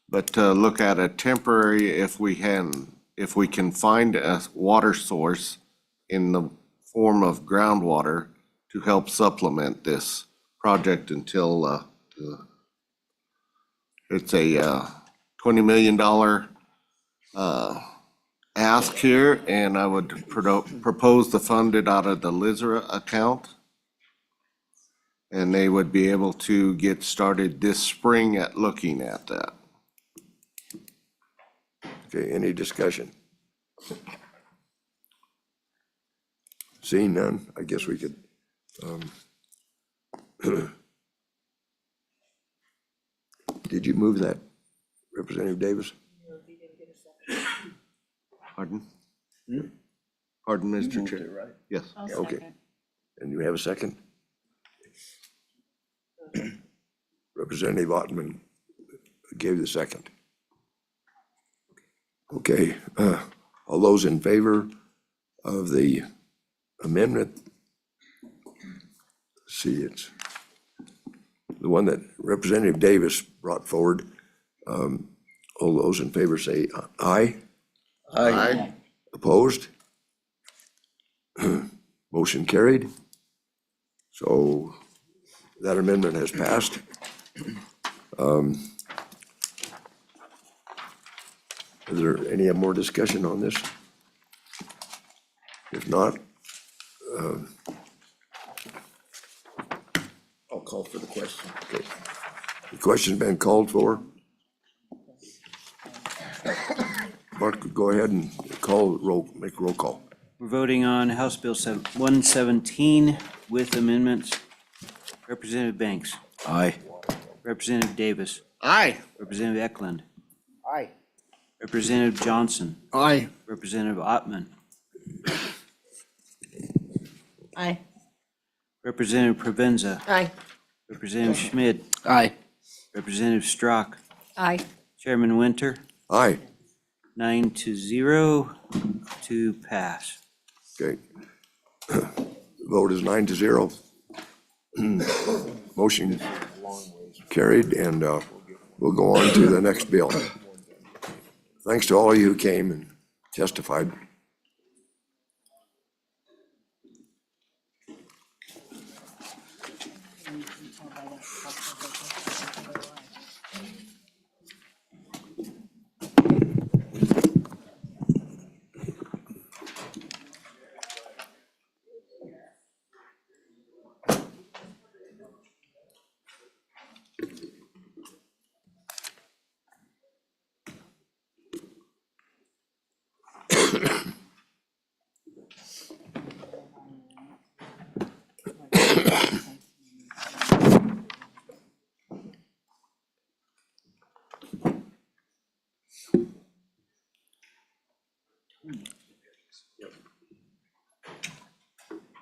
but to look at a temporary if we can if we can find a water source in the form of groundwater to help supplement this project until it's a $20 million ask here, and I would propose to fund it out of the LISRA account. And they would be able to get started this spring at looking at that. Okay, any discussion? Seeing none, I guess we could, did you move that, Representative Davis? Pardon? Pardon, Mr. Chair? Yes. Okay. And you have a second? Representative Ottman gave the second. Okay, all those in favor of the amendment? See, it's the one that Representative Davis brought forward. All those in favor say aye. Aye. Opposed? Motion carried. So that amendment has passed. Is there any more discussion on this? If not, I'll call for the question. Okay. The question's been called for. Mark, go ahead and make roll call. We're voting on House Bill 117 with amendments. Representative Banks. Aye. Representative Davis. Aye. Representative Eklund. Aye. Representative Johnson. Aye. Representative Ottman. Aye. Representative Provenza. Aye. Representative Schmidt. Aye. Representative Strock. Aye. Chairman Winter. Aye. 9-0 to pass. Okay. Vote is 9-0. Motion carried, and we'll go on to the next bill. Thanks to all of you who came and testified.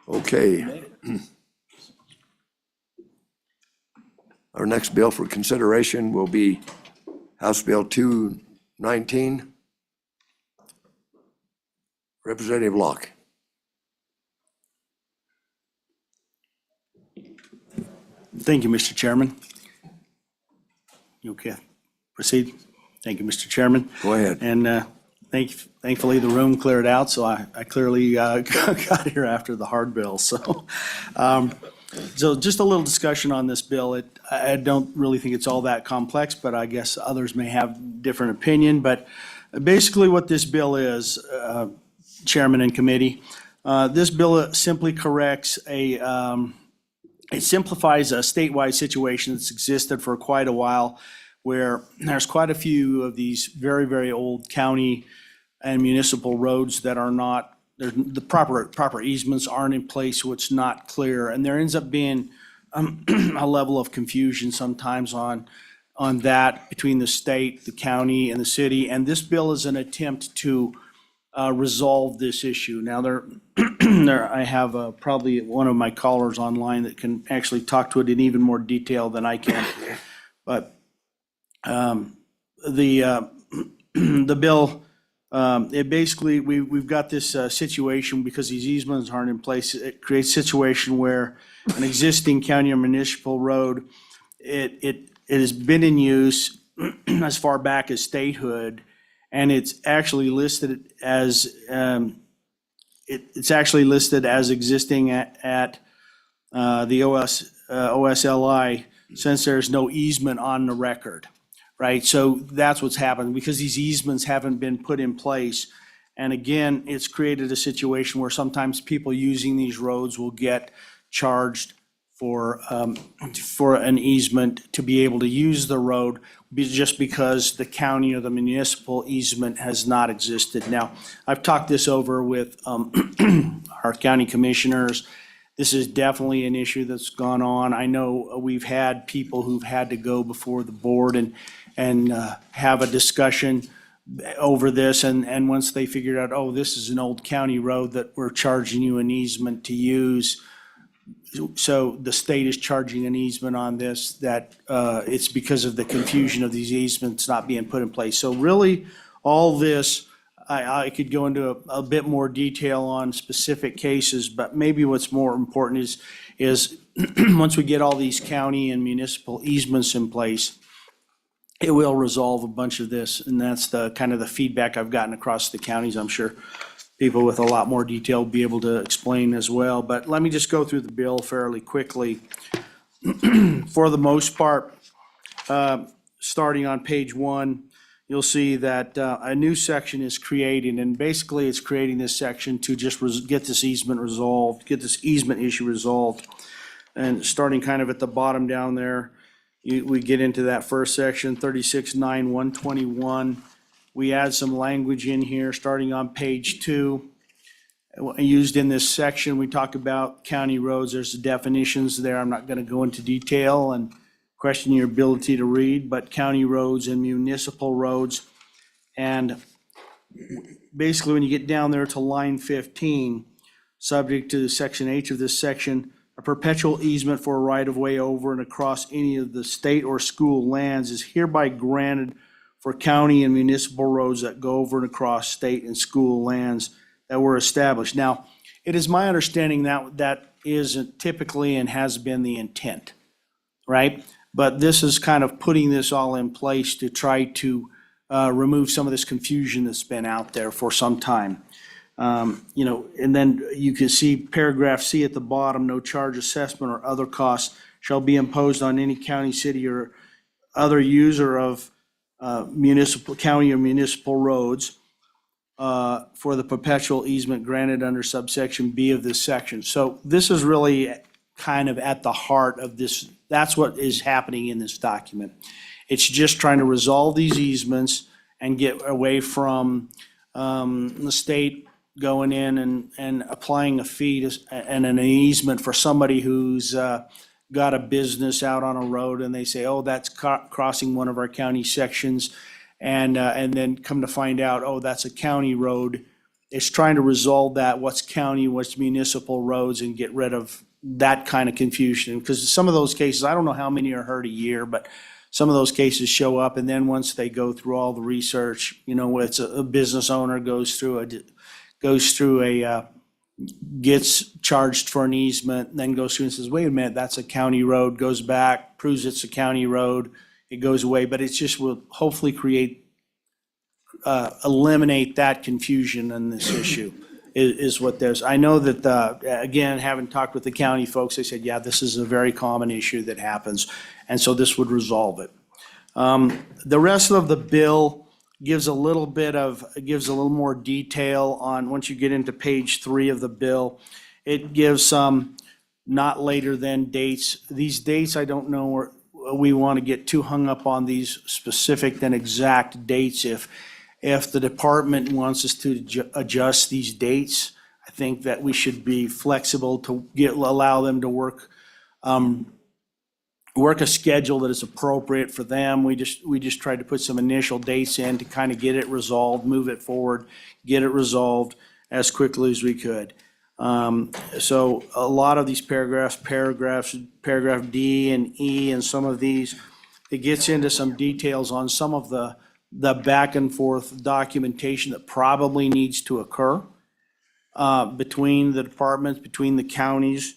Okay. Our next bill for consideration will be House Bill 219. Representative Locke. Thank you, Mr. Chairman. You okay? Proceed. Thank you, Mr. Chairman. Go ahead. And thankfully, the room cleared out, so I clearly got here after the hard bill. So just a little discussion on this bill. I don't really think it's all that complex, but I guess others may have different opinion. But basically what this bill is, Chairman and committee, this bill simply corrects it simplifies a statewide situation that's existed for quite a while, where there's quite a few of these very, very old county and municipal roads that are not, the proper easements aren't in place, so it's not clear. And there ends up being a level of confusion sometimes on that between the state, the county, and the city. And this bill is an attempt to resolve this issue. Now, I have probably one of my callers online that can actually talk to it in even more detail than I can. But the bill, it basically, we've got this situation because these easements aren't in place. It creates a situation where an existing county or municipal road, it has been in use as far back as statehood, and it's actually listed as, it's actually listed as existing at the OSLI, since there's no easement on the record, right? So that's what's happened, because these easements haven't been put in place. And again, it's created a situation where sometimes people using these roads will get charged for an easement to be able to use the road, just because the county or the municipal easement has not existed. Now, I've talked this over with our county commissioners. This is definitely an issue that's gone on. I know we've had people who've had to go before the board and have a discussion over this, and once they figured out, oh, this is an old county road that we're charging you an easement to use, so the state is charging an easement on this, that it's because of the confusion of these easements not being put in place. So really, all this, I could go into a bit more detail on specific cases, but maybe what's more important is once we get all these county and municipal easements in place, it will resolve a bunch of this, and that's the kind of the feedback I've gotten across the counties. I'm sure people with a lot more detail will be able to explain as well, but let me just go through the bill fairly quickly. For the most part, starting on page 1, you'll see that a new section is created, and basically it's creating this section to just get this easement resolved, get this easement issue resolved. And starting kind of at the bottom down there, we get into that first section, 36.9.121. We add some language in here, starting on page 2. Used in this section, we talk about county roads. There's the definitions there. I'm not going to go into detail and question your ability to read, but county roads and municipal roads. And basically, when you get down there to line 15, subject to section H of this section, a perpetual easement for a right-of-way over and across any of the state or school lands is hereby granted for county and municipal roads that go over and across state and school lands that were established. Now, it is my understanding that that isn't typically and has been the intent, right? But this is kind of putting this all in place to try to remove some of this confusion that's been out there for some time. And then you can see paragraph C at the bottom, no charge, assessment, or other costs shall be imposed on any county, city, or other user of municipal, county or municipal roads for the perpetual easement granted under subsection B of this section. So this is really kind of at the heart of this. That's what is happening in this document. It's just trying to resolve these easements and get away from the state going in and applying a fee and an easement for somebody who's got a business out on a road, and they say, oh, that's crossing one of our county sections, and then come to find out, oh, that's a county road. It's trying to resolve that, what's county, what's municipal roads, and get rid of that kind of confusion. Because some of those cases, I don't know how many are heard a year, but some of those cases show up, and then once they go through all the research, it's a business owner goes through gets charged for an easement, and then goes through and says, wait a minute, that's a county road, goes back, proves it's a county road, it goes away, but it just will hopefully eliminate that confusion in this issue, is what there's. I know that, again, having talked with the county folks, they said, yeah, this is a very common issue that happens, and so this would resolve it. The rest of the bill gives a little more detail on, once you get into page 3 of the bill, it gives some not later than dates. These dates, I don't know, or we want to get too hung up on these specific than exact dates. If the department wants us to adjust these dates, I think that we should be flexible to allow them to work a schedule that is appropriate for them. We just tried to put some initial dates in to kind of get it resolved, move it forward, get it resolved as quickly as we could. So a lot of these paragraph D and E and some of these, it gets into some details on some of the back and forth documentation that probably needs to occur between the departments, between the counties,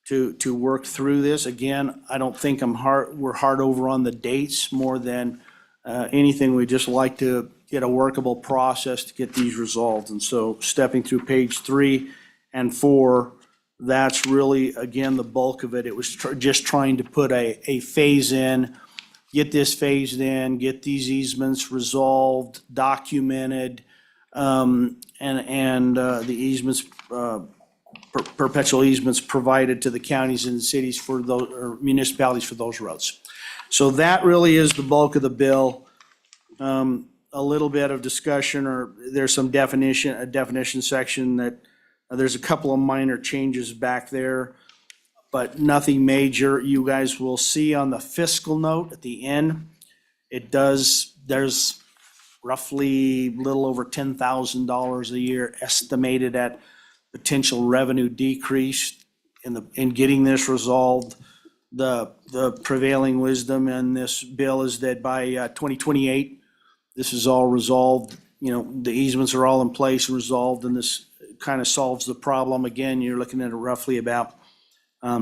to work through this. Again, I don't think we're hard over on the dates more than anything. We just like to get a workable process to get these resolved. And so stepping through page 3 and 4, that's really, again, the bulk of it. It was just trying to put a phase in, get this phased in, get these easements resolved, documented, and the easements, perpetual easements provided to the counties and cities for those, or municipalities for those roads. So that really is the bulk of the bill. A little bit of discussion, or there's some definition, a definition section that there's a couple of minor changes back there, but nothing major. You guys will see on the fiscal note at the end, there's roughly a little over $10,000 a year estimated at potential revenue decrease in getting this resolved. The prevailing wisdom in this bill is that by 2028, this is all resolved. You know, the easements are all in place and resolved, and this kind of solves the problem. Again, you're looking at roughly about a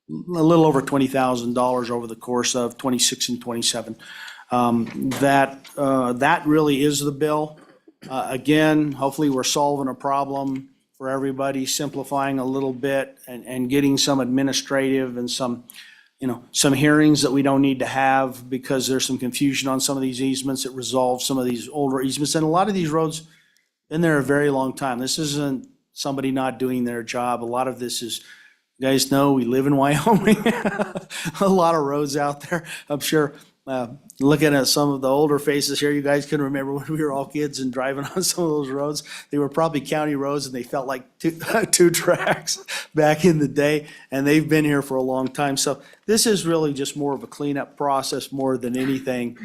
little over $20,000 over the course of 26 and 27. That really is the bill. Again, hopefully we're solving a problem for everybody, simplifying a little bit and getting some administrative and some hearings that we don't need to have because there's some confusion on some of these easements. It resolves some of these older easements. And a lot of these roads been there a very long time. This isn't somebody not doing their job. A lot of this is, you guys know, we live in Wyoming. A lot of roads out there. I'm sure, looking at some of the older faces here, you guys can remember when we were all kids and driving on some of those roads. They were probably county roads and they felt like two tracks back in the day, and they've been here for a long time. So this is really just more of a cleanup process more than anything,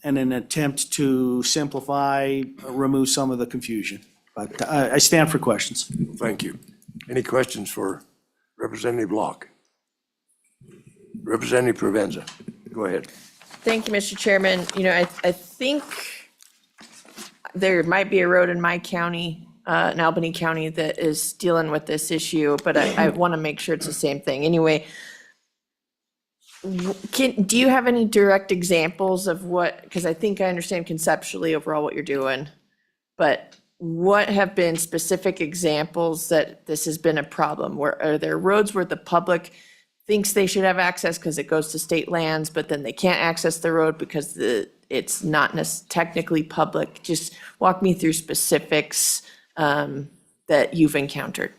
and an attempt to simplify, remove some of the confusion. But I stand for questions. Thank you. Any questions for Representative Locke? Representative Provenza, go ahead. Thank you, Mr. Chairman. You know, I think there might be a road in my county, in Albany County, that is dealing with this issue, but I want to make sure it's the same thing. Anyway, do you have any direct examples of what, because I think I understand conceptually overall what you're doing, but what have been specific examples that this has been a problem? Where are there roads where the public thinks they should have access because it goes to state lands, but then they can't access the road because it's not technically public? Just walk me through specifics that you've encountered.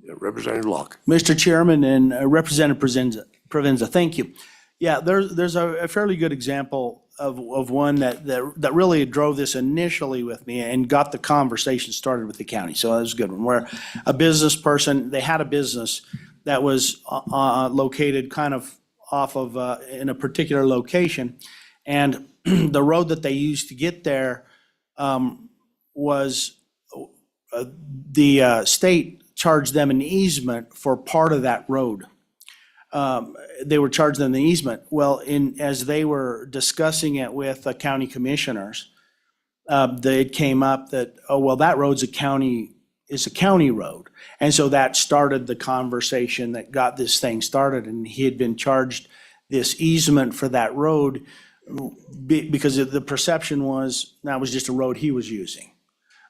Representative Locke. Mr. Chairman and Representative Provenza, thank you. Yeah, there's a fairly good example of one that really drove this initially with me and got the conversation started with the county. So that was a good one, where a business person, they had a business that was located kind of off of, in a particular location. And the road that they used to get there was, the state charged them an easement for part of that road. They were charged them the easement. Well, as they were discussing it with the county commissioners, it came up that, oh, well, that road's a county road. And so that started the conversation that got this thing started, and he had been charged this easement for that road because the perception was that was just a road he was using.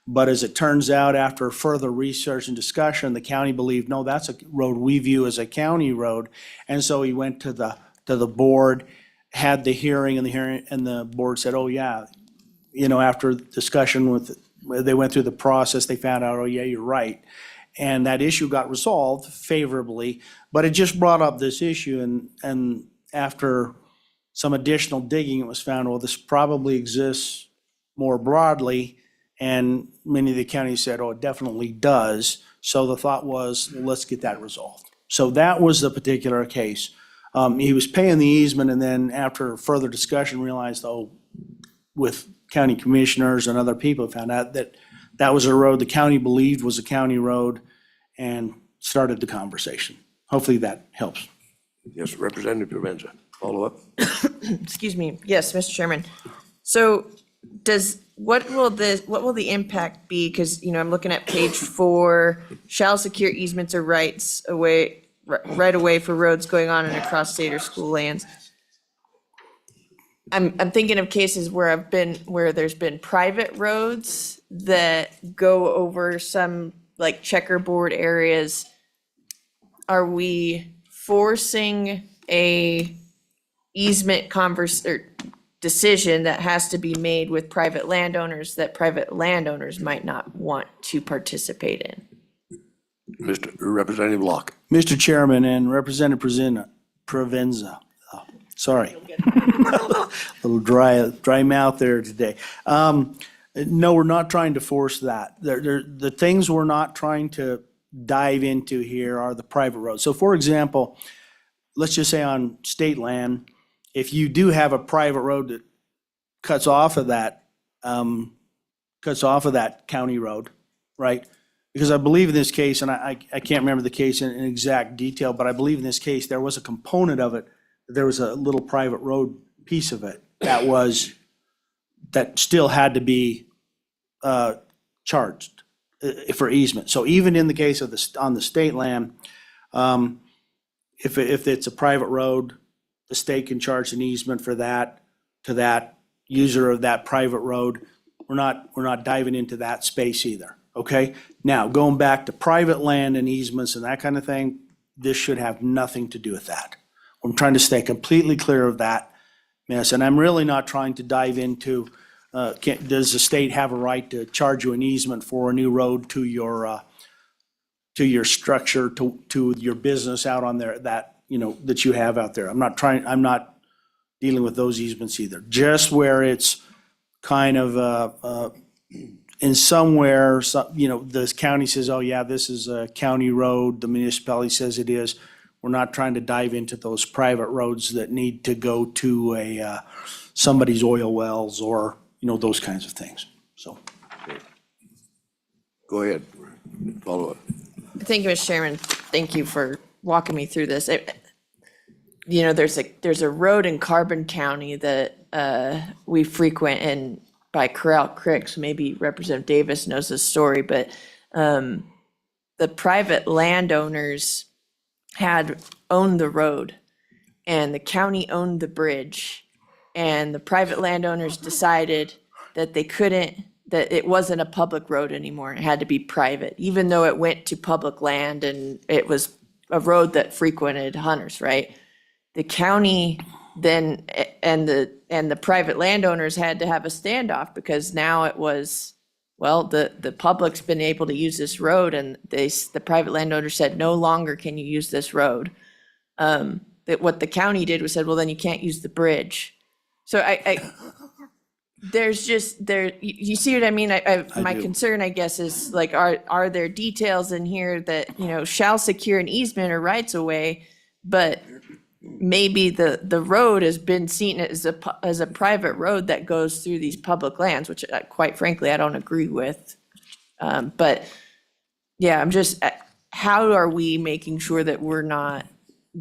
But as it turns out, after further research and discussion, the county believed, no, that's a road we view as a county road. And so he went to the board, had the hearing, and the board said, oh, yeah, after discussion they went through the process, they found out, oh, yeah, you're right. And that issue got resolved favorably, but it just brought up this issue. And after some additional digging, it was found, well, this probably exists more broadly. And many of the counties said, oh, it definitely does. So the thought was, well, let's get that resolved. So that was the particular case. He was paying the easement, and then after further discussion realized, oh, with county commissioners and other people, found out that that was a road the county believed was a county road, and started the conversation. Hopefully that helps. Yes, Representative Provenza, follow up. Excuse me. Yes, Mr. Chairman. So what will the impact be? Because, I'm looking at page 4, shall secure easements or right away for roads going on and across state or school lands. I'm thinking of cases where where there's been private roads that go over some like checkerboard areas. Are we forcing a easement or decision that has to be made with private landowners that private landowners might not want to participate in? Mr. Representative Locke. Mr. Chairman and Representative Provenza, sorry. Little dry mouth there today. No, we're not trying to force that. The things we're not trying to dive into here are the private roads. So for example, let's just say on state land, if you do have a private road that cuts off of that county road, right? Because I believe in this case, and I can't remember the case in exact detail, but I believe in this case, there was a component of it, there was a little private road piece of it that still had to be charged for easement. So even in the case of on the state land, if it's a private road, the state can charge an easement for that to that user of that private road. We're not diving into that space either. Okay? Now, going back to private land and easements and that kind of thing, this should have nothing to do with that. I'm trying to stay completely clear of that mess, and I'm really not trying to dive into, does the state have a right to charge you an easement for a new road to your structure, to your business out on there, that you have out there. I'm not dealing with those easements either. Just where it's kind of, in somewhere, the county says, oh yeah, this is a county road, the municipality says it is. We're not trying to dive into those private roads that need to go to somebody's oil wells or, those kinds of things, so. Go ahead, follow up. Thank you, Mr. Chairman. Thank you for walking me through this. There's a road in Carbon County that we frequent and by Alkali Creek, so maybe Representative Davis knows this story, but the private landowners had owned the road and the county owned the bridge, and the private landowners decided that that it wasn't a public road anymore. It had to be private, even though it went to public land and it was a road that frequented hunters, right? The county then and the private landowners had to have a standoff because now it was, well, the public's been able to use this road, and the private landowner said, no longer can you use this road. That what the county did was said, well, then you can't use the bridge. So there's just you see what I mean? My concern, I guess, is like, are there details in here that, shall secure an easement or rights of way, but maybe the road has been seen as a private road that goes through these public lands, which quite frankly, I don't agree with. But yeah, I'm just, how are we making sure that we're not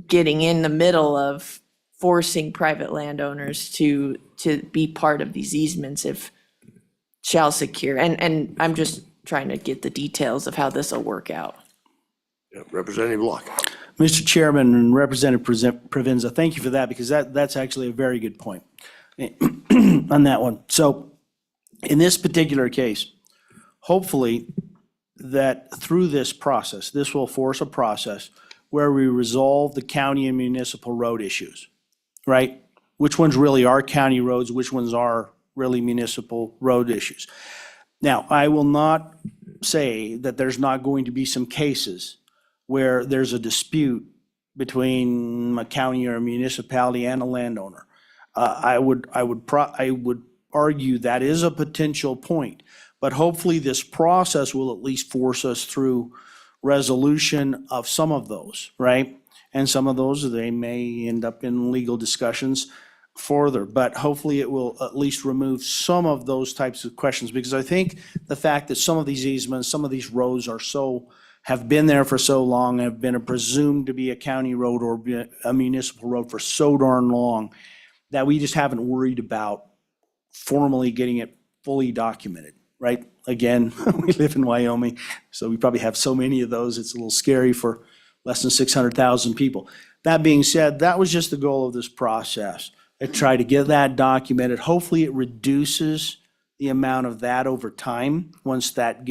getting in the middle of forcing private landowners to be part of these easements if shall secure? And I'm just trying to get the details of how this will work out. Yeah, Representative Locke. Mr. Chairman and Representative Provenza, thank you for that, because that's actually a very good point on that one. So in this particular case, hopefully that through this process, this will force a process where we resolve the county and municipal road issues, right? Which ones really are county roads, which ones are really municipal road issues. Now, I will not say that there's not going to be some cases where there's a dispute between a county or a municipality and a landowner. I would argue that is a potential point, but hopefully this process will at least force us through resolution of some of those, right? And some of those, they may end up in legal discussions further, but hopefully it will at least remove some of those types of questions, because I think the fact that some of these easements, some of these roads have been there for so long, have been presumed to be a county road or a municipal road for so darn long, that we just haven't worried about formally getting it fully documented, right? Again, we live in Wyoming, so we probably have so many of those, it's a little scary for less than 600,000 people. That being said, that was just the goal of this process. and try to get that documented. Hopefully it reduces the amount of that over time, once that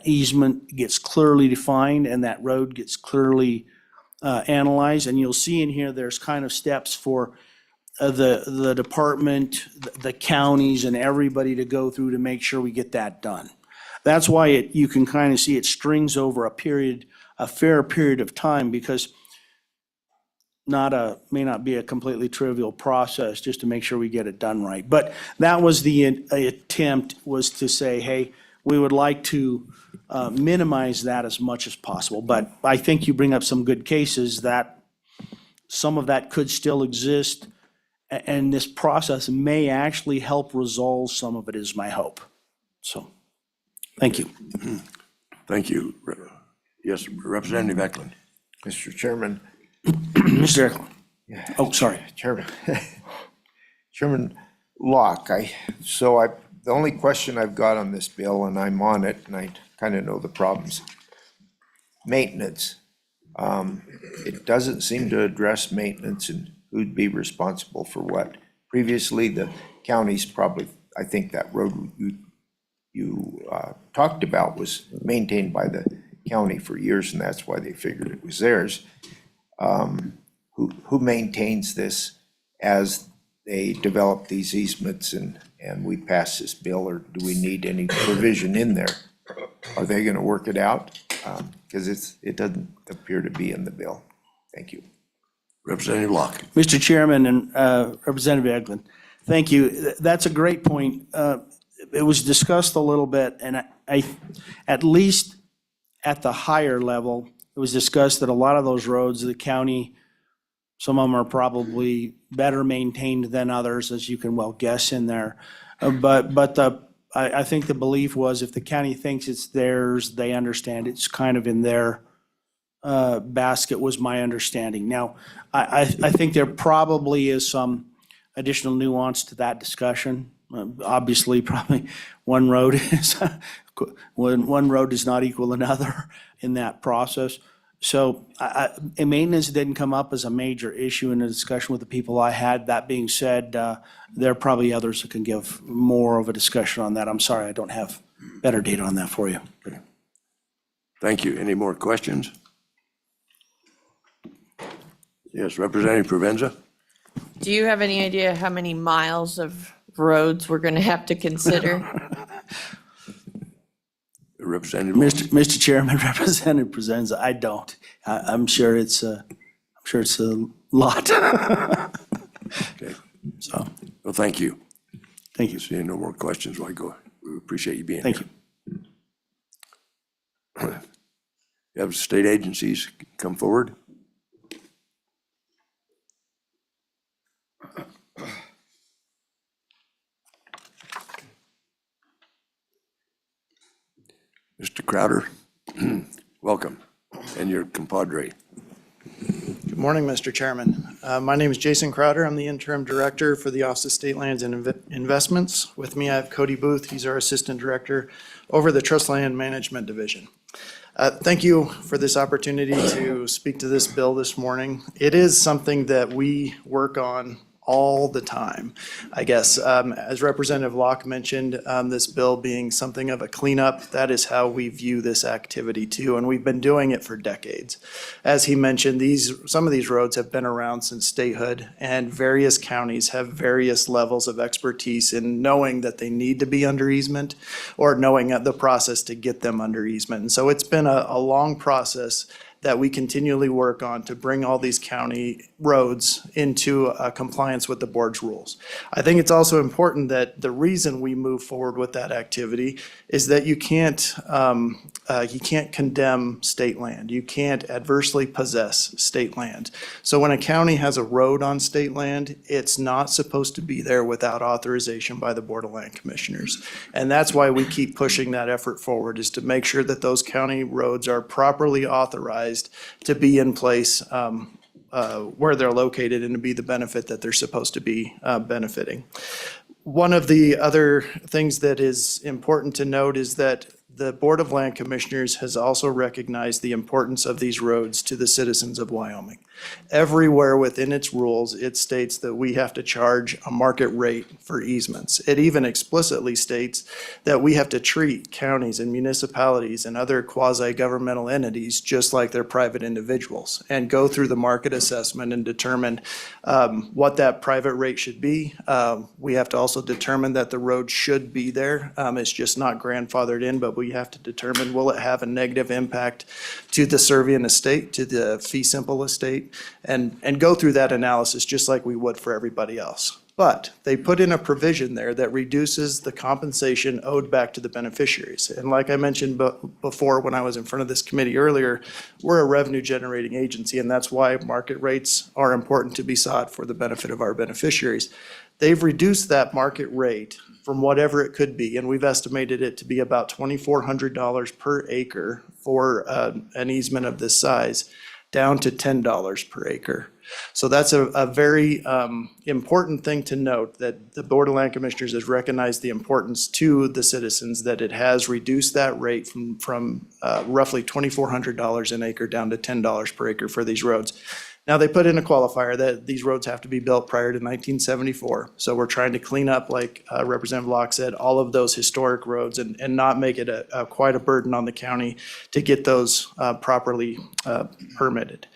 easement gets clearly defined and that road gets clearly analyzed. And you'll see in here, there's kind of steps for the department, the counties, and everybody to go through to make sure we get that done. That's why you can kind of see it strings over a fair period of time, because may not be a completely trivial process just to make sure we get it done right. But that was the attempt, was to say, hey, we would like to minimize that as much as possible. But I think you bring up some good cases that some of that could still exist, and this process may actually help resolve some of it, is my hope. So, thank you. Thank you. Yes, Representative Eklund. Mr. Chairman. Mr. Eklund. Oh, sorry. Chairman. Chairman Locke, the only question I've got on this bill, and I'm on it, and I kind of know the problems. Maintenance. It doesn't seem to address maintenance and who'd be responsible for what. Previously, the counties probably, I think that road you talked about was maintained by the county for years, and that's why they figured it was theirs. Who maintains this as they develop these easements and we pass this bill, or do we need any provision in there? Are they gonna work it out? Because it doesn't appear to be in the bill. Thank you. Representative Locke. Mr. Chairman and Representative Eklund, thank you. That's a great point. It was discussed a little bit, and I at least at the higher level, it was discussed that a lot of those roads, the county, some of them are probably better maintained than others, as you can well guess in there. I think the belief was, if the county thinks it's theirs, they understand it's kind of in their basket, was my understanding. Now, I think there probably is some additional nuance to that discussion. Obviously, probably one road is not equal another in that process. So maintenance didn't come up as a major issue in the discussion with the people I had. That being said, there are probably others who can give more of a discussion on that. I'm sorry, I don't have better data on that for you. Thank you. Any more questions? Yes, Representative Provenza. Do you have any idea how many miles of roads we're gonna have to consider? Representative. Mr. Chairman, Representative Provenza, I don't. I'm sure it's a lot. Okay. So, well, thank you. Thank you. Seeing no more questions, why go? We appreciate you being here. Thank you. You have state agencies come forward. Mr. Crowder, welcome, and your compadre. Good morning, Mr. Chairman. My name is Jason Crowder. I'm the interim director for the Office of State Lands and Investments. With me, I have Cody Booth. He's our assistant director over the Trust Land Management Division. Thank you for this opportunity to speak to this bill this morning. It is something that we work on all the time, I guess. As Representative Locke mentioned, this bill being something of a cleanup, that is how we view this activity too, and we've been doing it for decades. As he mentioned, some of these roads have been around since statehood, and various counties have various levels of expertise in knowing that they need to be under easement or knowing the process to get them under easement. And so it's been a long process that we continually work on to bring all these county roads into compliance with the board's rules. I think it's also important that the reason we move forward with that activity is that you can't condemn state land. You can't adversely possess state land. So when a county has a road on state land, it's not supposed to be there without authorization by the Board of Land Commissioners. And that's why we keep pushing that effort forward, is to make sure that those county roads are properly authorized to be in place where they're located and to be the benefit that they're supposed to be benefiting. One of the other things that is important to note is that the Board of Land Commissioners has also recognized the importance of these roads to the citizens of Wyoming. Everywhere within its rules, it states that we have to charge a market rate for easements. It even explicitly states that we have to treat counties and municipalities and other quasi-governmental entities just like they're private individuals and go through the market assessment and determine what that private rate should be. We have to also determine that the road should be there. It's just not grandfathered in, but we have to determine, will it have a negative impact to the Servian estate, to the fee simple estate, and go through that analysis just like we would for everybody else. But they put in a provision there that reduces the compensation owed back to the beneficiaries. And like I mentioned before when I was in front of this committee earlier, we're a revenue generating agency, and that's why market rates are important to be sought for the benefit of our beneficiaries. They've reduced that market rate from whatever it could be, and we've estimated it to be about $2,400 per acre for an easement of this size, down to $10 per acre. So that's a very important thing to note, that the Board of Land Commissioners has recognized the importance to the citizens, that it has reduced that rate from roughly $2,400 an acre down to $10 per acre for these roads. Now, they put in a qualifier that these roads have to be built prior to 1974. So we're trying to clean up, like Representative Locke said, all of those historic roads and not make it quite a burden on the county to get those properly permitted.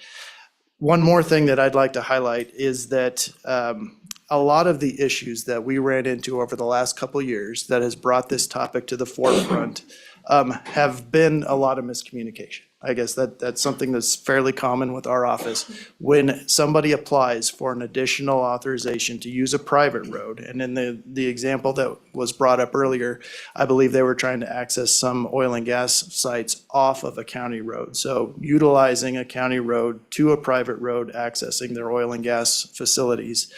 One more thing that I'd like to highlight is that a lot of the issues that we ran into over the last couple of years that has brought this topic to the forefront have been a lot of miscommunication. I guess that's something that's fairly common with our office. When somebody applies for an additional authorization to use a private road, and in the example that was brought up earlier, I believe they were trying to access some oil and gas sites off of a county road. So utilizing a county road to a private road, accessing their oil and gas facilities,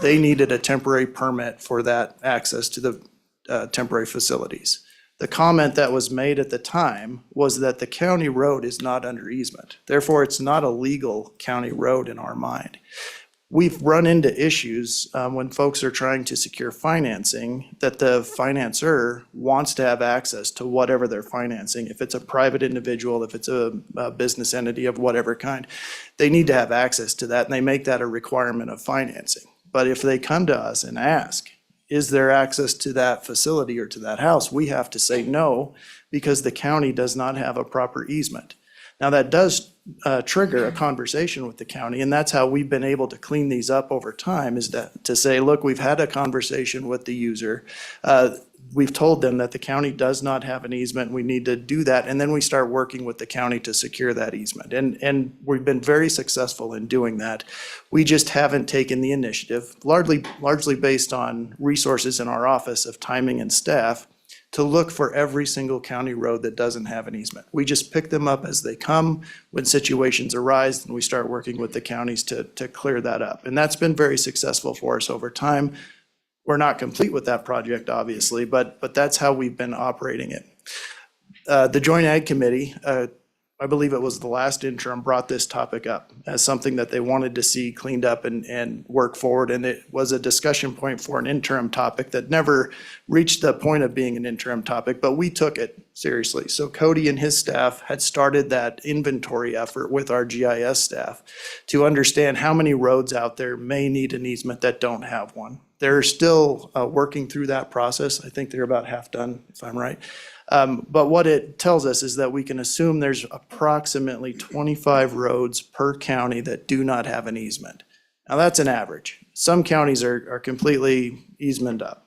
they needed a temporary permit for that access to the temporary facilities. The comment that was made at the time was that the county road is not under easement. Therefore, it's not a legal county road in our mind. We've run into issues when folks are trying to secure financing, that the financer wants to have access to whatever they're financing. If it's a private individual, if it's a business entity of whatever kind, they need to have access to that, and they make that a requirement of financing. But if they come to us and ask, is there access to that facility or to that house, we have to say no, because the county does not have a proper easement. Now, that does trigger a conversation with the county, and that's how we've been able to clean these up over time, is to say, look, we've had a conversation with the user. We've told them that the county does not have an easement. We need to do that, and then we start working with the county to secure that easement. And we've been very successful in doing that. We just haven't taken the initiative, largely based on resources in our office of timing and staff, to look for every single county road that doesn't have an easement. We just pick them up as they come. When situations arise, and we start working with the counties to clear that up. And that's been very successful for us over time. We're not complete with that project, obviously, but that's how we've been operating it. The Joint Ag Committee, I believe it was the last interim, brought this topic up as something that they wanted to see cleaned up and work forward. And it was a discussion point for an interim topic that never reached the point of being an interim topic, but we took it seriously. So Cody and his staff had started that inventory effort with our GIS staff to understand how many roads out there may need an easement that don't have one. They're still working through that process. I think they're about half done, if I'm right. But what it tells us is that we can assume there's approximately 25 roads per county that do not have an easement. Now, that's an average. Some counties are completely easemented up.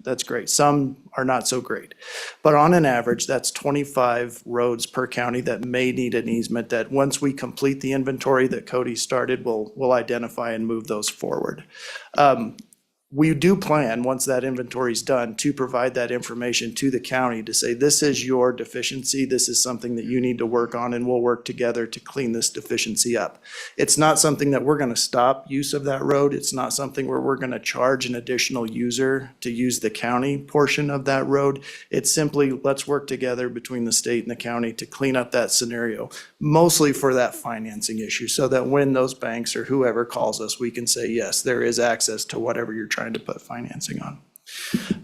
That's great. Some are not so great. But on an average, that's 25 roads per county that may need an easement, that once we complete the inventory that Cody started, we'll identify and move those forward. We do plan, once that inventory is done, to provide that information to the county to say, this is your deficiency, this is something that you need to work on, and we'll work together to clean this deficiency up. It's not something that we're gonna stop use of that road. It's not something where we're gonna charge an additional user to use the county portion of that road. It's simply, let's work together between the state and the county to clean up that scenario, mostly for that financing issue, so that when those banks or whoever calls us, we can say, yes, there is access to whatever you're trying to put financing on.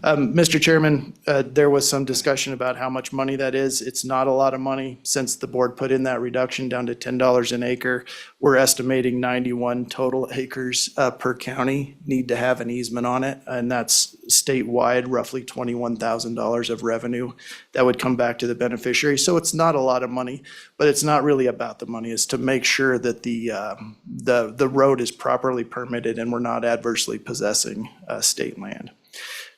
Mr. Chairman, there was some discussion about how much money that is. It's not a lot of money. Since the board put in that reduction down to $10 an acre, we're estimating 91 total acres per county need to have an easement on it. And that's statewide, roughly $21,000 of revenue that would come back to the beneficiary. So it's not a lot of money, but it's not really about the money. It's to make sure that the road is properly permitted and we're not adversely possessing state land.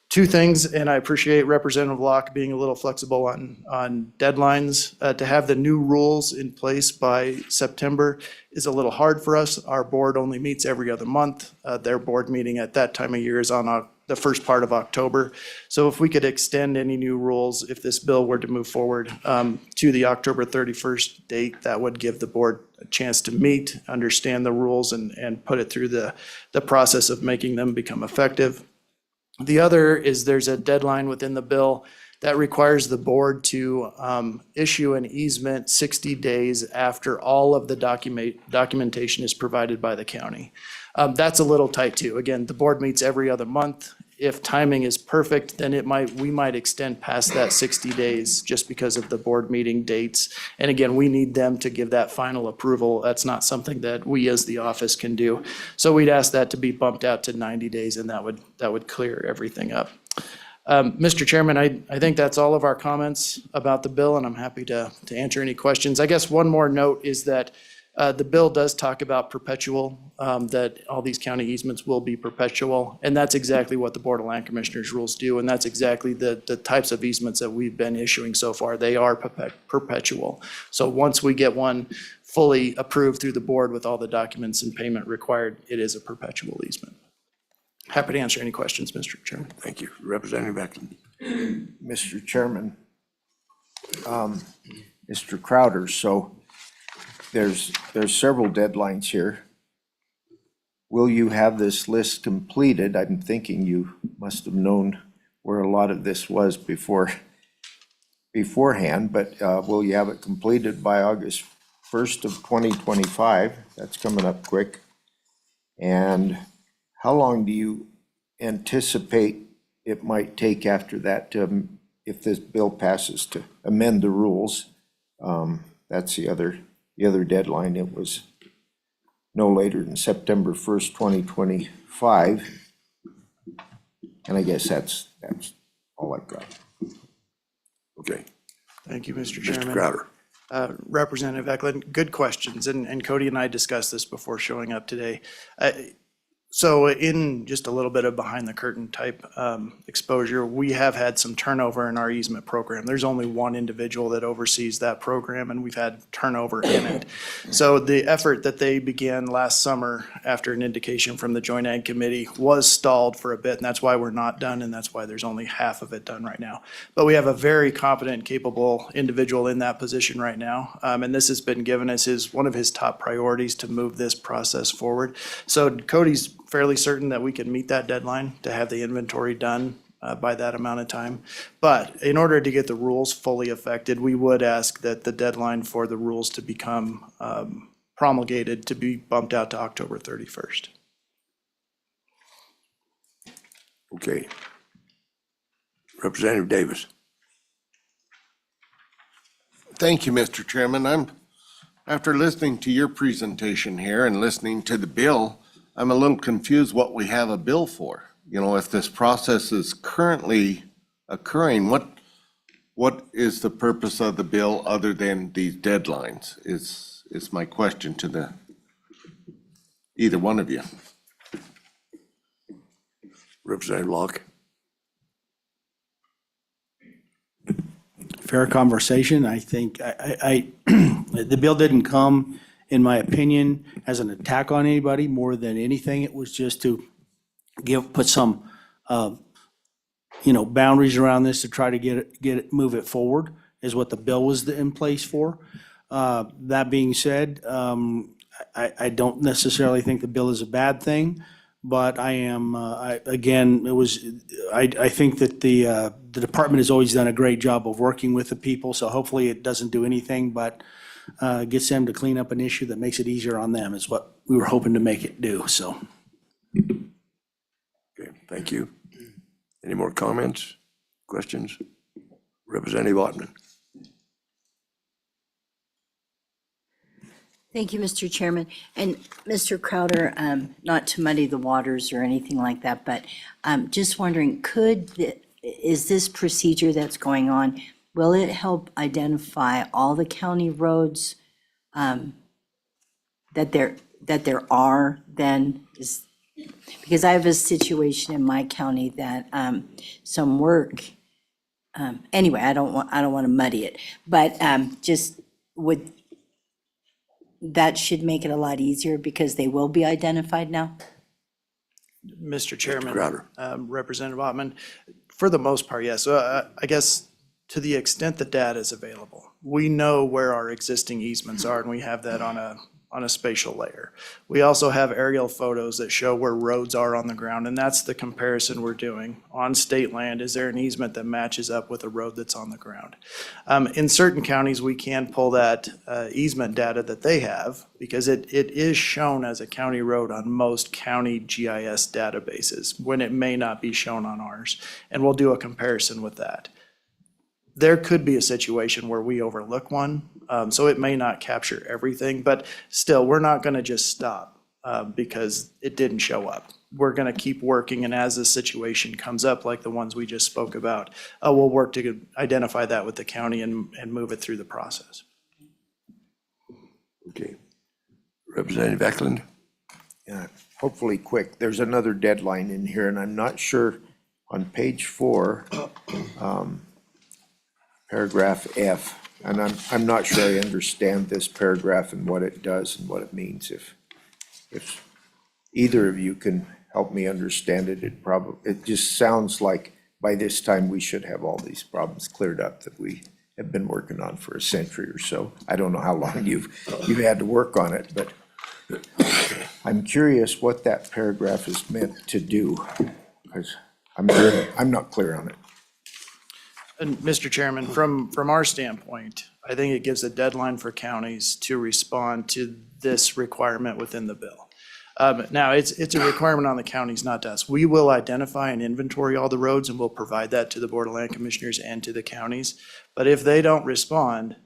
Two things, and I appreciate Representative Locke being a little flexible on deadlines. To have the new rules in place by September is a little hard for us. Our board only meets every other month. Their board meeting at that time of year is on the first part of October. So if we could extend any new rules, if this bill were to move forward to the October 31st date, that would give the board a chance to meet, understand the rules, and put it through the process of making them become effective. The other is there's a deadline within the bill that requires the board to issue an easement 60 days after all of the documentation is provided by the county. That's a little tight too. Again, the board meets every other month. If timing is perfect, then we might extend past that 60 days just because of the board meeting dates. And again, we need them to give that final approval. That's not something that we as the office can do. So we'd ask that to be bumped out to 90 days and that would clear everything up. Mr. Chairman, I think that's all of our comments about the bill, and I'm happy to answer any questions. I guess one more note is that the bill does talk about perpetual, that all these county easements will be perpetual, and that's exactly what the Board of Land Commissioners rules do, and that's exactly the types of easements that we've been issuing so far. They are perpetual. So once we get one fully approved through the board with all the documents and payment required, it is a perpetual easement. Happy to answer any questions, Mr. Chairman. Thank you. Representative Eklund. Mr. Chairman, Mr. Crowder, so there's several deadlines here. Will you have this list completed? I'm thinking you must have known where a lot of this was beforehand, but will you have it completed by August 1st of 2025? That's coming up quick. And how long do you anticipate it might take after that to, if this bill passes, to amend the rules? That's the other deadline. It was no later than September 1st, 2025. And I guess that's all I've got. Okay. Thank you, Mr. Mr. Chairman. Crowder. Representative Eklund, good questions, and Cody and I discussed this before showing up today. So in just a little bit of behind the curtain type exposure, we have had some turnover in our easement program. There's only one individual that oversees that program, and we've had turnover in it. So the effort that they began last summer after an indication from the Joint Ag Committee was stalled for a bit, and that's why we're not done, and that's why there's only half of it done right now. But we have a very competent and capable individual in that position right now, and this has been given as one of his top priorities to move this process forward. So Cody's fairly certain that we can meet that deadline to have the inventory done by that amount of time. But in order to get the rules fully affected, we would ask that the deadline for the rules to become promulgated to be bumped out to October 31st. Okay. Representative Davis. Thank you, Mr. Chairman. After listening to your presentation here and listening to the bill, I'm a little confused what we have a bill for. You know, if this process is currently occurring, what is the purpose of the bill other than these deadlines is my question to either one of you. Representative Locke. Fair conversation. I think the bill didn't come, in my opinion, as an attack on anybody more than anything. It was just to put some, boundaries around this to try to move it forward, is what the bill was in place for. That being said, I don't necessarily think the bill is a bad thing, but I think that the department has always done a great job of working with the people, so hopefully it doesn't do anything but gets them to clean up an issue that makes it easier on them, is what we were hoping to make it do, so. Okay, thank you. Any more comments, questions? Representative Ottman. Thank you, Mr. Chairman. And Mr. Crowder, not to muddy the waters or anything like that, but just wondering, is this procedure that's going on, will it help identify all the county roads that there are then? Because I have a situation in my county that some work, anyway, I don't want to muddy it, but that should make it a lot easier because they will be identified now? Mr. Chairman, Crowder. Representative Ottman, for the most part, yes. So I guess to the extent the data is available, we know where our existing easements are, and we have that on a spatial layer. We also have aerial photos that show where roads are on the ground, and that's the comparison we're doing. On state land, is there an easement that matches up with a road that's on the ground? In certain counties, we can pull that easement data that they have because it is shown as a county road on most county GIS databases when it may not be shown on ours, and we'll do a comparison with that. There could be a situation where we overlook one, so it may not capture everything, but still, we're not gonna just stop because it didn't show up. We're gonna keep working, and as the situation comes up, like the ones we just spoke about, we'll work to identify that with the county and move it through the process. Okay. Representative Eklund. Hopefully quick. There's another deadline in here, and I'm not sure on page 4, paragraph F, and I'm not sure I understand this paragraph and what it does and what it means. If either of you can help me understand it, it just sounds like by this time we should have all these problems cleared up that we have been working on for a century or so. I don't know how long you've had to work on it, but I'm curious what that paragraph is meant to do, because I'm not clear on it. And Mr. Chairman, from our standpoint, I think it gives a deadline for counties to respond to this requirement within the bill. Now, it's a requirement on the counties, not to us. We will identify and inventory all the roads, and we'll provide that to the Board of Land Commissioners and to the counties. But if they don't respond,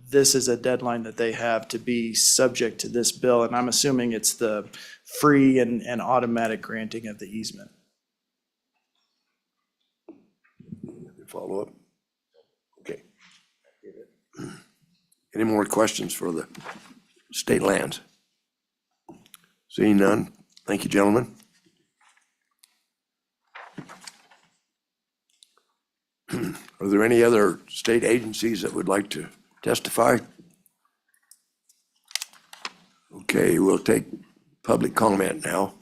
this is a deadline that they have to be subject to this bill, and I'm assuming it's the free and automatic granting of the easement. Follow up? Okay. Any more questions for the state lands? Seeing none, thank you, gentlemen. Are there any other state agencies that would like to testify? Okay, we'll take public comment now.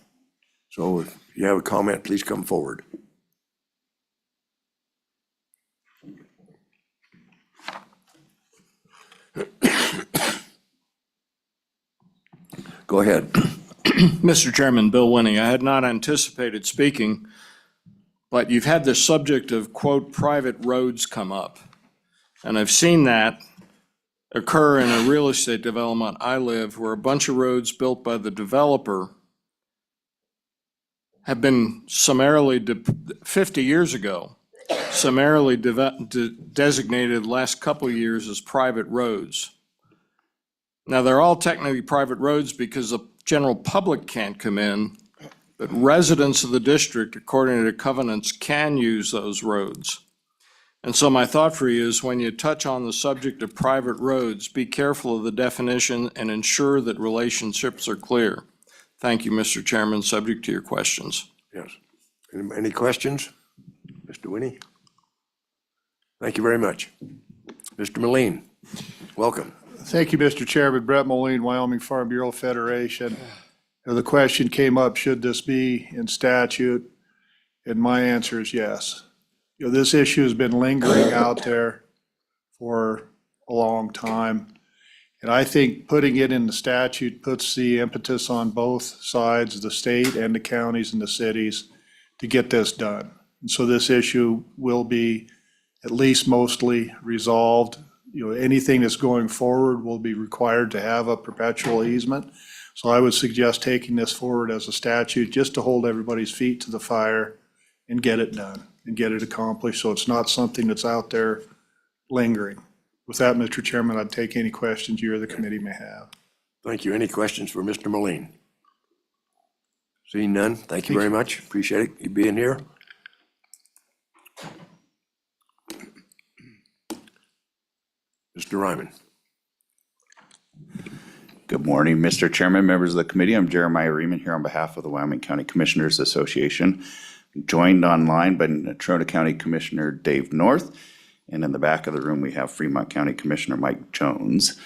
So if you have a comment, please come forward. Go ahead. Mr. Chairman, Bill Winning, I had not anticipated speaking, but you've had the subject of, quote, private roads come up. And I've seen that occur in a real estate development I live where a bunch of roads built by the developer have been summarily, 50 years ago, summarily designated the last couple of years as private roads. Now, they're all technically private roads because the general public can't come in, but residents of the district, according to the covenants, can use those roads. And so my thought for you is when you touch on the subject of private roads, be careful of the definition and ensure that relationships are clear. Thank you, Mr. Chairman, subject to your questions. Yes. Any questions? Mr. Winnie? Thank you very much. Mr. Moline, welcome. Thank you, Mr. Chairman. Brett Moline, Wyoming Farm Bureau Federation. The question came up, should this be in statute? And my answer is yes. This issue has been lingering out there for a long time. And I think putting it in the statute puts the impetus on both sides, the state and the counties and the cities, to get this done. And so this issue will be at least mostly resolved. Anything that's going forward will be required to have a perpetual easement. So I would suggest taking this forward as a statute just to hold everybody's feet to the fire and get it done and get it accomplished. So it's not something that's out there lingering. With that, Mr. Chairman, I'd take any questions you or the committee may have. Thank you. Any questions for Mr. Moline? Seeing none, thank you very much. Appreciate it, you being here. Mr. Ryman. Good morning, Mr. Chairman, members of the committee. I'm Jeremiah Riemann here on behalf of the Wyoming County Commissioners Association. Joined online by Natrona County Commissioner Dave North, and in the back of the room we have Fremont County Commissioner Mike Jones.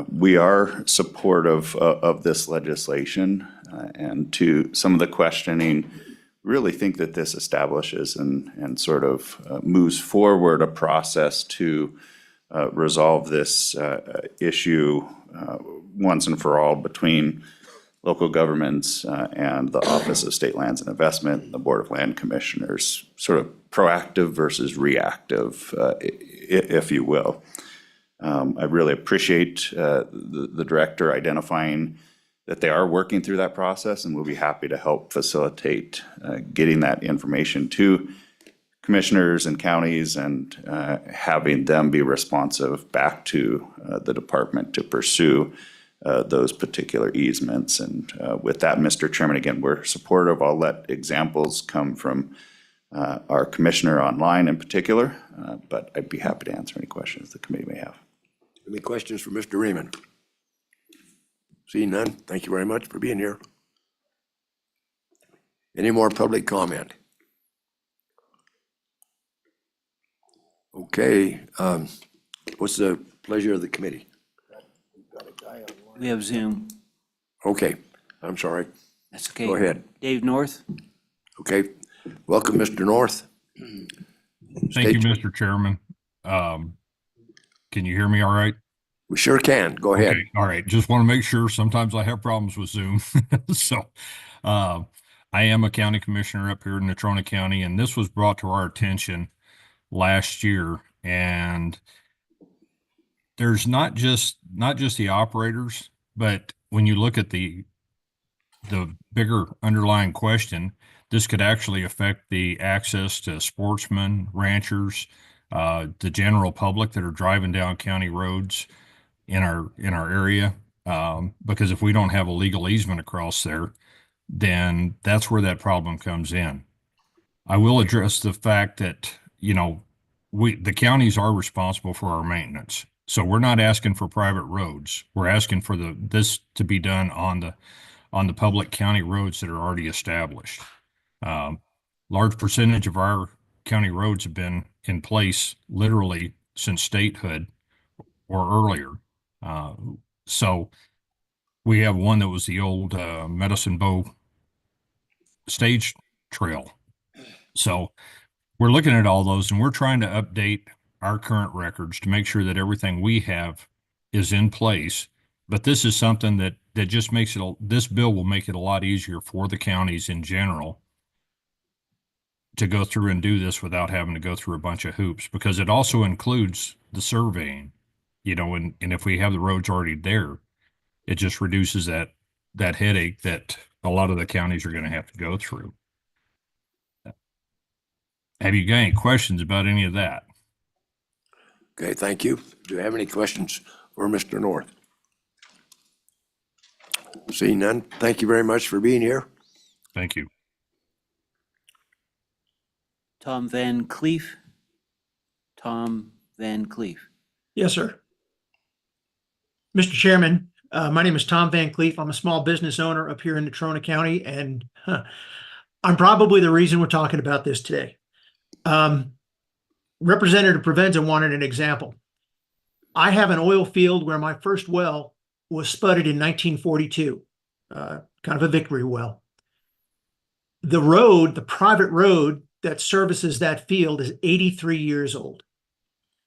We are supportive of this legislation, and to some of the questioning, really think that this establishes and sort of moves forward a process to resolve this issue once and for all between local governments and the Office of State Lands and Investment, the Board of Land Commissioners, sort of proactive versus reactive, if you will. I really appreciate the director identifying that they are working through that process, and we'll be happy to help facilitate getting that information to commissioners and counties and having them be responsive back to the department to pursue those particular easements. And with that, Mr. Chairman, again, we're supportive. I'll let examples come from our commissioner online in particular, but I'd be happy to answer any questions the committee may have. Any questions for Mr. Riemann? Seeing none, thank you very much for being here. Any more public comment? Okay, what's the pleasure of the committee? We have Zoom. Okay, I'm sorry. That's okay. Go ahead. Dave North. Okay, welcome, Mr. North. Thank you, Mr. Chairman. Can you hear me all right? We sure can. Go ahead. Okay, all right. Just want to make sure. Sometimes I have problems with Zoom. So I am a county commissioner up here in Natrona County, and this was brought to our attention last year. And there's not just the operators, but when you look at the bigger underlying question, this could actually affect the access to sportsmen, ranchers, the general public that are driving down county roads in our area. Because if we don't have a legal easement across there, then that's where that problem comes in. I will address the fact that, the counties are responsible for our maintenance. So we're not asking for private roads. We're asking for this to be done on the public county roads that are already established. Large percentage of our county roads have been in place literally since statehood or earlier. So we have one that was the old Medicine Bow stage trail. So we're looking at all those, and we're trying to update our current records to make sure that everything we have is in place. But this is something that just makes it, this bill will make it a lot easier for the counties in general to go through and do this without having to go through a bunch of hoops, because it also includes the surveying, and if we have the roads already there, it just reduces that headache that a lot of the counties are going to have to go through. Have you got any questions about any of that? Okay, thank you. Do you have any questions for Mr. North? Seeing none, thank you very much for being here. Thank you. Tom Van Cleef. Tom Van Cleef. Yes, sir. Mr. Chairman, my name is Tom Van Cleef. I'm a small business owner up here in Natrona County, and I'm probably the reason we're talking about this today. Representative Provenza wanted an example. I have an oil field where my first well was spudded in 1942, kind of a victory well. The private road that services that field is 83 years old.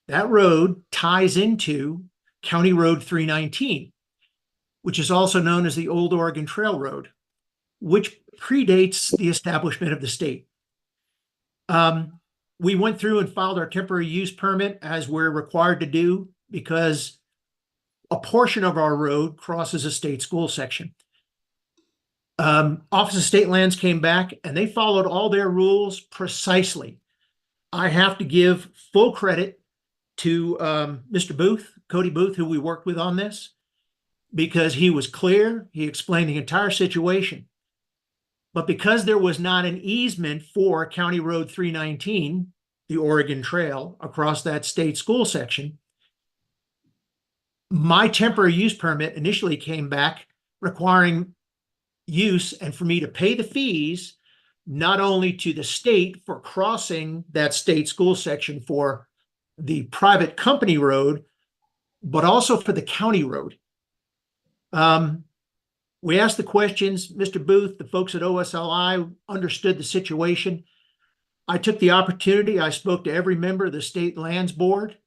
That road ties into County Road 319, which is also known as the Old Oregon Trail Road, which predates the establishment of the state. We went through and filed our temporary use permit as we're required to do because a portion of our road crosses a state school section. Office of State Lands came back and they followed all their rules precisely. I have to give full credit to Mr. Booth, Cody Booth, who we worked with on this, because he was clear. He explained the entire situation. But because there was not an easement for County Road 319, the Oregon Trail across that state school section, my temporary use permit initially came back requiring use and for me to pay the fees, not only to the state for crossing that state school section for the private company road, but also for the county road. We asked the questions. Mr. Booth, the folks at OSLI understood the situation. I took the opportunity. I spoke to every member of the State Lands Board,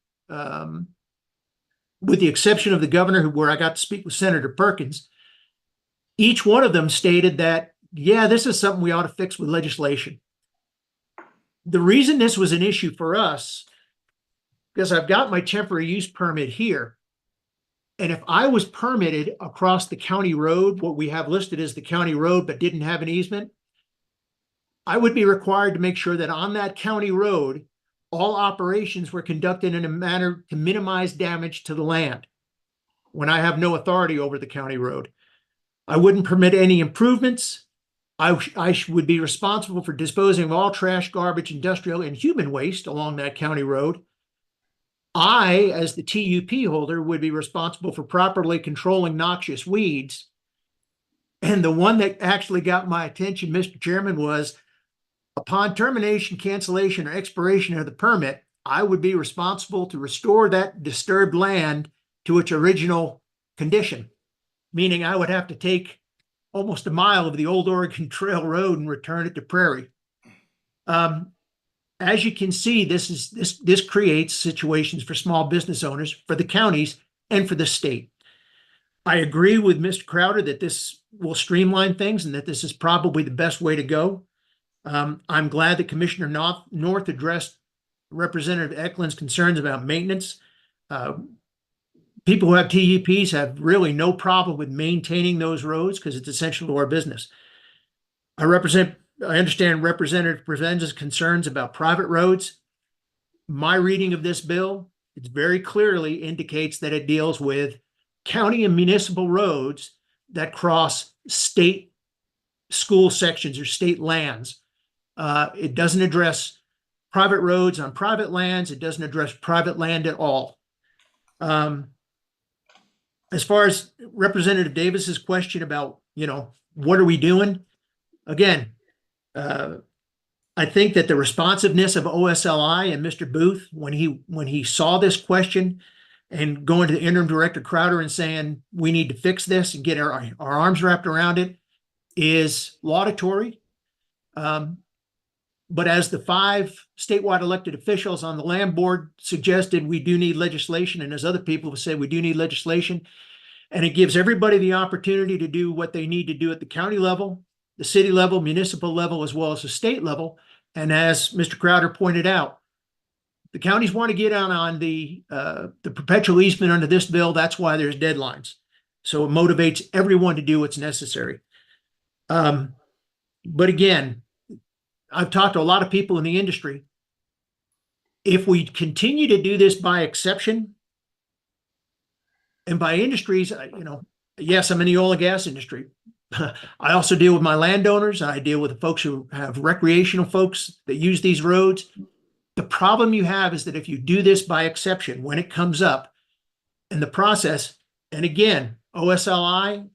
with the exception of the governor, where I got to speak with Senator Perkins. Each one of them stated that, yeah, this is something we ought to fix with legislation. The reason this was an issue for us, because I've got my temporary use permit here. And if I was permitted across the county road, what we have listed as the county road, but didn't have an easement, I would be required to make sure that on that county road, all operations were conducted in a manner to minimize damage to the land when I have no authority over the county road. I wouldn't permit any improvements. I would be responsible for disposing of all trash, garbage, industrial, and human waste along that county road. I, as the TUP holder, would be responsible for properly controlling noxious weeds. And the one that actually got my attention, Mr. Chairman, was upon termination, cancellation, or expiration of the permit, I would be responsible to restore that disturbed land to its original condition, meaning I would have to take almost a mile of the old Oregon Trail Road and return it to prairie. As you can see, this creates situations for small business owners, for the counties, and for the state. I agree with Mr. Crowder that this will streamline things and that this is probably the best way to go. I'm glad that Commissioner North addressed Representative Eklund's concerns about maintenance. People who have TUPs have really no problem with maintaining those roads because it's essential to our business. I understand Representative Prevenza's concerns about private roads. My reading of this bill, it very clearly indicates that it deals with county and municipal roads that cross state school sections or state lands. It doesn't address private roads on private lands. It doesn't address private land at all. As far as Representative Davis's question about, what are we doing? Again, I think that the responsiveness of OSLI and Mr. Booth, when he saw this question and going to the interim director Crowder and saying, we need to fix this and get our arms wrapped around it, is laudatory. But as the 5 statewide elected officials on the land board suggested, we do need legislation. And as other people have said, we do need legislation. And it gives everybody the opportunity to do what they need to do at the county level, the city level, municipal level, as well as the state level. And as Mr. Crowder pointed out, the counties want to get on the perpetual easement under this bill. That's why there's deadlines. So it motivates everyone to do what's necessary. But again, I've talked to a lot of people in the industry. If we continue to do this by exception, and by industries, yes, I'm in the oil and gas industry. I also deal with my landowners. I deal with the folks who have recreational folks that use these roads. The problem you have is that if you do this by exception, when it comes up in the process, and again, OSLI,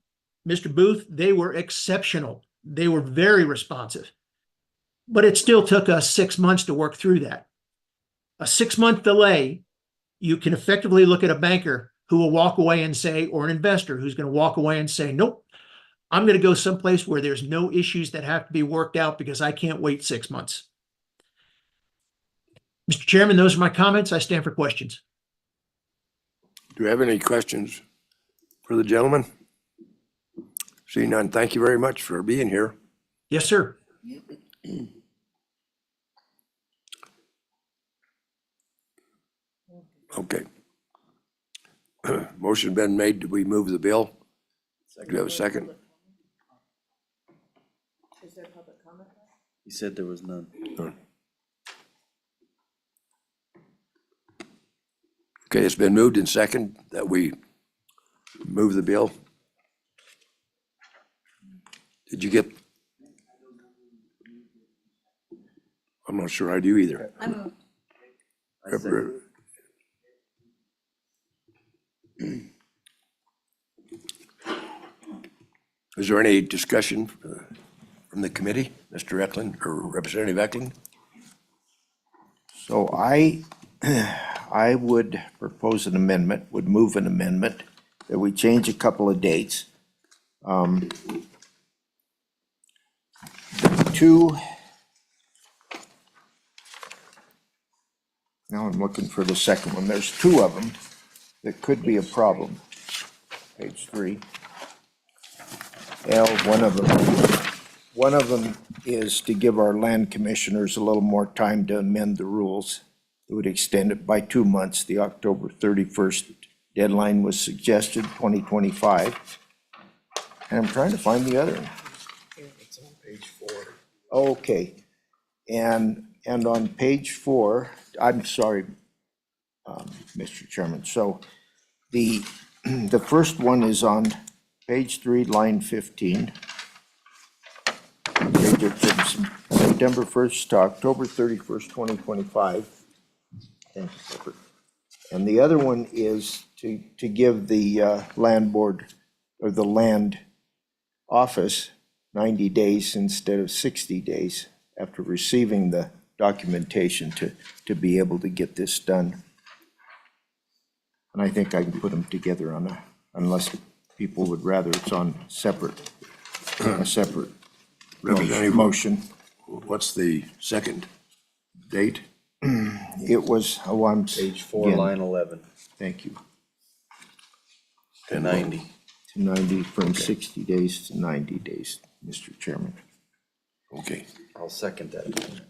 Mr. Booth, they were exceptional. They were very responsive. But it still took us 6 months to work through that. A 6-month delay, you can effectively look at a banker who will walk away and say, or an investor who's going to walk away and say, nope, I'm going to go someplace where there's no issues that have to be worked out because I can't wait 6 months. Mr. Chairman, those are my comments. I stand for questions. Do you have any questions for the gentleman? Seeing none, thank you very much for being here. Yes, sir. Okay. Motion been made. Do we move the bill? Do you have a second? He said there was none. Okay, it's been moved and second that we move the bill. Did you get? I'm not sure I do either. Is there any discussion from the committee, Mr. Eklund or Representative Eklund? So I would propose an amendment, would move an amendment that we change a couple of dates. Now I'm looking for the second one. There's two of them that could be a problem. Page 3. One of them is to give our land commissioners a little more time to amend the rules. It would extend it by 2 months. The October 31st deadline was suggested, 2025. And I'm trying to find the other one. It's on page 4. Okay. And on page 4, I'm sorry, Mr. Chairman. So the first one is on page 3, line 15. From September 1st to October 31st, 2025. Thank you. And the other one is to give the land board or the land office 90 days instead of 60 days after receiving the documentation to be able to get this done. And I think I can put them together on unless people would rather it's on a separate motion. What's the second date? It was, I'm. Page 4, again, line 11. Thank you. To 90. To 90, from 60 days to 90 days, Mr. Chairman. Okay. I'll second that.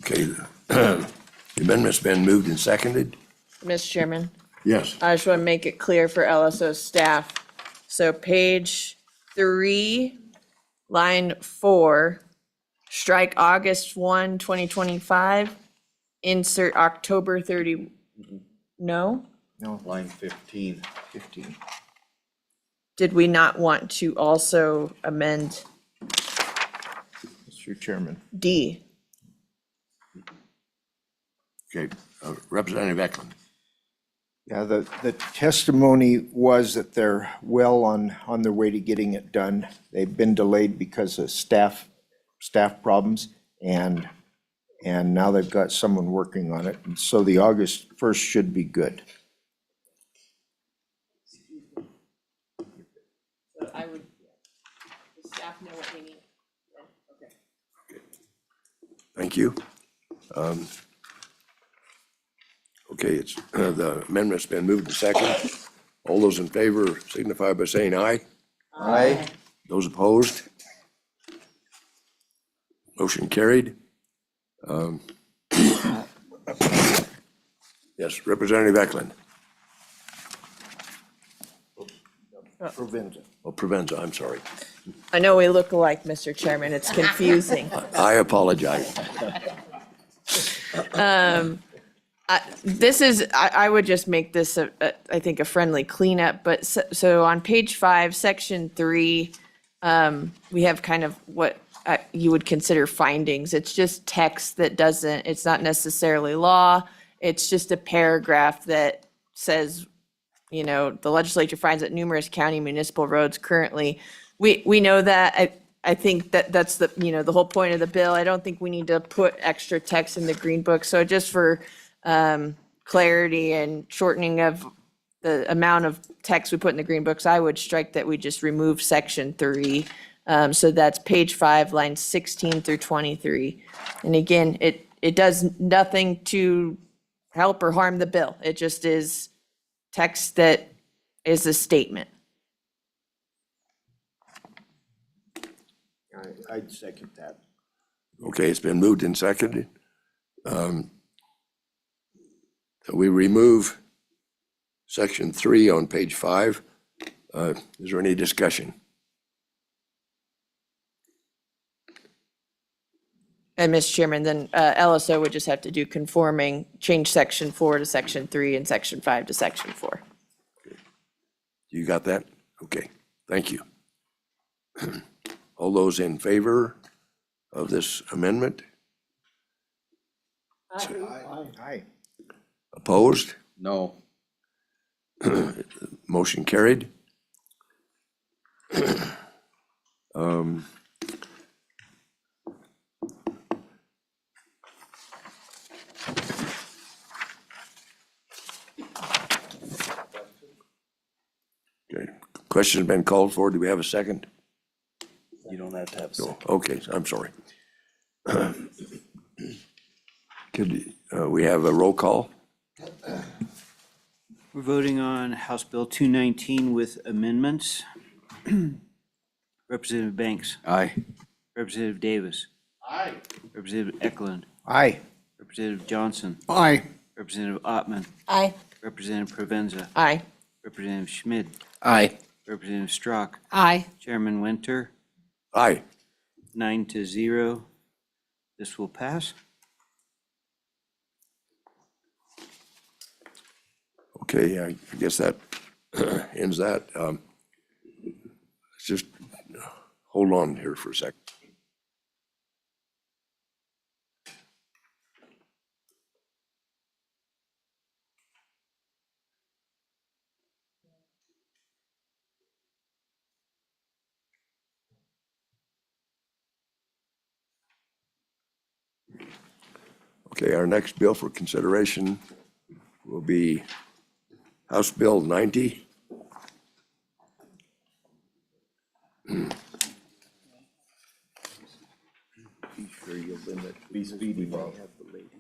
Okay, the amendment's been moved and seconded. Mr. Chairman, Yes. I just want to make it clear for LSO staff. So page 3, line 4, strike August 1, 2025, insert October 30, no? No, Line 15. 15. Did we not want to also amend Mr. Chairman. D? Okay, Representative Eklund. Yeah, the testimony was that they're well on their way to getting it done. They've been delayed because of staff problems, and now they've got someone working on it. And so the August 1st should be good. I would, the staff know what we need. Okay. Thank you. Okay, it's, the amendment's been moved and seconded. All those in favor signify by saying aye. Aye. Those opposed? Motion carried. Yes, Representative Eklund. Provenza. Oh, Provenza, I'm sorry. I know we look alike, Mr. Chairman, it's confusing. I apologize. This is, I would just make this, I think, a friendly cleanup, but so on page 5, section 3, we have kind of what you would consider findings. It's just text that doesn't, it's not necessarily law. It's just a paragraph that says, you know, the legislature finds that numerous county municipal roads currently, we know that. I think that's the, you know, the whole point of the bill. I don't think we need to put extra text in the green book. So just for clarity and shortening of the amount of text we put in the green books, I would strike that we just remove section 3. So that's page 5, lines 16 through 23. And again, it does nothing to help or harm the bill. It just is text that is a statement. I'd second that. Okay, it's been moved and seconded. We remove section 3 on page 5. Is there any discussion? And Mr. Chairman, then LSO would just have to do conforming, change section 4 to section 3 and section 5 to section 4. You got that? Okay, thank you. All those in favor of this amendment? Aye. Opposed? No. Motion carried. Um, Okay, question's been called for. Do we have a second? You don't have to have a No, second. okay, I'm sorry. Could we have a roll call? We're voting on House Bill 219 with amendments. Representative Banks. Aye. Representative Davis. Aye. Representative Eklund. Aye. Representative Johnson. Aye. Representative Ottman. Aye. Representative Provenza. Aye. Representative Schmid. Aye. Representative Strock. Aye. Chairman Winter. Aye. 9-0. This will pass. Okay, I guess that ends that. Let's just hold on here for a second. Okay, our next bill for consideration will be House Bill 90. Be sure you limit, be speedy. Have the lady.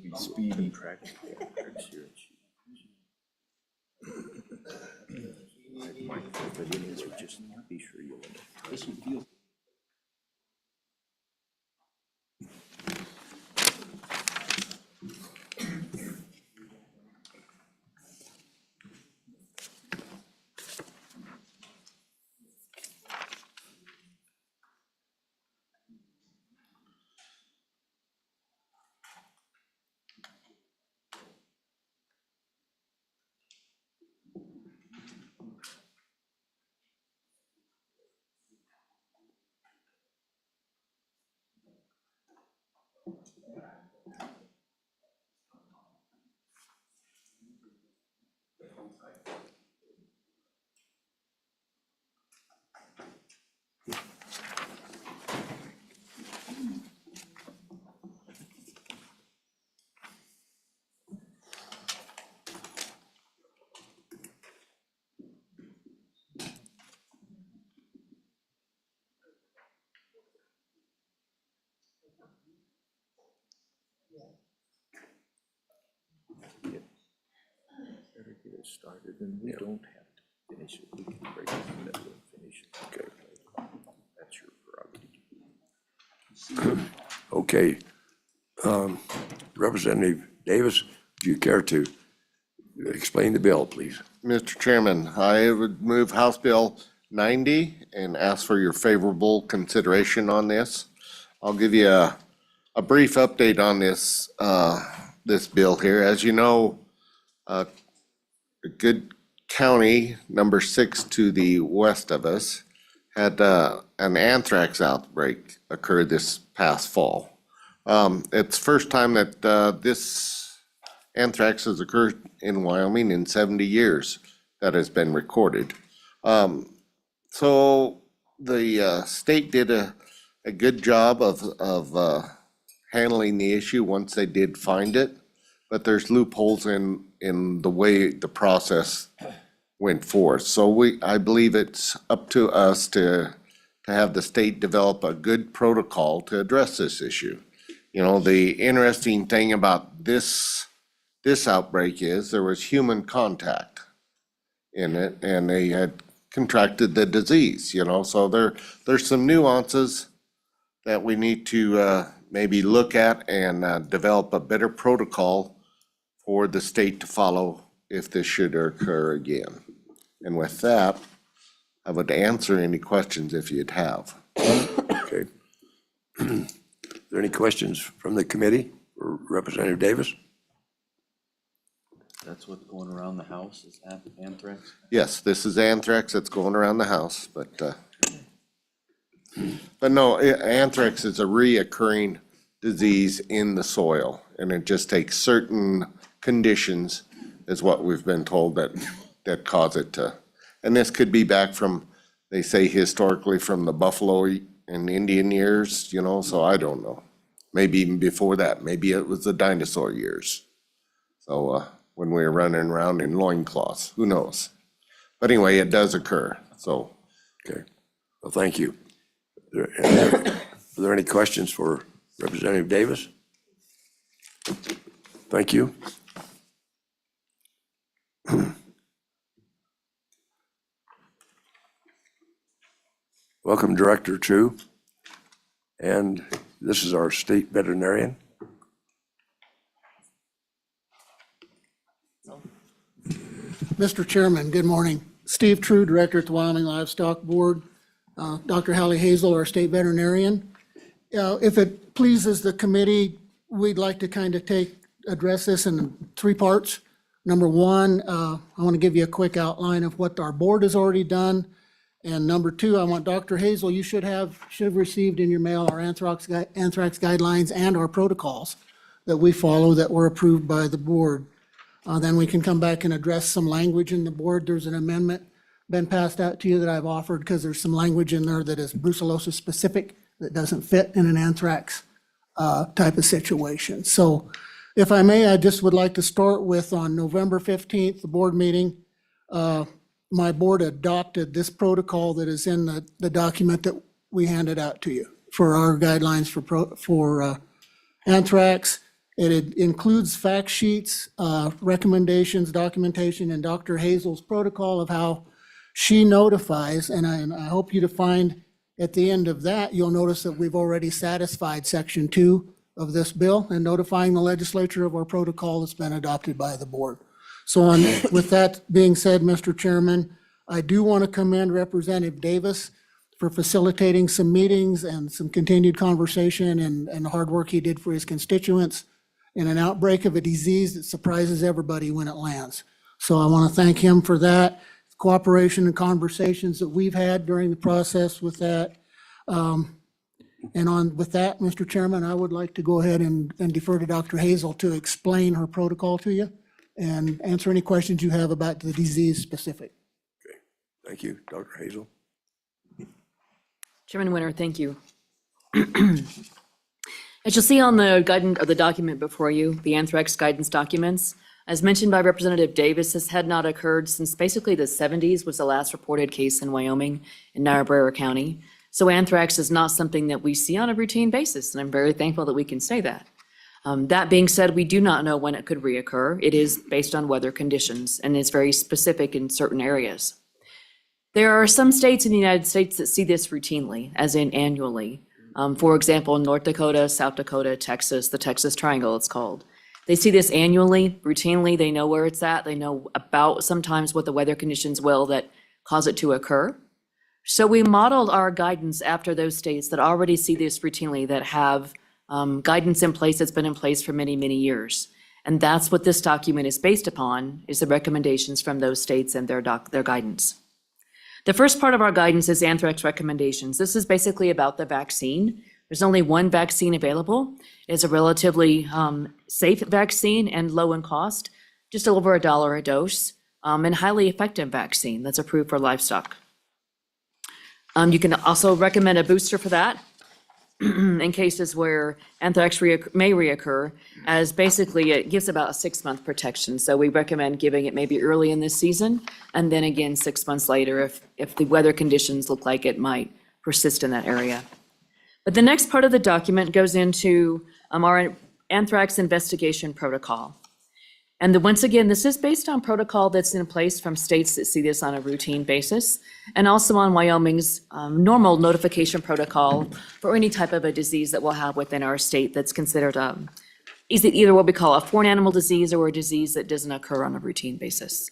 Be speedy. Just be sure you limit. Better get it started, and we don't have to finish it. We can break it in the middle and finish it. Okay. That's your prerogative. Okay. Representative Davis, do you care to explain the bill, please? Mr. Chairman, I would move House Bill 90 and ask for your favorable consideration on this. I'll give you a brief update on this, this bill here. As you know, a good county, number 6 to the west of us, had an anthrax outbreak occur this past fall. It's first time that this anthrax has occurred in Wyoming in 70 years that has been recorded. So the state did a good job of handling the issue once they did find it, but there's loopholes in the way the process went forth. So I believe it's up to us to have the state develop a good protocol to address this issue. You know, the interesting thing about this outbreak is there was human contact in it, and they had contracted the disease, you know, so there's some nuances that we need to maybe look at and develop a better protocol for the state to follow if this should occur again. And with that, I would answer any questions if you'd have. Okay. there any questions from the committee for Representative Davis? That's what's going around the house, is anthrax? Yes, this is anthrax that's going around the house, but no, anthrax is a reoccurring disease in the soil, and it just takes certain conditions, is what we've been told, that cause it to. And this could be back from, they say historically, from the buffalo and Indian years, you know, so I don't know. Maybe even before that, maybe it was the dinosaur years. So, when we were running around in loincloths, who knows? But anyway, it does occur, so. Okay, well, thank you. Are there any questions for Representative Davis? Thank you. Welcome, Director True. And this is our state veterinarian. Mr. Chairman, good morning. Steve True, Director at the Wyoming Livestock Board. Dr. Hallie Hazel, our state veterinarian. If it pleases the committee, we'd like to kind of address this in 3 parts. Number 1, I want to give you a quick outline of what our board has already done. And number 2, I want Dr. Hazel, you should have received in your mail our anthrax guidelines and our protocols that we follow that were approved by the board. Then we can come back and address some language in the board. There's an amendment been passed out to you that I've offered because there's some language in there that is brucellosis specific that doesn't fit in an anthrax type of situation. So if I may, I just would like to start with on November 15th, the board meeting, my board adopted this protocol that is in the document that we handed out to you for our guidelines for anthrax. It includes fact sheets, recommendations, documentation, and Dr. Hazel's protocol of how she notifies, and I hope you to find at the end of that, you'll notice that we've already satisfied Section 2 of this bill and notifying the legislature of our protocol that's been adopted by the board. So with that being said, Mr. Chairman, I do want to commend Representative Davis for facilitating some meetings and some continued conversation and the hard work he did for his constituents in an outbreak of a disease that surprises everybody when it lands. So I want to thank him for that. Cooperation and conversations that we've had during the process with that. With that, Mr. Chairman, I would like to go ahead and defer to Dr. Hazel to explain her protocol to you and answer any questions you have about the disease specific. Okay, thank you, Dr. Hazel. Chairman Winter, thank you. As you'll see on the guidance or the document before you, the anthrax guidance documents, as mentioned by Representative Davis, this had not occurred since basically the 70s was the last reported case in Wyoming in Niobrara County. So anthrax is not something that we see on a routine basis, and I'm very thankful that we can say that. That being said, we do not know when it could reoccur. It is based on weather conditions and is very specific in certain areas. There are some states in the United States that see this routinely, as in annually. For example, North Dakota, South Dakota, Texas, the Texas Triangle it's called. They see this annually, routinely, they know where it's at, they know about sometimes what the weather conditions will that cause it to occur. So we modeled our guidance after those states that already see this routinely, that have guidance in place that's been in place for many, many years. And that's what this document is based upon, is the recommendations from those states and their guidance. The first part of our guidance is anthrax recommendations. This is basically about the vaccine. There's only one vaccine available. It's a relatively safe vaccine and low in cost, just over $1 a dose, and highly effective vaccine that's approved for livestock. You can also recommend a booster for that in cases where anthrax may reoccur, as basically it gives about a 6-month protection. So we recommend giving it maybe early in this season, and then again 6 months later if the weather conditions look like it might persist in that area. But the next part of the document goes into our anthrax investigation protocol. And once again, this is based on protocol that's in place from states that see this on a routine basis, and also on Wyoming's normal notification protocol for any type of a disease that we'll have within our state that's considered either what we call a foreign animal disease or a disease that doesn't occur on a routine basis.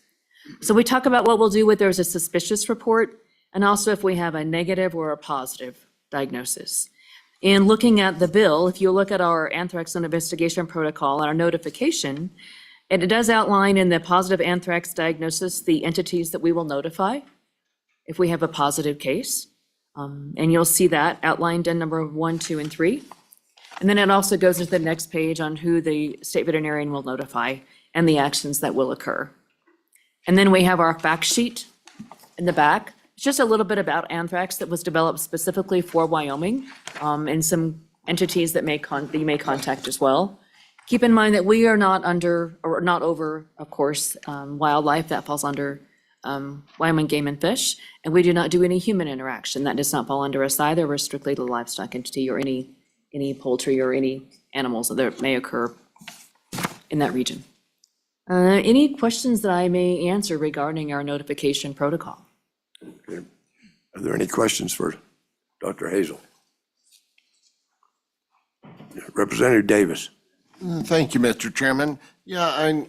So we talk about what we'll do if there's a suspicious report, and also if we have a negative or a positive diagnosis. In looking at the bill, if you look at our anthrax investigation protocol and our notification, and it does outline in the positive anthrax diagnosis the entities that we will notify if we have a positive case. And you'll see that outlined in number 1, 2, and 3. And then it also goes into the next page on who the state veterinarian will notify and the actions that will occur. And then we have our fact sheet in the back. It's just a little bit about anthrax that was developed specifically for Wyoming, and some entities that that you may contact as well. Keep in mind that we are not under, or not over, of course, wildlife. That falls under Wyoming Game and Fish, and we do not do any human interaction. That does not fall under us either. We're strictly the livestock entity, or any poultry or any animals that may occur in that region. Any questions that I may answer regarding our notification protocol? Okay. Are there any questions for Dr. Hazel? Representative Davis. Thank you, Mr. Chairman. Yeah,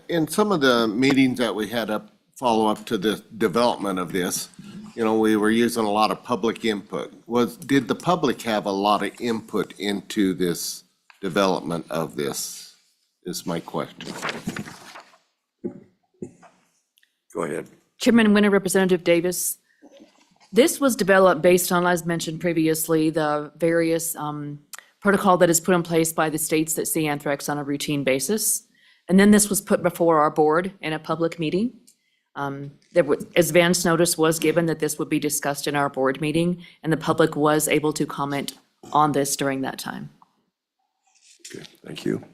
in some of the meetings that we had follow up to the development of this, we were using a lot of public input. Did the public have a lot of input into this development of this, is my question. Go ahead. Chairman Winter, Representative Davis, this was developed based on, as mentioned previously, the various protocol that is put in place by the states that see anthrax on a routine basis. And then this was put before our board in a public meeting. Advance notice was given that this would be discussed in our board meeting, and the public was able to comment on this during that time. Okay, thank you.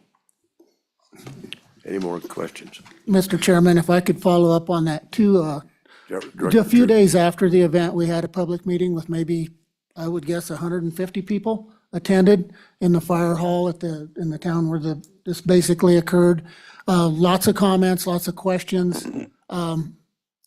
Any more questions? Mr. Chairman, if I could follow up on that too. A few days after the event, we had a public meeting with maybe, I would guess, 150 people attended in the fire hall in the town where this basically occurred. Lots of comments, lots of questions. And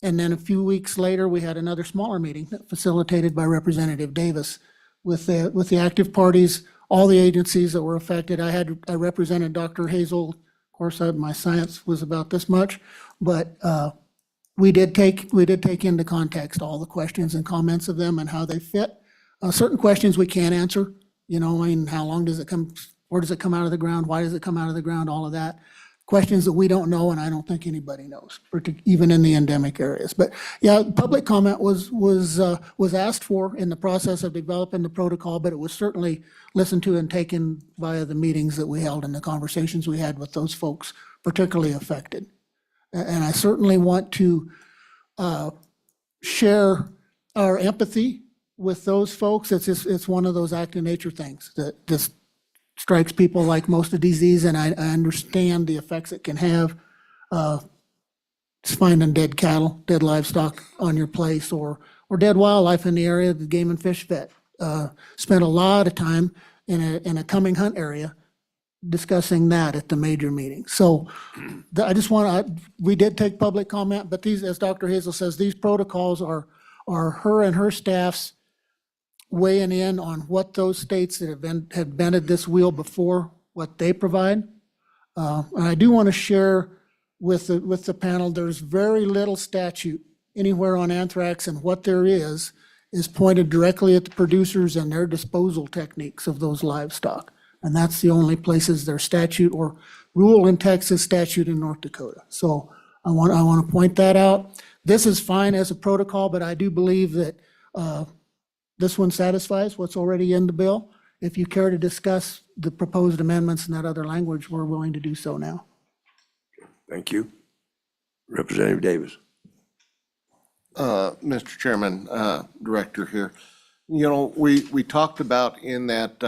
then a few weeks later, we had another smaller meeting facilitated by Representative Davis with the active parties, all the agencies that were affected. I represented Dr. Hazel. Of course, my science was about this much, but we did take into context all the questions and comments of them and how they fit. Certain questions we can't answer, how long does it come, where does it come out of the ground, why does it come out of the ground, all of that. Questions that we don't know, and I don't think anybody knows, even in the endemic areas. But yeah, public comment was asked for in the process of developing the protocol, but it was certainly listened to and taken via the meetings that we held and the conversations we had with those folks particularly affected. And I certainly want to share our empathy with those folks. It's one of those act of nature things that just strikes people like most of disease, and I understand the effects it can have. Just finding dead cattle, dead livestock on your place, or dead wildlife in the area. The Game and Fish vet spent a lot of time in a coming hunt area discussing that at the major meeting. So I just we did take public comment, but these, as Dr. Hazel says, these protocols are her and her staff's weighing in on what those states that have bended this wheel before, what they provide. And I do want to share with the panel, there's very little statute anywhere on anthrax, and what there is pointed directly at the producers and their disposal techniques of those livestock. And that's the only places there's statute or rule in Texas, statute in North Dakota. So I want to point that out. This is fine as a protocol, but I do believe that this one satisfies what's already in the bill. If you care to discuss the proposed amendments and that other language, we're willing to do so now. Thank you. Representative Davis. Mr. Chairman, Director here, we talked about in that,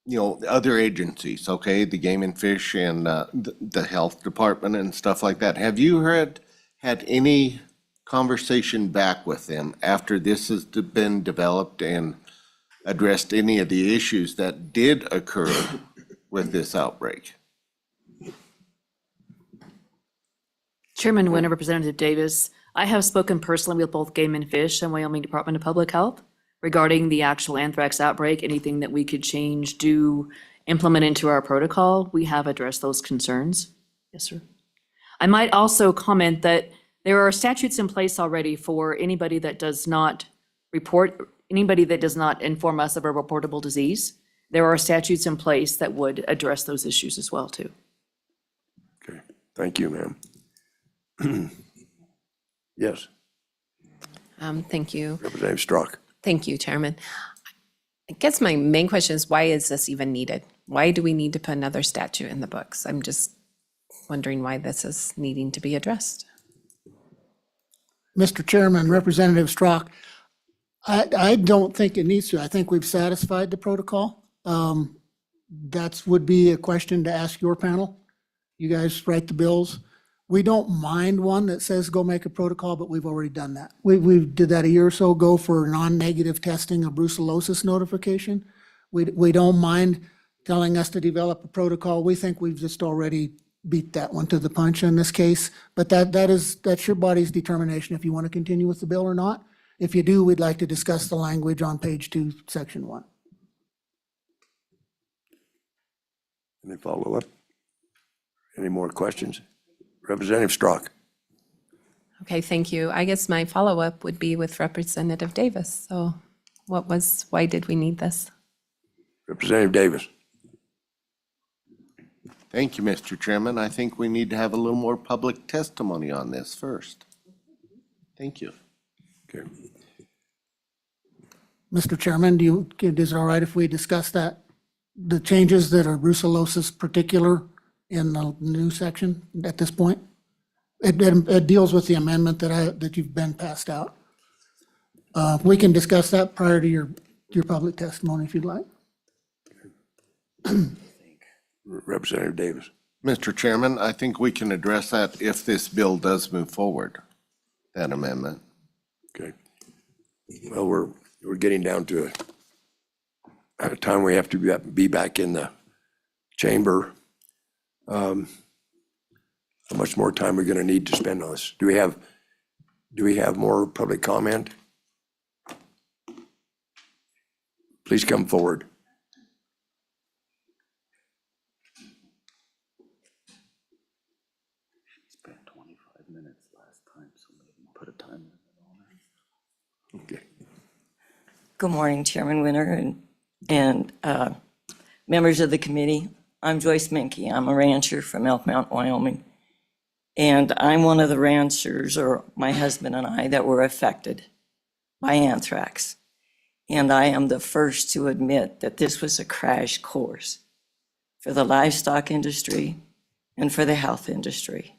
the other agencies, okay, the Game and Fish and the Health Department and stuff like that. Have you had any conversation back with them after this has been developed and addressed any of the issues that did occur with this outbreak? Chairman Winter, Representative Davis, I have spoken personally with both Game and Fish and Wyoming Department of Public Health regarding the actual anthrax outbreak, anything that we could change, implement into our protocol. We have addressed those concerns. Yes, sir. I might also comment that there are statutes in place already for anybody that does not report anybody that does not inform us of a reportable disease, there are statutes in place that would address those issues as well, too. Okay, thank you, ma'am. Yes, Thank you. Representative Strzok. Thank you, Chairman. I guess my main question is, why is this even needed? Why do we need to put another statute in the books? I'm just wondering why this is needing to be addressed. Mr. Chairman, Representative Strzok, I don't think it needs to. I think we've satisfied the protocol. That would be a question to ask your panel. You guys write the bills. We don't mind one that says go make a protocol, but we've already done that. We did that a year or so ago for non-negative testing of brucellosis notification. We don't mind telling us to develop a protocol. We think we've just already beat that one to the punch in this case. But that's your body's determination if you want to continue with the bill or not. If you do, we'd like to discuss the language on page 2, section 1. Any follow-up? Any more questions? Representative Strzok. Okay, thank you. I guess my follow-up would be with Representative Davis. So why did we need this? Representative Davis. Thank you, Mr. Chairman. I think we need to have a little more public testimony on this first. Thank you. Okay. Mr. Chairman, is it all right if we discuss that? The changes that are brucellosis particular in the new section at this point? It deals with the amendment that you've been passed out. We can discuss that prior to your public testimony if you'd like. Representative Davis. Mr. Chairman, I think we can address that if this bill does move forward, that amendment. Okay. Well, we're getting down to a time we have to be back in the chamber. How much more time are we going to need to spend on this? Do we have more public comment? Please come forward. Spent 25 minutes last time, so maybe put a time limit on it. Okay. Good morning, Chairman Winter and members of the committee. I'm Joyce Menke. I'm a rancher from Elk Mountain, Wyoming. And I'm one of the ranchers, or my husband and I, that were affected by anthrax. And I am the first to admit that this was a crash course for the livestock industry and for the health industry,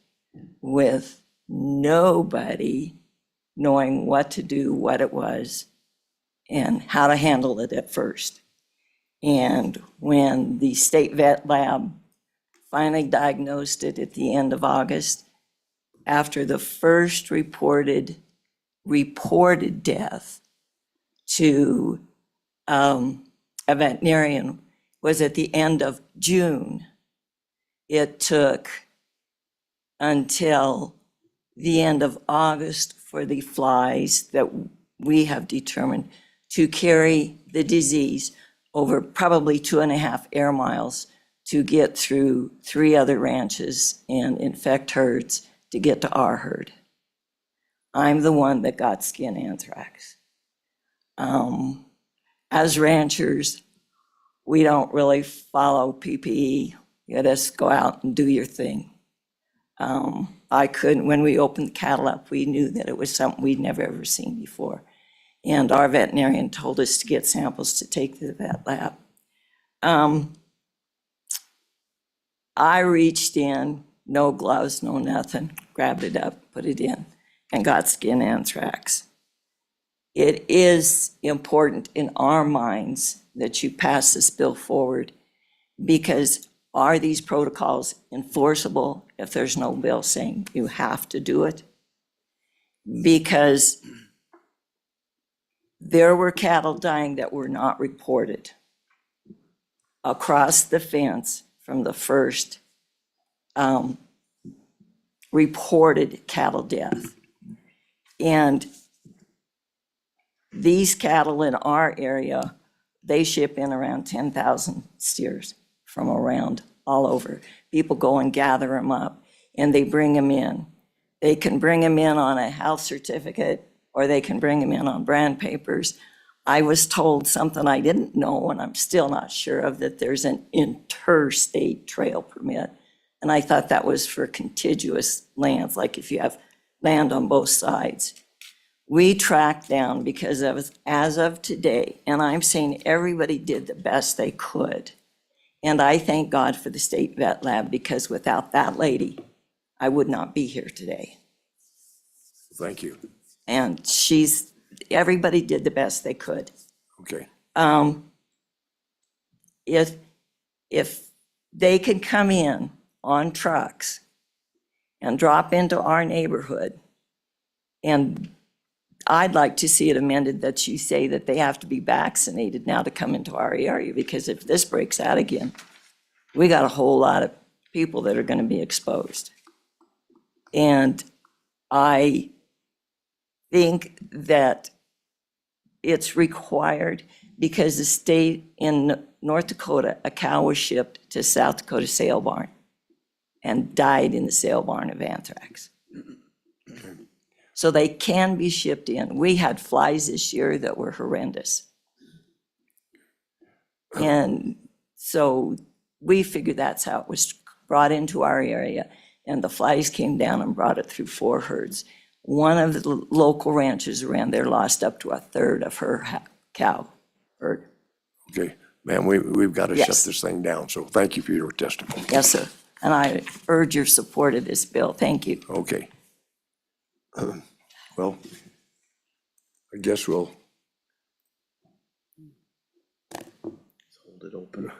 with nobody knowing what to do, what it was, and how to handle it at first. And when the state vet lab finally diagnosed it at the end of August, after the first reported death to a veterinarian was at the end of June, it took until the end of August for the flies that we have determined to carry the disease over probably 2.5 air miles to get through 3 other ranches and infect herds to get to our herd. I'm the one that got skin anthrax. As ranchers, we don't really follow PPE. You just go out and do your thing. I couldn't, when we opened the cattle up, we knew that it was something we'd never ever seen before. And our veterinarian told us to get samples to take to the vet lab. I reached in, no gloves, no nothing, grabbed it up, put it in, and got skin anthrax. It is important in our minds that you pass this bill forward, because are these protocols enforceable if there's no bill saying you have to do it? Because there were cattle dying that were not reported across the fence from the first reported cattle death. And these cattle in our area, they ship in around 10,000 steers from around all over. People go and gather them up and they bring them in. They can bring them in on a health certificate, or they can bring them in on brand papers. I was told something I didn't know, and I'm still not sure of, that there's an interstate trail permit. And I thought that was for contiguous lands, like if you have land on both sides. We tracked down because as of today, and I'm saying everybody did the best they could. And I thank God for the state vet lab, because without that lady, I would not be here today. Thank you. And everybody did the best they could. Okay. If they could come in on trucks and drop into our neighborhood, and I'd like to see it amended that you say that they have to be vaccinated now to come into our area, because if this breaks out again, we got a whole lot of people that are going to be exposed. And I think that it's required, because the state in North Dakota, a cow was shipped to South Dakota sale barn and died in the sale barn of anthrax. So they can be shipped in. We had flies this year that were horrendous. And so we figured that's how it was brought into our area. And the flies came down and brought it through 4 herds. One of the local ranchers around there lost up to a third of her cow herd. Okay, ma'am, we've got to shut Yes. this thing down, so thank you for your testimony. Yes, sir. And I urge your support of this bill. Thank you. Okay. Well, I guess we'll Hold it open.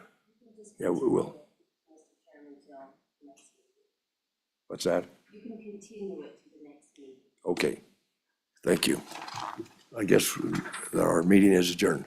yeah, we will. What's that? You can continue it to the next meeting. Okay, thank you. I guess our meeting is adjourned.